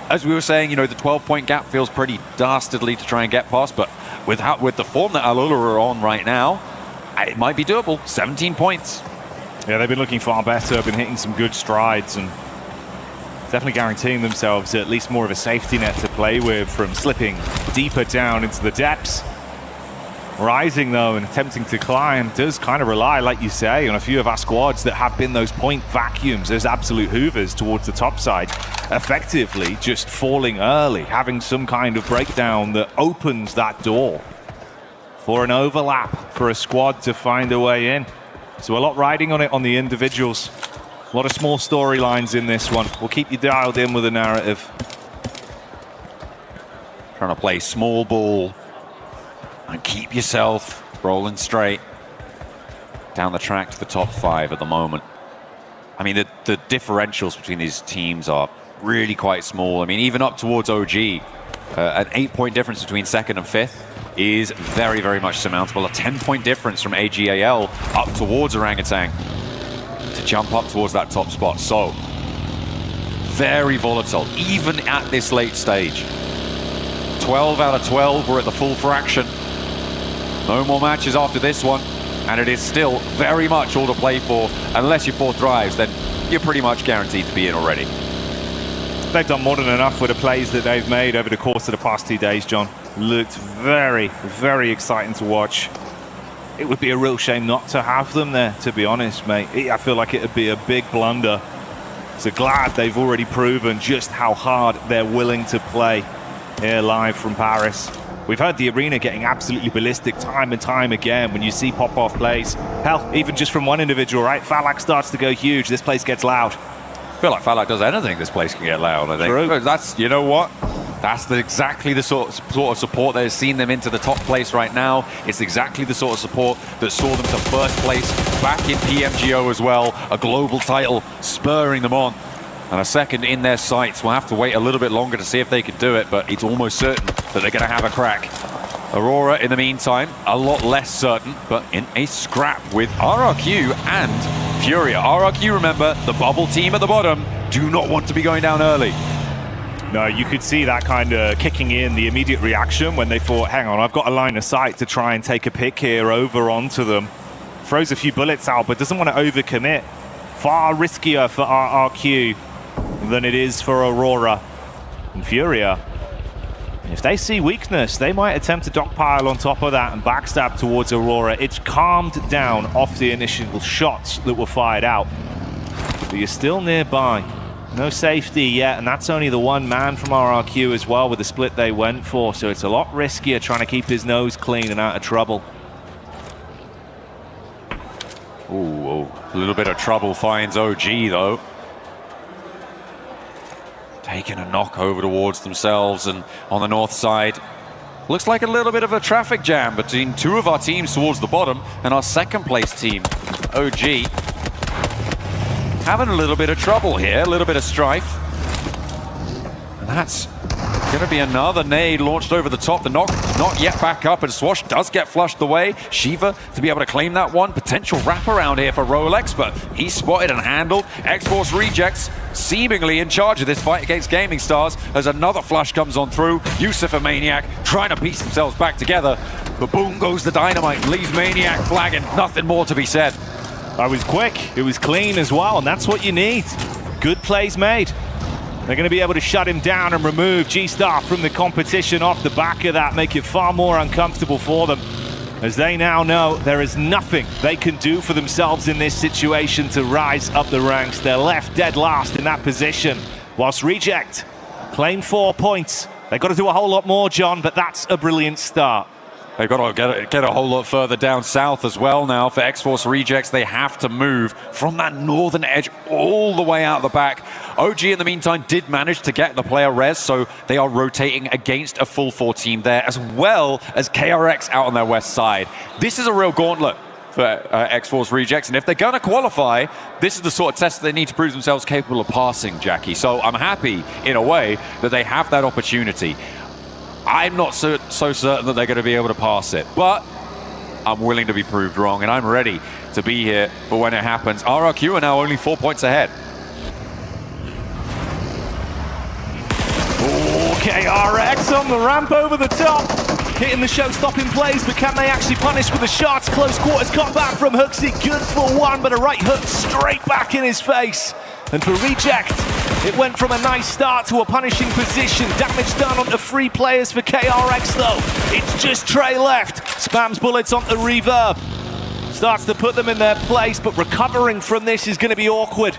as we were saying, you know, the 12-point gap feels pretty dastardly to try and get past, but with the form that Alula are on right now, it might be doable. 17 points. Yeah, they've been looking far better, been hitting some good strides, and definitely guaranteeing themselves at least more of a safety net to play with from slipping deeper down into the depths. Rising, though, and attempting to climb does kind of rely, like you say, on a few of our squads that have been those point vacuums, those absolute hoovers towards the top side, effectively just falling early, having some kind of breakdown that opens that door for an overlap for a squad to find a way in. So a lot riding on it on the individuals. A lot of small storylines in this one. We'll keep you dialed in with the narrative. Trying to play small ball and keep yourself rolling straight down the track to the top 5 at the moment. I mean, the differentials between these teams are really quite small. I mean, even up towards OG, an 8-point difference between 2nd and 5th is very, very much surmountable. A 10-point difference from AGAL up towards Orangutan to jump up towards that top spot. So very volatile, even at this late stage. 12 out of 12, we're at the full fraction. No more matches after this one, and it is still very much all to play for. Unless you're 4th drives, then you're pretty much guaranteed to be in already. They've done more than enough with the plays that they've made over the course of the past 2 days, John. Looked very, very exciting to watch. It would be a real shame not to have them there, to be honest, mate. I feel like it would be a big blunder. So glad they've already proven just how hard they're willing to play here live from Paris. We've heard the arena getting absolutely ballistic time and time again when you see pop-off plays. Hell, even just from one individual, right? Falak starts to go huge, this place gets loud. I feel like Falak does anything, this place can get loud, I think. True. That's, you know what? That's exactly the sort of support that has seen them into the top place right now. It's exactly the sort of support that saw them to first place back in PMGO as well. A global title spurring them on. And a second in their sights. We'll have to wait a little bit longer to see if they can do it, but it's almost certain that they're going to have a crack. Aurora, in the meantime, a lot less certain, but in a scrap with RRQ and Furia. RRQ, remember, the bubble team at the bottom, do not want to be going down early. No, you could see that kind of kicking in, the immediate reaction when they thought, hang on, I've got a line of sight to try and take a pick here over onto them. Throws a few bullets out, but doesn't want to overcommit. Far riskier for RRQ than it is for Aurora. And Furia, if they see weakness, they might attempt to dogpile on top of that and backstab towards Aurora. It's calmed down off the initial shots that were fired out. But you're still nearby. No safety yet, and that's only the one man from RRQ as well with the split they went for, so it's a lot riskier trying to keep his nose clean and out of trouble. Ooh, a little bit of trouble finds OG though. Taking a knock over towards themselves, and on the north side, looks like a little bit of a traffic jam between two of our teams towards the bottom and our second place team, OG. Having a little bit of trouble here, a little bit of strife. And that's going to be another nade launched over the top. The knock not yet back up, and Swash does get flushed away. Shiva to be able to claim that one. Potential wraparound here for Rolex, but he's spotted and handled. X-Force Rejects seemingly in charge of this fight against Gaming Stars as another flush comes on through. Yusuf and Maniac trying to piece themselves back together, but boom goes the dynamite, leaves Maniac flagging. Nothing more to be said. That was quick, it was clean as well, and that's what you need. Good plays made. They're going to be able to shut him down and remove G-Star from the competition off the back of that, make it far more uncomfortable for them, as they now know there is nothing they can do for themselves in this situation to rise up the ranks. They're left dead last in that position, whilst Reject claim 4 points. They've got to do a whole lot more, John, but that's a brilliant start. They've got to get a whole lot further down south as well now. For X-Force Rejects, they have to move from that northern edge all the way out the back. OG, in the meantime, did manage to get the player res, so they are rotating against a full 4 team there, as well as KRX out on their west side. This is a real gauntlet for X-Force Rejects, and if they're going to qualify, this is the sort of test that they need to prove themselves capable of passing, Jackie. So I'm happy, in a way, that they have that opportunity. I'm not so certain that they're going to be able to pass it, but I'm willing to be proved wrong, and I'm ready to be here for when it happens. RRQ are now only 4 points ahead. Oh, KRX on the ramp over the top, hitting the show-stopping plays, but can they actually punish with the shots? Close quarters combat from Hooksy, good for one, but a right hook straight back in his face. And for Reject, it went from a nice start to a punishing position. Damage done onto 3 players for KRX though. It's just Trey left. Spams bullets onto Reverb. Starts to put them in their place, but recovering from this is going to be awkward.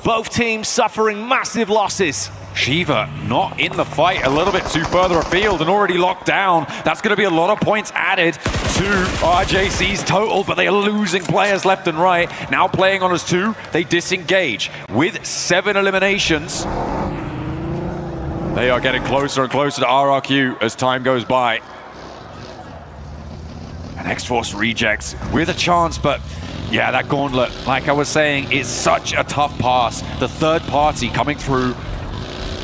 Both teams suffering massive losses. Shiva not in the fight, a little bit too further afield and already locked down. That's going to be a lot of points added to RJC's total, but they are losing players left and right. Now playing on as 2, they disengage with 7 eliminations. They are getting closer and closer to RRQ as time goes by. And X-Force Rejects with a chance, but yeah, that gauntlet, like I was saying, is such a tough pass. The third party coming through,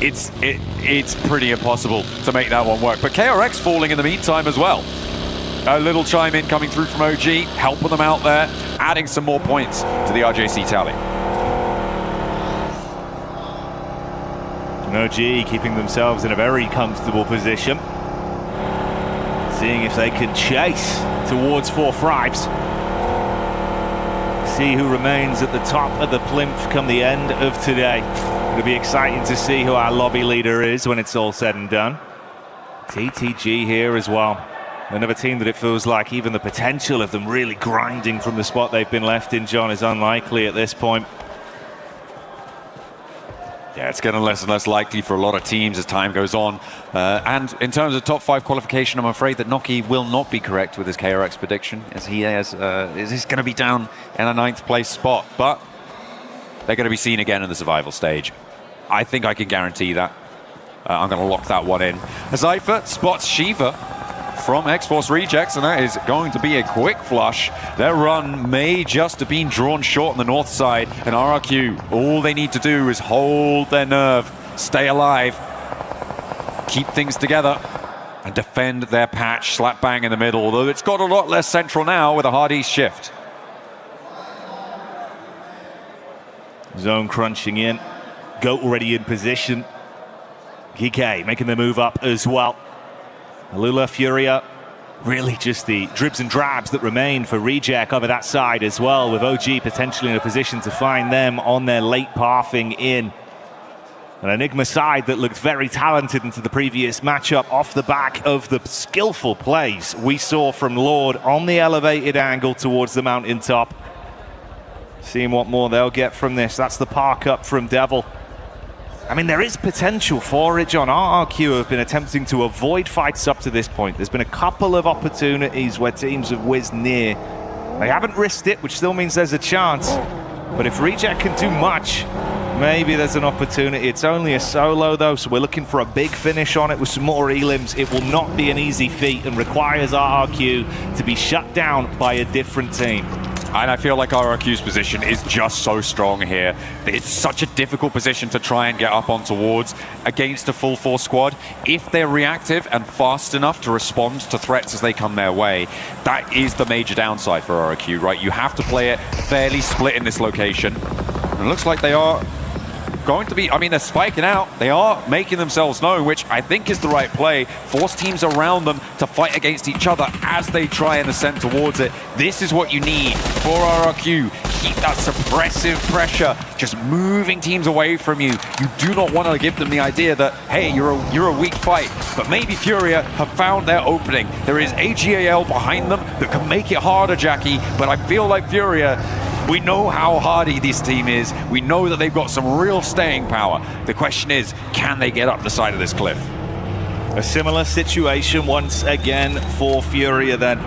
it's pretty impossible to make that one work. But KRX falling in the meantime as well. A little chime in coming through from OG, helping them out there, adding some more points to the RJC tally. And OG keeping themselves in a very comfortable position. Seeing if they can chase towards 4 thrives. See who remains at the top of the plinth come the end of today. It'll be exciting to see who our lobby leader is when it's all said and done. TTG here as well. Another team that it feels like even the potential of them really grinding from the spot they've been left in, John, is unlikely at this point. Yeah, it's getting less and less likely for a lot of teams as time goes on. And in terms of top 5 qualification, I'm afraid that Noki will not be correct with his KRX prediction, as he is going to be down in a 9th place spot. But they're going to be seen again in the survival stage. I think I can guarantee that. I'm going to lock that one in. Zypher spots Shiva from X-Force Rejects, and that is going to be a quick flush. Their run may just have been drawn short on the north side, and RRQ, all they need to do is hold their nerve, stay alive, keep things together, and defend their patch slap bang in the middle, although it's got a lot less central now with a hard east shift. Zone crunching in. Goat already in position. GK making the move up as well. Alula, Furia, really just the dribs and drabs that remain for Reject over that side as well, with OG potentially in a position to find them on their late pathing in. An Enigma side that looked very talented into the previous matchup off the back of the skillful plays we saw from Lord on the elevated angle towards the mountaintop. Seeing what more they'll get from this. That's the park up from Devil. I mean, there is potential for it, John. RRQ have been attempting to avoid fights up to this point. There's been a couple of opportunities where teams have whizzed near. They haven't risked it, which still means there's a chance. But if Reject can do much, maybe there's an opportunity. It's only a solo, though, so we're looking for a big finish on it with some more elims. It will not be an easy feat and requires RRQ to be shut down by a different team. And I feel like RRQ's position is just so strong here. It's such a difficult position to try and get up on towards against a full force squad. If they're reactive and fast enough to respond to threats as they come their way, that is the major downside for RRQ, right? You have to play it fairly split in this location. And it looks like they are going to be, I mean, they're spiking out. They are making themselves known, which I think is the right play. Force teams around them to fight against each other as they try and ascend towards it. This is what you need for RRQ. Keep that suppressive pressure, just moving teams away from you. You do not want to give them the idea that, hey, you're a weak fight. But maybe Furia have found their opening. There is AGAL behind them that can make it harder, Jackie, but I feel like Furia, we know how hardy this team is. We know that they've got some real staying power. The question is, can they get up the side of this cliff? A similar situation once again for Furia then.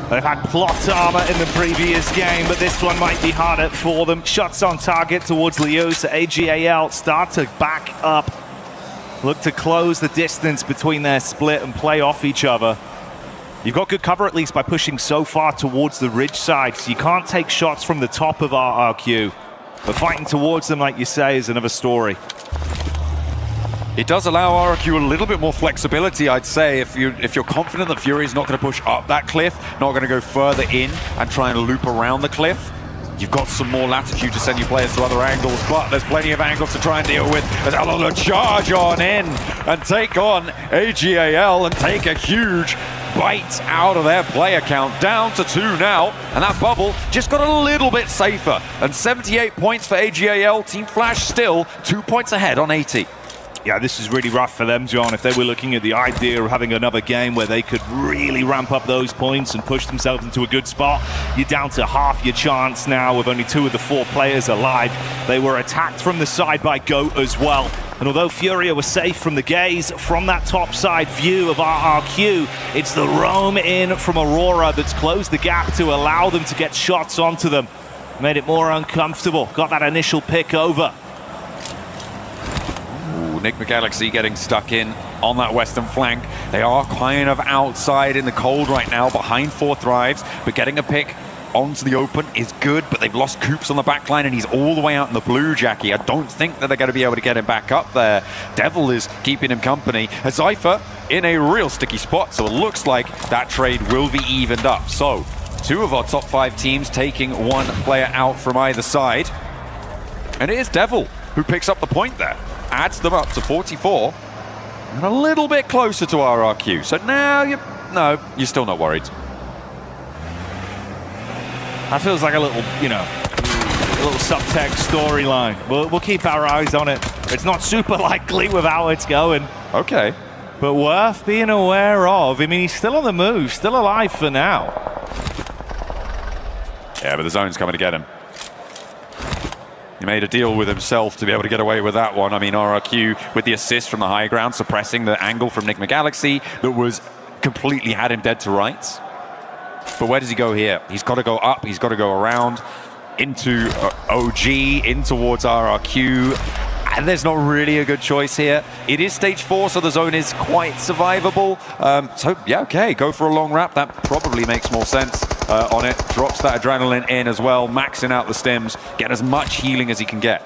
They've had plot armor in the previous game, but this one might be harder for them. Shots on target towards Leo, so AGAL start to back up. Look to close the distance between their split and play off each other. You've got good cover at least by pushing so far towards the ridge side, so you can't take shots from the top of RRQ. But fighting towards them, like you say, is another story. It does allow RRQ a little bit more flexibility, I'd say, if you're confident that Fury is not going to push up that cliff, not going to go further in and try and loop around the cliff. You've got some more latitude to send your players to other angles, but there's plenty of angles to try and deal with as Alala charge on in and take on AGAL and take a huge bite out of their player count, down to 2 now, and that bubble just got a little bit safer. And 78 points for AGAL. Team Flash still 2 points ahead on 80. Yeah, this is really rough for them, John. If they were looking at the idea of having another game where they could really ramp up those points and push themselves into a good spot, you're down to half your chance now with only 2 of the 4 players alive. They were attacked from the side by Goat as well. And although Furia was safe from the gaze from that top side view of RRQ, it's the roam in from Aurora that's closed the gap to allow them to get shots onto them. Made it more uncomfortable. Got that initial pick over. Enigma Galaxy getting stuck in on that western flank. They are kind of outside in the cold right now, behind 4 Thrives, but getting a pick onto the open is good, but they've lost Coops on the back line and he's all the way out in the blue, Jackie. I don't think that they're going to be able to get him back up there. Devil is keeping him company. Zypher in a real sticky spot, so it looks like that trade will be evened up. So 2 of our top 5 teams taking 1 player out from either side. And it is Devil who picks up the point there. adds them up to 44 and a little bit closer to RRQ. So now you're still not worried. That feels like a little, a little subtext storyline. We'll keep our eyes on it. It's not super likely with how it's going. Okay. But worth being aware of. I mean, he's still on the move, still alive for now. Yeah, but the zone's coming to get him. He made a deal with himself to be able to get away with that one. I mean, RRQ with the assist from the high ground, suppressing the angle from NigmaGalaxy that was completely had him dead to rights. But where does he go here? He's got to go up, he's got to go around into OG, in towards RRQ. And there's not really a good choice here. It is stage 4, so the zone is quite survivable. So yeah, okay, go for a long wrap. That probably makes more sense on it. Drops that adrenaline in as well, maxing out the stims, get as much healing as he can get.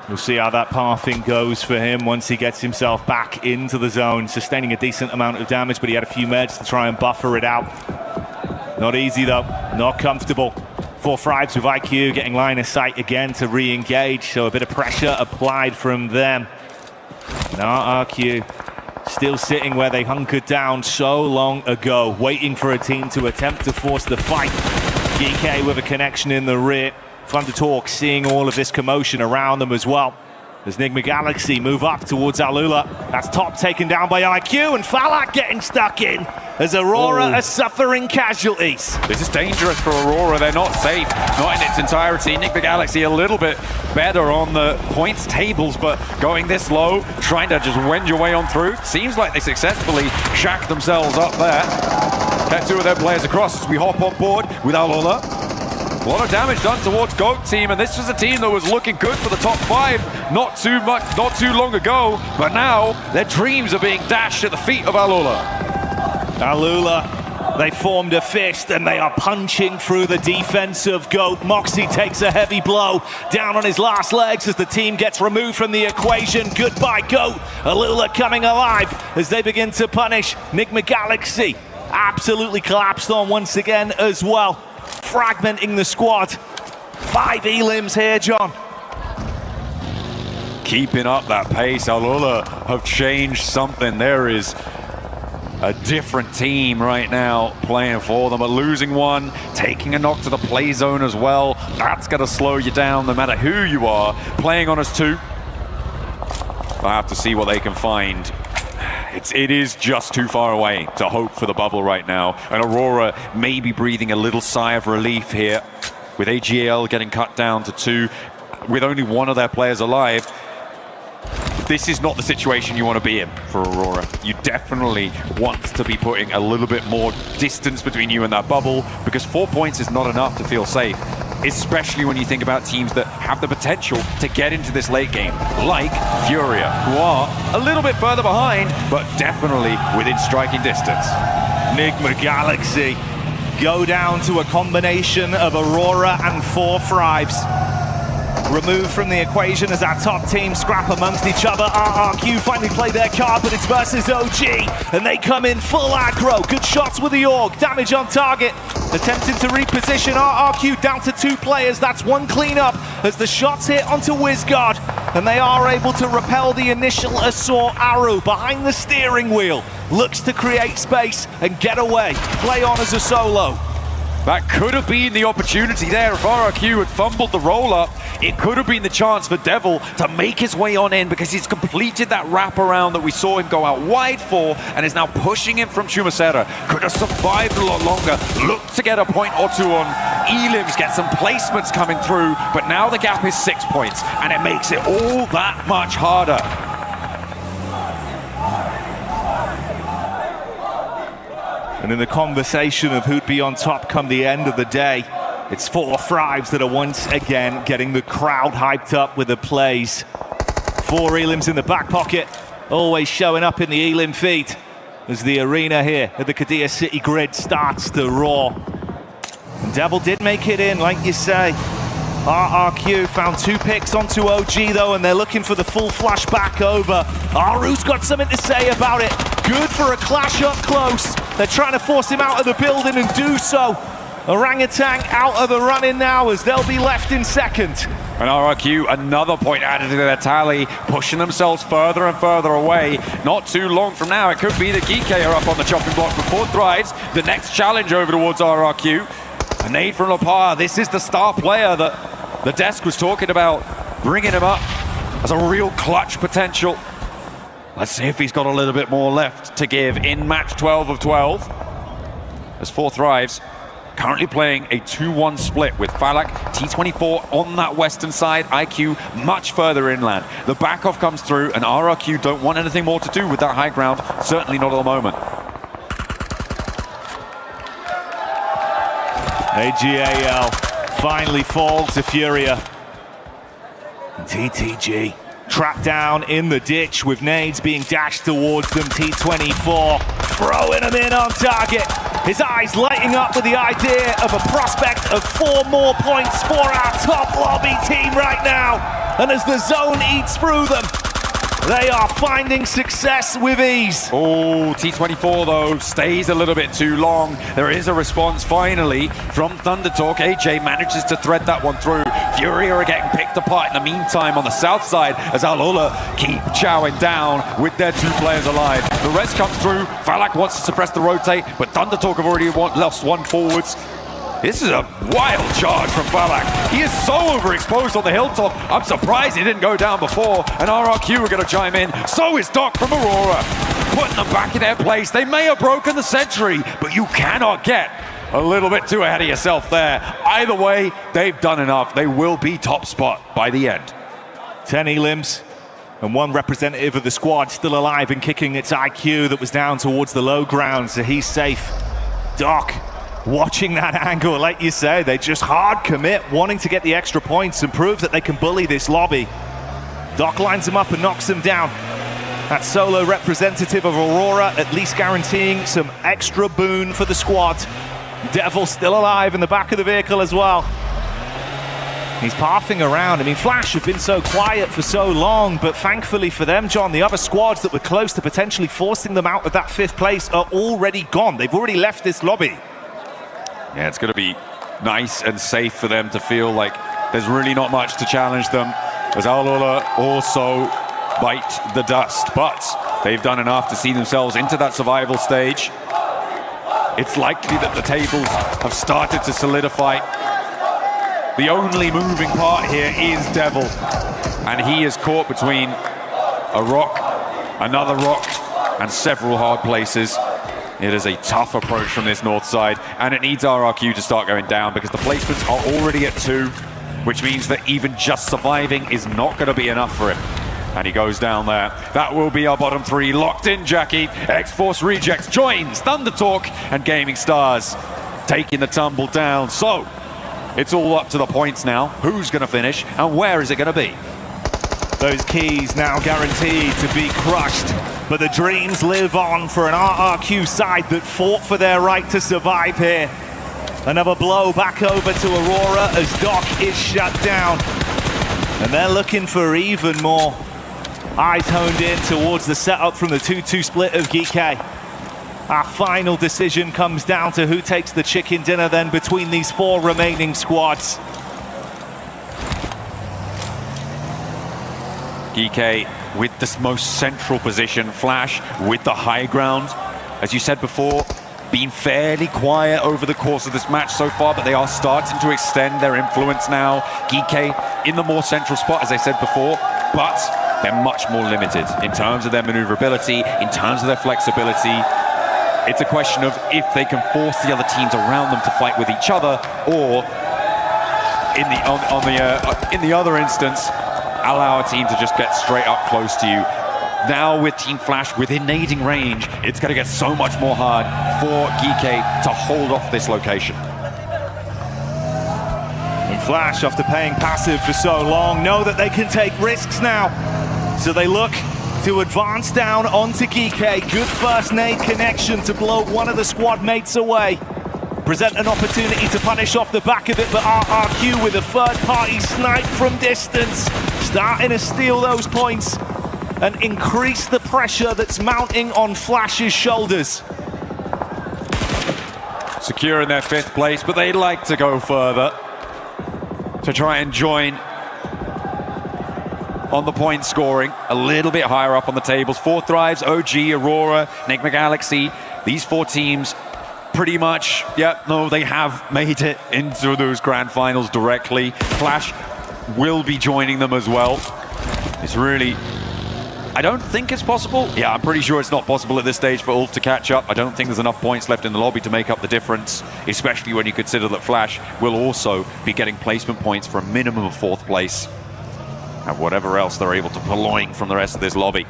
We'll see how that pathing goes for him once he gets himself back into the zone, sustaining a decent amount of damage, but he had a few meds to try and buffer it out. Not easy though, not comfortable. 4 Fribes with IQ getting line of sight again to re-engage, so a bit of pressure applied from them. Now RRQ still sitting where they hunkered down so long ago, waiting for a team to attempt to force the fight. GK with a connection in the rear. Fun to talk, seeing all of this commotion around them as well. As NigmaGalaxy move up towards Alula. That's top taken down by IQ, and Falak getting stuck in as Aurora are suffering casualties. This is dangerous for Aurora. They're not safe, not in its entirety. NigmaGalaxy a little bit better on the points tables, but going this low, trying to just wend your way on through. Seems like they successfully shacked themselves up there. Get 2 of their players across as we hop on board with Alula. A lot of damage done towards GOAT team, and this was a team that was looking good for the top 5 not too long ago, but now their dreams are being dashed at the feet of Alula. Alula, they formed a fist and they are punching through the defense of GOAT. Moxie takes a heavy blow down on his last legs as the team gets removed from the equation. Goodbye GOAT. Alula coming alive as they begin to punish NigmaGalaxy. Absolutely collapsed on once again as well. Fragmenting the squad. 5 elims here, John. Keeping up that pace. Alula have changed something. There is a different team right now playing for them. But losing one, taking a knock to the play zone as well. That's going to slow you down no matter who you are. Playing on us 2. I'll have to see what they can find. It is just too far away to hope for the bubble right now. And Aurora may be breathing a little sigh of relief here with AGL getting cut down to 2 with only 1 of their players alive. This is not the situation you want to be in for Aurora. You definitely want to be putting a little bit more distance between you and that bubble, because 4 points is not enough to feel safe, especially when you think about teams that have the potential to get into this late game, like Furia, who are a little bit further behind, but definitely within striking distance. NigmaGalaxy go down to a combination of Aurora and 4 Fribes. Removed from the equation as our top team scrap amongst each other. RRQ finally play their card, but it's versus OG, and they come in full aggro. Good shots with the AUG, damage on target. Attempting to reposition RRQ down to 2 players. That's 1 cleanup as the shots hit onto WizGod, and they are able to repel the initial assault arrow behind the steering wheel. Looks to create space and get away. Play on as a solo. That could have been the opportunity there. If RRQ had fumbled the roll-up, it could have been the chance for Devil to make his way on in, because he's completed that wraparound that we saw him go out wide for and is now pushing him from Chumacera. Could have survived a lot longer. Look to get a point or 2 on elims, get some placements coming through, but now the gap is 6 points, and it makes it all that much harder. And in the conversation of who'd be on top come the end of the day, it's 4 Fribes that are once again getting the crowd hyped up with the plays. 4 elims in the back pocket, always showing up in the elim feed as the arena here at the Qiddiya City grid starts to roar. And Devil did make it in, like you say. RRQ found 2 picks onto OG though, and they're looking for the full flash back over. Aru's got something to say about it. Good for a clash up close. They're trying to force him out of the building and do so. Orangutan out of the running now as they'll be left in second. And RRQ, another point added to their tally, pushing themselves further and further away. Not too long from now, it could be that GK are up on the chopping block for 4th drives. The next challenge over towards RRQ. A nade from Lapar. This is the star player that the desk was talking about, bringing him up as a real clutch potential. Let's see if he's got a little bit more left to give in match 12 of 12. As 4th drives. Currently playing a 2-1 split with Falak, T24 on that western side, IQ much further inland. The backoff comes through and RRQ don't want anything more to do with that high ground, certainly not at the moment. AGAL finally fall to Furia. And TTG trapped down in the ditch with nades being dashed towards them. T24 throwing them in on target. His eyes lighting up with the idea of a prospect of 4 more points for our top lobby team right now. And as the zone eats through them, they are finding success with ease. Oh, T24 though stays a little bit too long. There is a response finally from Thunder Talk. AJ manages to thread that one through. Furia are getting picked apart in the meantime on the south side as Alola keep chowing down with their 2 players alive. The rest comes through. Falak wants to suppress the rotate, but Thunder Talk have already lost 1 forwards. This is a wild charge from Falak. He is so overexposed on the hilltop. I'm surprised he didn't go down before. And RRQ are going to chime in. So is Doc from Aurora. Putting them back in their place. They may have broken the century, but you cannot get a little bit too ahead of yourself there. Either way, they've done enough. They will be top spot by the end. 10 elims and 1 representative of the squad still alive and kicking its IQ that was down towards the low ground, so he's safe. Doc watching that angle, like you say, they just hard commit, wanting to get the extra points and prove that they can bully this lobby. Doc lines him up and knocks him down. That solo representative of Aurora at least guaranteeing some extra boon for the squad. Devil still alive in the back of the vehicle as well. He's pathing around. I mean, Flash have been so quiet for so long, but thankfully for them, John, the other squads that were close to potentially forcing them out of that 5th place are already gone. They've already left this lobby. Yeah, it's going to be nice and safe for them to feel like there's really not much to challenge them, as Alola also bite the dust. But they've done enough to see themselves into that survival stage. It's likely that the tables have started to solidify. The only moving part here is Devil, and he is caught between a rock, another rock, and several hard places. It is a tough approach from this north side, and it needs RRQ to start going down because the placements are already at 2, which means that even just surviving is not going to be enough for him. And he goes down there. That will be our bottom 3. Locked in, Jackie. X-Force Rejects joins Thunder Talk and Gaming Stars taking the tumble down. So it's all up to the points now. Who's going to finish and where is it going to be? Those keys now guaranteed to be crushed, but the dreams live on for an RRQ side that fought for their right to survive here. Another blow back over to Aurora as Doc is shut down. And they're looking for even more. Eyes honed in towards the setup from the 2-2 split of GK. Our final decision comes down to who takes the chicken dinner then between these 4 remaining squads. GK with the most central position, Flash with the high ground. As you said before, been fairly quiet over the course of this match so far, but they are starting to extend their influence now. GK in the more central spot, as I said before, but they're much more limited in terms of their maneuverability, in terms of their flexibility. It's a question of if they can force the other teams around them to fight with each other, or in the other instance, allow a team to just get straight up close to you. Now with Team Flash within nading range, it's going to get so much more hard for GK to hold off this location. And Flash, after paying passive for so long, know that they can take risks now. So they look to advance down onto GK. Good first nade connection to blow one of the squad mates away. Present an opportunity to punish off the back of it, but RRQ with a third-party snipe from distance, starting to steal those points and increase the pressure that's mounting on Flash's shoulders. Secure in their 5th place, but they'd like to go further to try and join on the point scoring, a little bit higher up on the tables. Fourth Thrives, OG, Aurora, Enigma Galaxy. These 4 teams pretty much, they have made it into those grand finals directly. Flash will be joining them as well. It's really, I don't think it's possible. Yeah, I'm pretty sure it's not possible at this stage for Ulf to catch up. I don't think there's enough points left in the lobby to make up the difference, especially when you consider that Flash will also be getting placement points for a minimum of 4th place. And whatever else they're able to purloin from the rest of this lobby.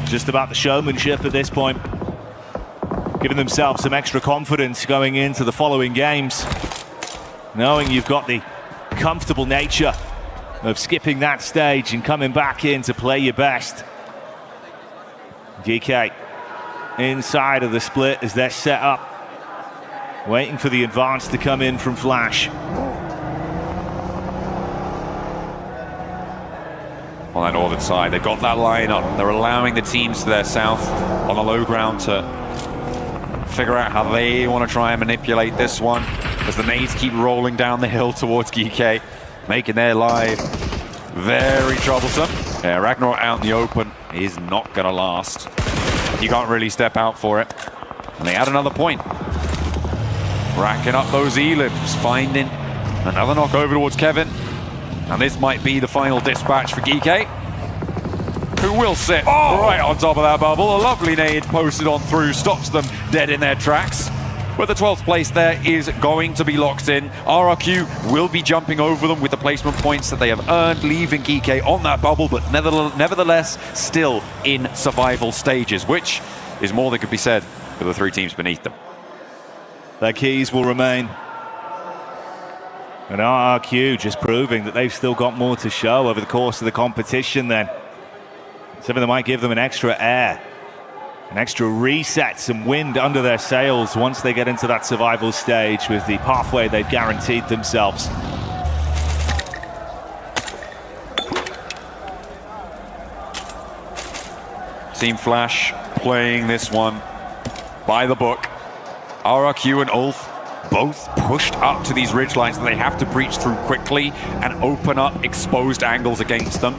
Just about the showmanship at this point. Giving themselves some extra confidence going into the following games. Knowing you've got the comfortable nature of skipping that stage and coming back in to play your best. GK inside of the split as they're set up, waiting for the advance to come in from Flash. On that northern side, they've got that line up. They're allowing the teams to their south on the low ground to figure out how they want to try and manipulate this one as the nades keep rolling down the hill towards GK, making their life very troublesome. Yeah, Ragnarok out in the open is not going to last. You can't really step out for it. And they add another point. Racking up those elims, finding another knock over towards Kevin. And this might be the final dispatch for GK, who will sit right on top of that bubble. A lovely nade posted on through, stops them dead in their tracks. But the 12th place there is going to be locked in. RRQ will be jumping over them with the placement points that they have earned, leaving GK on that bubble, but nevertheless still in survival stages, which is more than could be said for the 3 teams beneath them. Their keys will remain. And RRQ just proving that they've still got more to show over the course of the competition then. Something that might give them an extra air, an extra reset, some wind under their sails once they get into that survival stage with the pathway they've guaranteed themselves. Team Flash playing this one by the book. RRQ and Ulf both pushed up to these ridge lines that they have to breach through quickly and open up exposed angles against them.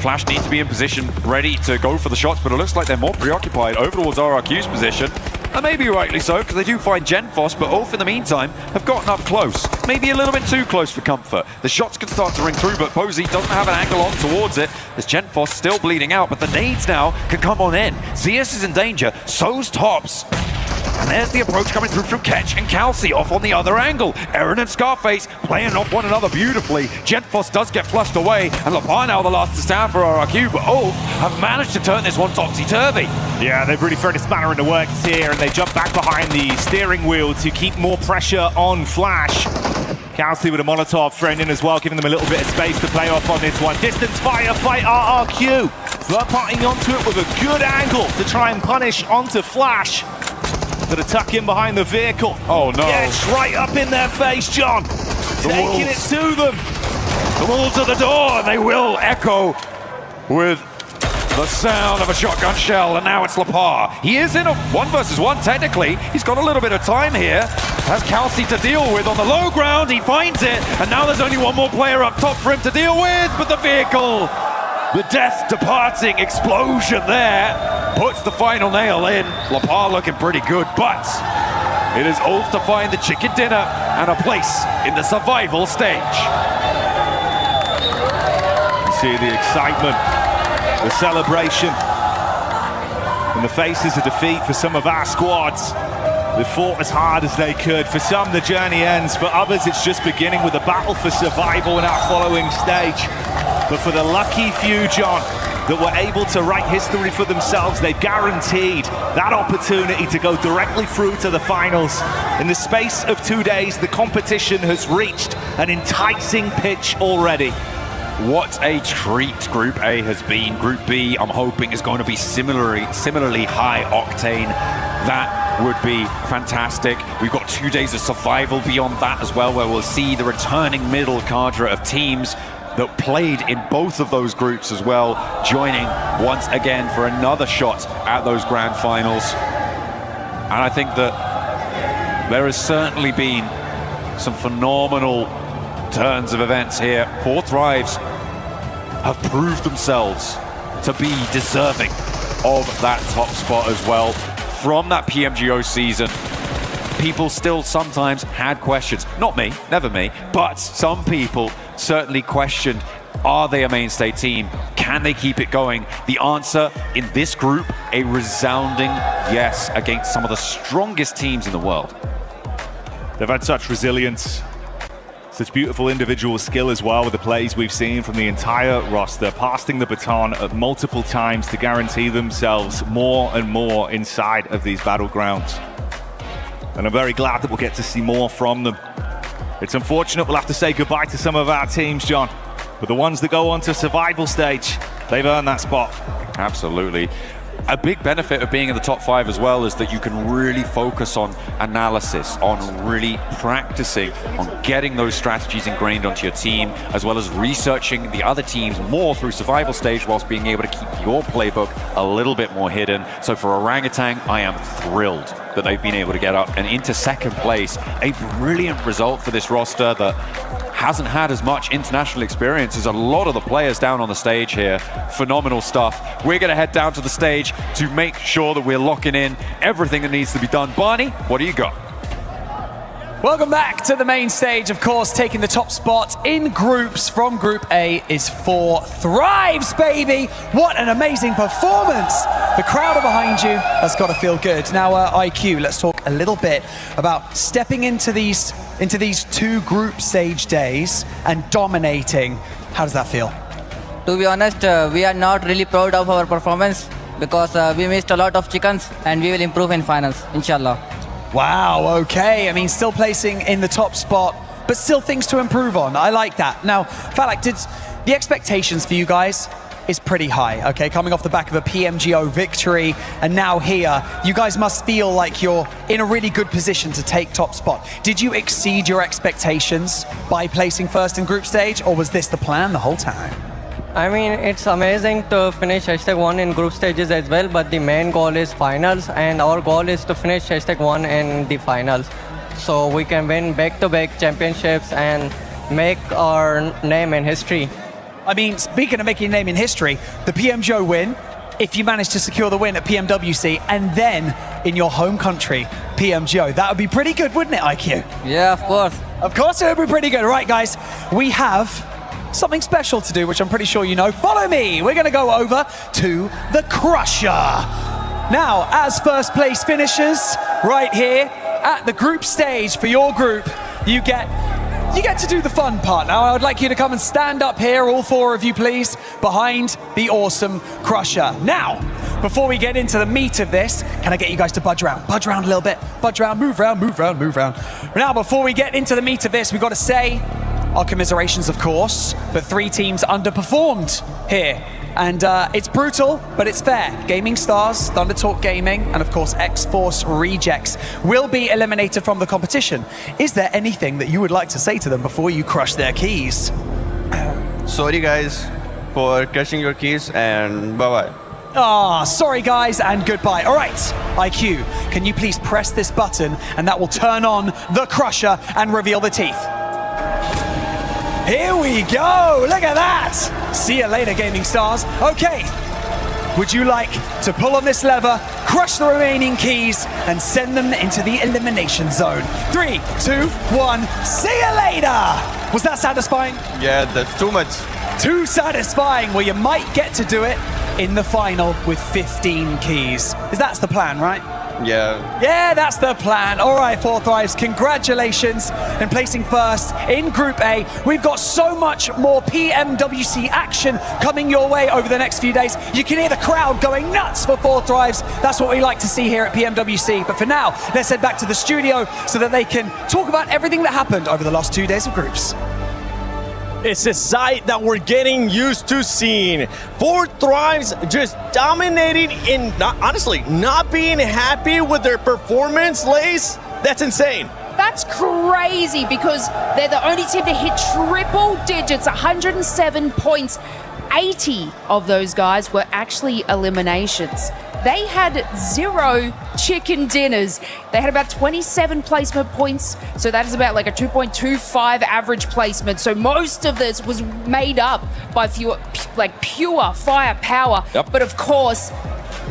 Flash need to be in position, ready to go for the shots, but it looks like they're more preoccupied over towards RRQ's position. And maybe rightly so, because they do find Genfos, but Ulf in the meantime have gotten up close. Maybe a little bit too close for comfort. The shots can start to ring through, but Posey doesn't have an angle on towards it. As Genfos still bleeding out, but the nades now can come on in. CS is in danger, so's Tops. And there's the approach coming through from Ketch and Calci off on the other angle. Aaron and Scarface playing off one another beautifully. Genfos does get flushed away, and Lapar now the last to stand for RRQ, but Ulf have managed to turn this one topsy-turvy. Yeah, they've really thrown a spanner in the works here, and they jump back behind the steering wheel to keep more pressure on Flash. Calci with a Molotov thrown in as well, giving them a little bit of space to play off on this one. Distance firefight RRQ. They're putting onto it with a good angle to try and punish onto Flash. Got to tuck in behind the vehicle. Oh no. Yeah, it's right up in their face, John. Taking it to them. The wolves at the door, and they will echo with the sound of a shotgun shell, and now it's Lapar. He is in a 1 versus 1 technically. He's got a little bit of time here. Has Calci to deal with on the low ground. He finds it, and now there's only one more player up top for him to deal with, but the vehicle, the death departing explosion there puts the final nail in. Lapar looking pretty good, but it is Ulf to find the chicken dinner and a place in the survival stage. You see the excitement, the celebration, in the faces of defeat for some of our squads. They fought as hard as they could. For some, the journey ends. For others, it's just beginning with a battle for survival in our following stage. But for the lucky few, John, that were able to write history for themselves, they've guaranteed that opportunity to go directly through to the finals. In the space of 2 days, the competition has reached an enticing pitch already. What a treat Group A has been. Group B, I'm hoping, is going to be similarly high octane. That would be fantastic. We've got 2 days of survival beyond that as well, where we'll see the returning middle cadre of teams that played in both of those groups as well, joining once again for another shot at those grand finals. And I think that there has certainly been some phenomenal turns of events here. 4 Thrives have proved themselves to be deserving of that top spot as well. From that PMGO season, people still sometimes had questions. Not me, never me, but some people certainly questioned, are they a mainstay team? Can they keep it going? The answer in this group, a resounding yes against some of the strongest teams in the world. They've had such resilience, such beautiful individual skill as well with the plays we've seen from the entire roster, passing the baton at multiple times to guarantee themselves more and more inside of these battlegrounds. And I'm very glad that we'll get to see more from them. It's unfortunate we'll have to say goodbye to some of our teams, John, but the ones that go on to survival stage, they've earned that spot. Absolutely. A big benefit of being in the top 5 as well is that you can really focus on analysis, on really practicing, on getting those strategies ingrained onto your team, as well as researching the other teams more through survival stage, whilst being able to keep your playbook a little bit more hidden. So for Orangutan, I am thrilled that they've been able to get up and into 2nd place. A brilliant result for this roster that hasn't had as much international experience as a lot of the players down on the stage here. Phenomenal stuff. We're going to head down to the stage to make sure that we're locking in everything that needs to be done. Barney, what do you got? Welcome back to the main stage. Of course, taking the top spot in groups from Group A is 4 Thrives, baby! What an amazing performance! The crowd are behind you. That's got to feel good. Now, IQ, let's talk a little bit about stepping into these 2 group stage days and dominating. How does that feel? To be honest, we are not really proud of our performance because we missed a lot of chickens, and we will improve in finals, inshallah. Wow, okay. I mean, still placing in the top spot, but still things to improve on. I like that. Now, Falak, the expectations for you guys is pretty high, okay? Coming off the back of a PMGO victory, and now here, you guys must feel like you're in a really good position to take top spot. Did you exceed your expectations by placing first in group stage, or was this the plan the whole time? I mean, it's amazing to finish #1 in group stages as well, but the main goal is finals, and our goal is to finish #1 in the finals. So we can win back-to-back championships and make our name in history. I mean, speaking of making a name in history, the PMGO win, if you manage to secure the win at PMWC, and then in your home country, PMGO, that would be pretty good, wouldn't it, IQ? Yeah, of course. Of course it would be pretty good. Right, guys, we have something special to do, which I'm pretty sure you know. Follow me. We're going to go over to the Crusher. Now, as first place finishers, right here at the group stage for your group, you get to do the fun part. Now, I would like you to come and stand up here, all 4 of you, please, behind the awesome Crusher. Now, before we get into the meat of this, can I get you guys to budge around? Budge around a little bit. Budge around, move around, move around, move around. Now, before we get into the meat of this, we've got to say our commiserations, of course, but 3 teams underperformed here. And it's brutal, but it's fair. Gaming Stars, Thunder Talk Gaming, and of course X-Force Rejects will be eliminated from the competition. Is there anything that you would like to say to them before you crush their keys? Sorry guys for crushing your keys, and bye-bye. Ah, sorry guys, and goodbye. All right, IQ, can you please press this button, and that will turn on the Crusher and reveal the teeth. Here we go, look at that. See you later, Gaming Stars. Okay, would you like to pull on this lever, crush the remaining keys, and send them into the elimination zone? 3, 2, 1, see you later. Was that satisfying? Yeah, that's too much. Too satisfying. Well, you might get to do it in the final with 15 keys. That's the plan, right? Yeah. Yeah, that's the plan. All right, 4 Thrives, congratulations in placing first in Group A. We've got so much more PMWC action coming your way over the next few days. You can hear the crowd going nuts for 4 Thrives. That's what we like to see here at PMWC. But for now, let's head back to the studio so that they can talk about everything that happened over the last 2 days of groups. It's a sight that we're getting used to seeing. 4 Thrives just dominating in, honestly, not being happy with their performance, Lace. That's insane. That's crazy because they're the only team to hit triple digits, 107 points. 80 of those guys were actually eliminations. they had 0 chicken dinners. They had about 27 placement points, so that is about like a 2.25 average placement. So most of this was made up by pure firepower. But of course,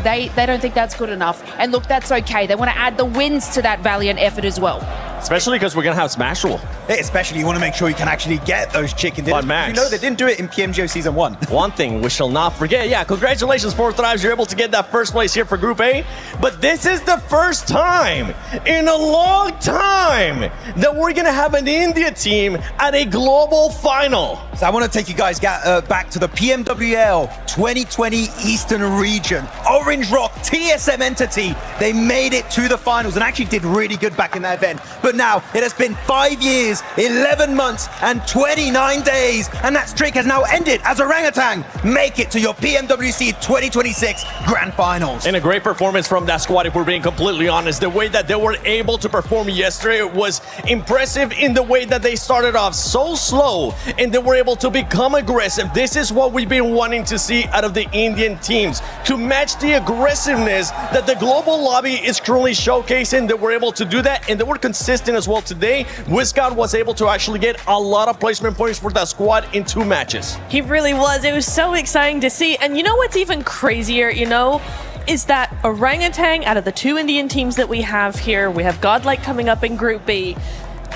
they don't think that's good enough. And look, that's okay. They want to add the wins to that valiant effort as well. Especially because we're going to have Smash Rule. Yeah, especially you want to make sure you can actually get those chicken dinners. But Max, you know they didn't do it in PMGO Season 1. One thing we shall not forget. Yeah, congratulations, 4Thrives. You're able to get that first place here for Group A. But this is the first time in a long time that we're going to have an India team at a global final. So I want to take you guys back to the PMWL 2020 Eastern Region. Orange Rock TSM entity, they made it to the finals and actually did really good back in that event. But now it has been 5 years, 11 months, and 29 days, and that streak has now ended as Orangutan make it to your PMWC 2026 Grand Finals. And a great performance from that squad, if we're being completely honest. The way that they were able to perform yesterday was impressive in the way that they started off so slow and they were able to become aggressive. This is what we've been wanting to see out of the Indian teams, to match the aggressiveness that the global lobby is currently showcasing. They were able to do that, and they were consistent as well today. WizGod was able to actually get a lot of placement points for that squad in 2 matches. He really was. It was so exciting to see. And you know what's even crazier, is that Orangutan, out of the 2 Indian teams that we have here, we have Godlike coming up in Group B.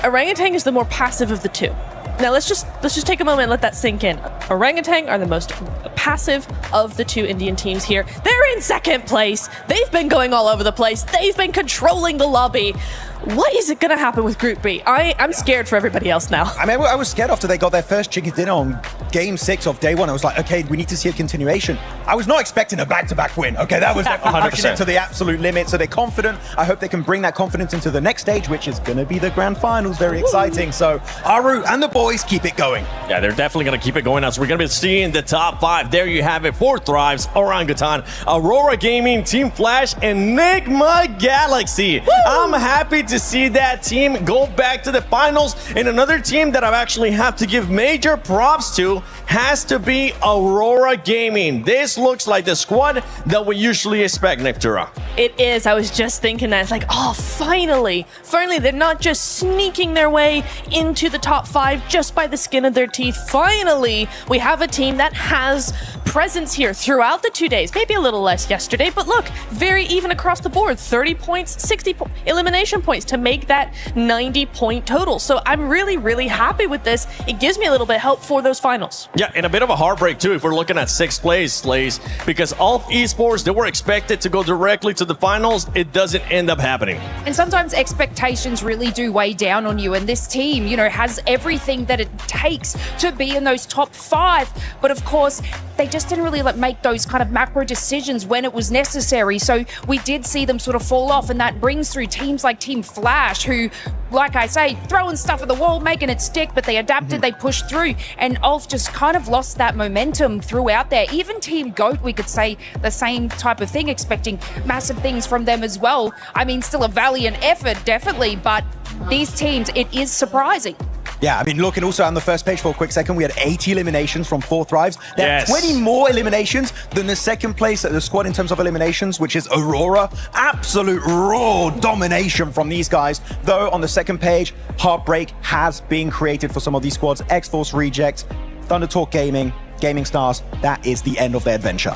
Orangutan is the more passive of the 2. Now let's just take a moment and let that sink in. Orangutan are the most passive of the 2 Indian teams here. They're in 2nd place. They've been going all over the place. They've been controlling the lobby. What is it going to happen with Group B? I'm scared for everybody else now. I mean, I was scared after they got their first chicken dinner on Game 6 of day 1. I was like, okay, we need to see a continuation. I was not expecting a back-to-back win. Okay, that was definitely pushing it to the absolute limit. So they're confident. I hope they can bring that confidence into the next stage, which is going to be the Grand Finals. Very exciting. So Aru and the boys keep it going. Yeah, they're definitely going to keep it going now. So we're going to be seeing the top 5. There you have it. 4Thrives, Orangutan, Aurora Gaming, Team Flash, and Enigma Galaxy. I'm happy to see that team go back to the finals. And another team that I actually have to give major props to has to be Aurora Gaming. This looks like the squad that we usually expect, Nectura. It is. I was just thinking that. It's like, oh, finally. Finally, they're not just sneaking their way into the top 5 just by the skin of their teeth. Finally, we have a team that has presence here throughout the 2 days. Maybe a little less yesterday, but look, very even across the board. 30 points, 60 elimination points to make that 90-point total. So I'm really, really happy with this. It gives me a little bit of hope for those finals. Yeah, and a bit of a heartbreak too if we're looking at 6th place, Slays, because all esports, they were expected to go directly to the finals. It doesn't end up happening. And sometimes expectations really do weigh down on you, and this team, has everything that it takes to be in those top 5. But of course, they just didn't really make those kind of macro decisions when it was necessary. So we did see them sort of fall off, and that brings through teams like Team Flash, who, like I say, throwing stuff at the wall, making it stick, but they adapted, they pushed through, and Ulf just kind of lost that momentum throughout there. Even Team GOAT, we could say the same type of thing, expecting massive things from them as well. I mean, still a valiant effort, definitely, but these teams, it is surprising. Yeah, I mean, looking also on the first page for a quick second, we had 80 eliminations from 4Thrives. They have 20 more eliminations than the 2nd place at the squad in terms of eliminations, which is Aurora. Absolute raw domination from these guys. Though on the 2nd page, heartbreak has been created for some of these squads. X-Force Reject, Thunder Talk Gaming, Gaming Stars. That is the end of their adventure.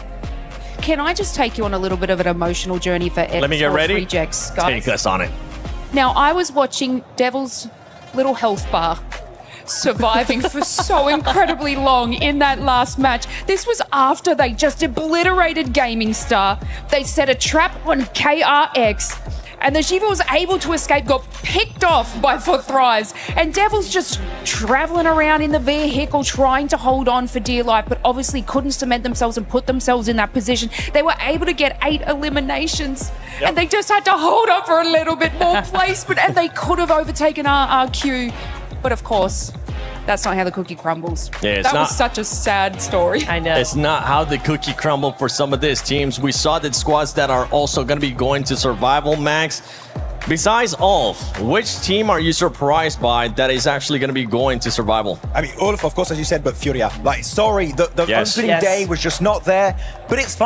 Can I just take you on a little bit of an emotional journey for X-Force Let me get ready. Rejects, guys? Take us on it. Now, I was watching Devil's little health bar surviving for so incredibly long in that last match. This was after they just obliterated Gaming Star. They set a trap on KRX, and the Shiva was able to escape, got picked off by 4Thrives, and Devil's just traveling around in the vehicle trying to hold on for dear life, but obviously couldn't cement themselves and put themselves in that position. They were able to get 8 eliminations, and they just had to hold on for a little bit more placement, and they could have overtaken RRQ. But of course, that's not how the cookie crumbles. Yeah, that was such a sad story. I know. It's not how the cookie crumbled for some of these teams. We saw that squads that are also going to be going to survival, Max. Besides Ulf, which team are you surprised by that is actually going to be going to survival? I mean, Ulf, of course, as you said, but Furia. Sorry, the opening day was just not there, but it's fine.